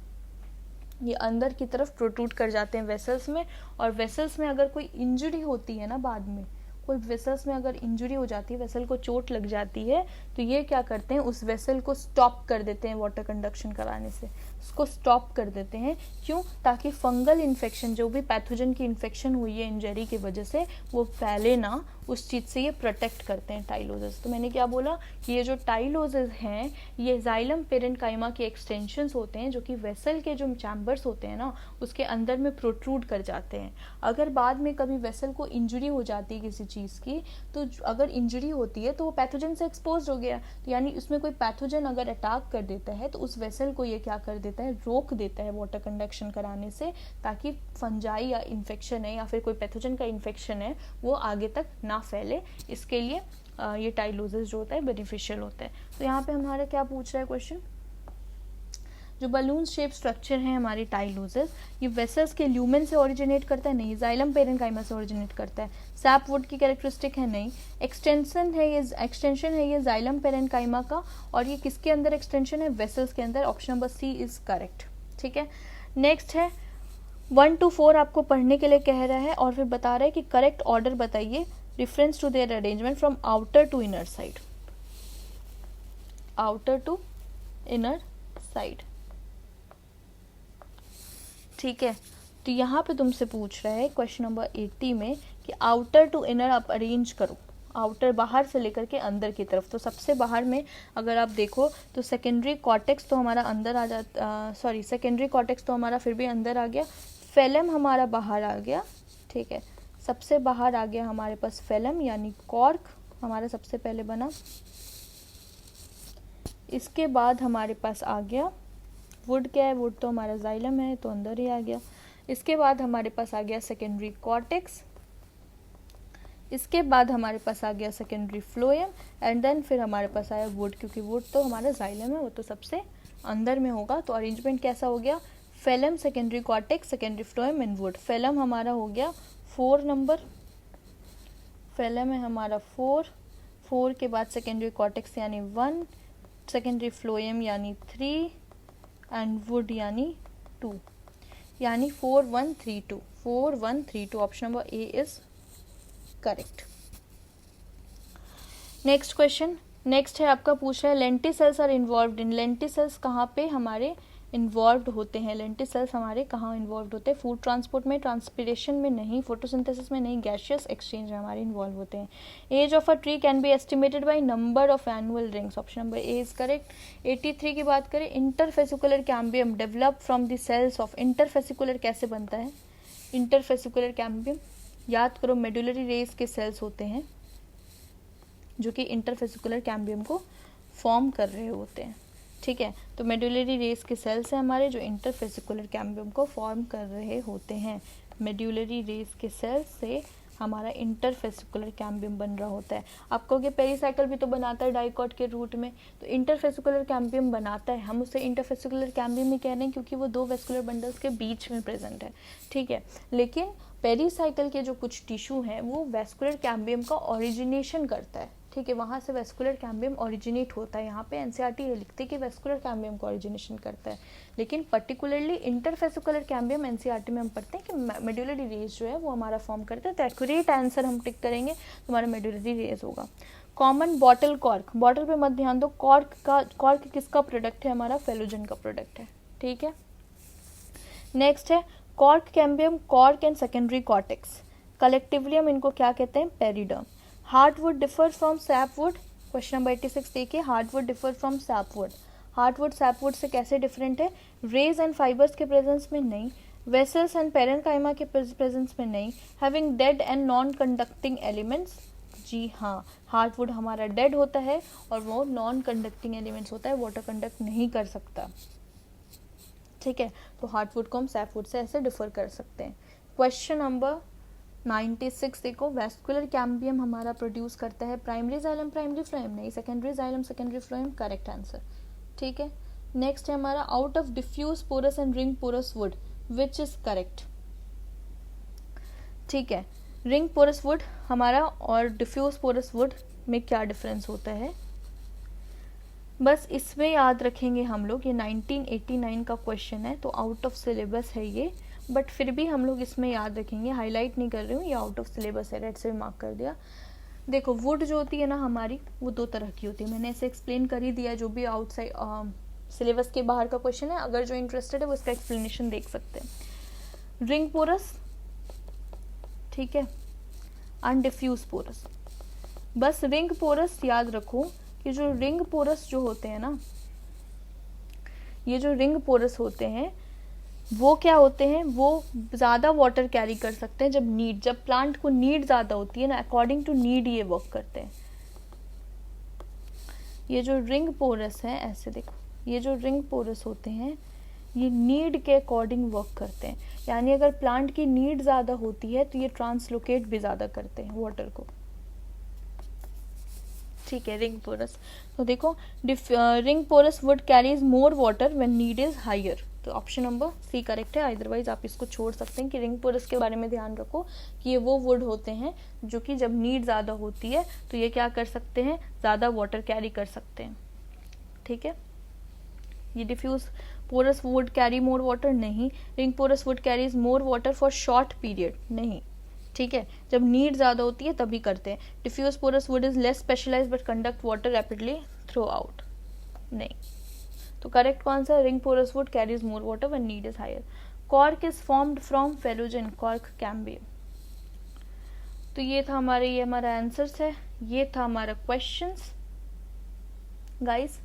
ये अंदर की तरफ प्रोट्रूड कर जाते हैं वेसल्स में, और वेसल्स में अगर कोई इंजरी होती है ना, बाद में कोई वेसल्स में अगर इंजरी हो जाती है, वेसल को चोट लग जाती है, तो ये क्या करते हैं, उस वेसल को स्टॉप कर देते हैं वाटर कंडक्शन कराने से, उसको स्टॉप कर देते हैं। क्यों? ताकि फंगल इन्फेक्शन, जो भी पैथोजन की इन्फेक्शन हुई है इंजरी की वजह से, वो फैले ना, उस चीज़ से ये प्रोटेक्ट करते हैं टाइलोजेस। तो मैंने क्या बोला कि ये जो टाइलोजेस हैं, ये जाइलम पेरेन्काइमा के एक्सटेंशंस होते हैं, जो कि वेसल के जो चैम्बर्स होते हैं ना, उसके अंदर में प्रोट्रूड कर जाते हैं। अगर बाद में कभी वेसल को इंजरी हो जाती है किसी चीज़ की, तो अगर इंजरी होती है तो वो पैथोजन से एक्सपोज हो गया, तो यानी उसमें कोई पैथोजन अगर अटैक कर देता है, तो उस वेसल को ये क्या कर देता है, रोक देता है वाटर कंडक्शन कराने से, ताकि फंजाई या इन्फेक्शन है या फिर कोई पैथोजन का इन्फेक्शन है वो आगे तक ना फैले। इसके लिए ये टाइलोजेस जो होता है बेनिफिशियल होता है। तो यहाँ पे हमारा क्या पूछ रहा है क्वेश्चन, जो बलून शेप स्ट्रक्चर है हमारी टाइलोजेस, ये वेसल्स के ल्यूमेन से ओरिजिनेट करता है, नहीं, जाइलम पेरेन्काइमा से ओरिजिनेट करता है। सैपवुड की कैरेक्टरिस्टिक है, नहीं। एक्सटेंशन है ये जाइलम पेरेन्काइमा का, और ये किसके अंदर एक्सटेंशन है, वेसल्स के अंदर। Option number C is correct, ठीक है। नेक्स्ट है 1 to 4 आपको पढ़ने के लिए कह रहा है, और फिर बता रहा है कि करेक्ट ऑर्डर बताइए, reference to their arrangement from outer to inner side, outer to inner side, ठीक है। तो यहाँ पे तुमसे पूछ रहा है क्वेश्चन नंबर 80 में कि आउटर टू इनर आप अरेंज करो, आउटर बाहर से लेकर के अंदर की तरफ। तो सबसे बाहर में अगर आप देखो तो सेकेंडरी कॉर्टेक्स तो हमारा अंदर आ जाता, सॉरी सेकेंडरी कॉर्टेक्स तो हमारा फिर भी अंदर आ गया, फेलम हमारा बाहर आ गया, ठीक है। सबसे बाहर आ गया हमारे पास फेलम यानी कॉर्क हमारा सबसे पहले बना, इसके बाद हमारे पास आ गया वुड, क्या है, वुड तो हमारा जाइलम है तो अंदर ही आ गया। इसके बाद हमारे पास आ गया सेकेंडरी कॉर्टेक्स, इसके बाद हमारे पास आ गया सेकेंडरी फ्लोएम, एंड देन फिर हमारे पास आया वुड, क्योंकि वुड तो हमारा जाइलम है, वो तो सबसे अंदर में होगा। तो अरेंजमेंट कैसा हो गया, phellem, secondary cortex, secondary phloem and would. Phellem हमारा हो गया 4 नंबर, फेलम है हमारा 4 के बाद सेकेंडरी कॉर्टेक्स यानी 1, सेकेंडरी फ्लोएम यानी 3, एंड वुड यानी 2, यानी 4132, 4132 option number A is correct. Next question, next है आपका पूछा है lenticels are involved in, lenticels कहाँ पे हमारे इन्वॉल्व होते हैं, लेंटिसेल्स हमारे कहाँ इन्वॉल्व होते हैं, फूड ट्रांसपोर्ट में, ट्रांसपिरेशन में नहीं, फोटोसिंथेसिस में नहीं, गैसियस एक्सचेंज में हमारे इन्वॉल्व होते हैं। Age of a tree can be estimated by number of annual rings, option number A is correct. 83 की बात करें, interfascicular cambium develop from the cells of, interfascicular कैसे बनता है, इंटरफेसिकुलर कैम्बियम याद करो मेडुलरी रेस के सेल्स होते हैं जो कि इंटरफेसिकुलर कैम्बियम को फॉर्म कर रहे होते हैं, ठीक है। तो मेडुलरी रेस के सेल्स हैं हमारे जो इंटरफेसिकुलर कैम्बियम को फॉर्म कर रहे होते हैं, मेडुलरी रेस के सेल्स से हमारा इंटरफेसिकुलर कैम्बियम बन रहा होता है। आपको ये पेरीसाइकिल भी तो बनाता है डाइकॉट के रूट में, तो इंटरफेसिकुलर कैम्बियम बनाता है, हम उसे इंटरफेसिकुलर कैम्बियम ही कह रहे हैं क्योंकि वो दो वेस्कुलर बंडल्स के बीच में प्रेजेंट है, ठीक है। लेकिन पेरीसाइकिल के जो कुछ टिश्यू हैं वो वेस्कुलर कैम्बियम का ओरिजिनेशन करता है, ठीक है, वहाँ से वेस्कुलर कैम्बियम ओरिजिनेट होता है। यहाँ पे एनसीईआरटी ये लिखते हैं कि वेस्कुलर कैम्बियम को ओरिजिनेशन करता है, लेकिन पर्टिकुलरली इंटरफेसिकुलर कैम्बियम एनसीईआरटी में हम पढ़ते हैं कि मेडुलरी रेस जो है वो हमारा फॉर्म करता है। तो एक्यूरेट आंसर हम टिक करेंगे तो हमारा मेडुलरी रेस होगा। कॉमन बॉटल कॉर्क, बॉटल पे मत ध्यान दो, कॉर्क किसका प्रोडक्ट है, हमारा फेलोजन का प्रोडक्ट है, ठीक है। नेक्स्ट है cork cambium, cork and secondary cortex, collectively हम इनको क्या कहते हैं, periderm. Hardwood differ from sapwood, question number 86 देखिए, hardwood differ from sapwood, hardwood sapwood से कैसे डिफरेंट है, रेज एंड फाइबर्स के प्रेजेंस में नहीं, वेसल्स एंड पेरेन्काइमा के प्रेजेंस में नहीं, having dead and non conducting elements, जी हाँ, हार्डवुड हमारा डेड होता है और वो नॉन कंडक्टिंग एलिमेंट्स होता है, वाटर कंडक्ट नहीं कर सकता, ठीक है। तो हार्डवुड को हम सैपवुड से ऐसे डिफर कर सकते हैं। क्वेश्चन नंबर 96 देखो, वेस्कुलर कैम्बियम हमारा प्रोड्यूस करता है प्राइमरी जाइलम प्राइमरी फ्लोएम नहीं, secondary xylem secondary phloem, correct answer, ठीक है। नेक्स्ट है हमारा out of diffuse porous and ring porous wood which is correct, ठीक है। रिंग पोरस वुड हमारा और डिफ्यूज पोरस वुड में क्या डिफरेंस होता है, बस इसमें याद रखेंगे हम लोग, ये 1989 का क्वेश्चन है तो आउट ऑफ सिलेबस है ये, बट फिर भी हम लोग इसमें याद रखेंगे, हाईलाइट नहीं कर रही हूँ, ये आउट ऑफ सिलेबस है, रेड से मार्क कर दिया। देखो वुड जो होती है ना हमारी, वो दो तरह की होती है, मैंने ऐसे एक्सप्लेन कर ही दिया, जो भी आउटसाइड सिलेबस के बाहर का क्वेश्चन है, अगर जो इंटरेस्टेड है वो इसका एक्सप्लेनेशन देख सकते हैं। रिंग पोरस, ठीक है, अनडिफ्यूज पोरस, बस रिंग पोरस याद रखो कि जो रिंग पोरस जो होते हैं ना, ये जो रिंग पोरस होते हैं वो क्या होते हैं, वो ज़्यादा वाटर कैरी कर सकते हैं जब प्लांट को नीड ज़्यादा होती है ना, अकॉर्डिंग टू नीड ये वर्क करते हैं। ये जो रिंग पोरस है, ऐसे देखो, ये जो रिंग पोरस होते हैं ये नीड के अकॉर्डिंग वर्क करते हैं, यानी अगर प्लांट की नीड ज़्यादा होती है तो ये ट्रांसलोकेट भी ज़्यादा करते हैं वाटर को, ठीक है, रिंग पोरस। तो देखो ring porous wood carries more water when need is higher, तो ऑप्शन नंबर सी करेक्ट है, अदरवाइज आप इसको छोड़ सकते हैं कि रिंग पोरस के बारे में ध्यान रखो कि ये वो वुड होते हैं जो कि जब नीड ज़्यादा होती है तो ये क्या कर सकते हैं, ज़्यादा वाटर कैरी कर सकते हैं, ठीक है। ये diffuse porous wood carry more water नहीं, ring porous wood carries more water for short period नहीं, ठीक है, जब नीड ज़्यादा होती है तभी करते हैं। Diffuse porous wood is less specialized but conduct water rapidly throughout नहीं, तो करेक्ट कौन सा, ring porous wood carries more water when need is higher. Cork is formed from phellogen, cork cambium. तो ये हमारा आंसर्स है, ये था हमारा questions guys.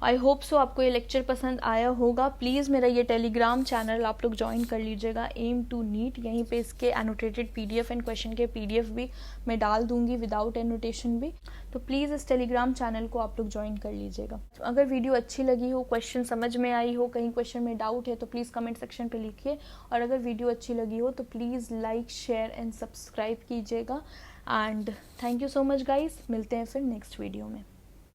I hope so आपको ये लेक्चर पसंद आया होगा। प्लीज़ मेरा ये टेलीग्राम चैनल आप लोग ज्वाइन कर लीजिएगा, एम टू नीट, यहीं पे इसके एनोटेटेड पीडीएफ एंड क्वेश्चन के पीडीएफ भी मैं डाल दूंगी विदाउट एनोटेशन भी, तो प्लीज़ इस टेलीग्राम चैनल को आप लोग ज्वाइन कर लीजिएगा। तो अगर वीडियो अच्छी लगी हो, क्वेश्चन समझ में आई हो, कहीं क्वेश्चन में डाउट है तो प्लीज़ कमेंट सेक्शन पर लिखिए, और अगर वीडियो अच्छी लगी हो तो please like share and subscribe कीजिएगा। And thank you so much guys, मिलते हैं फिर नेक्स्ट वीडियो में।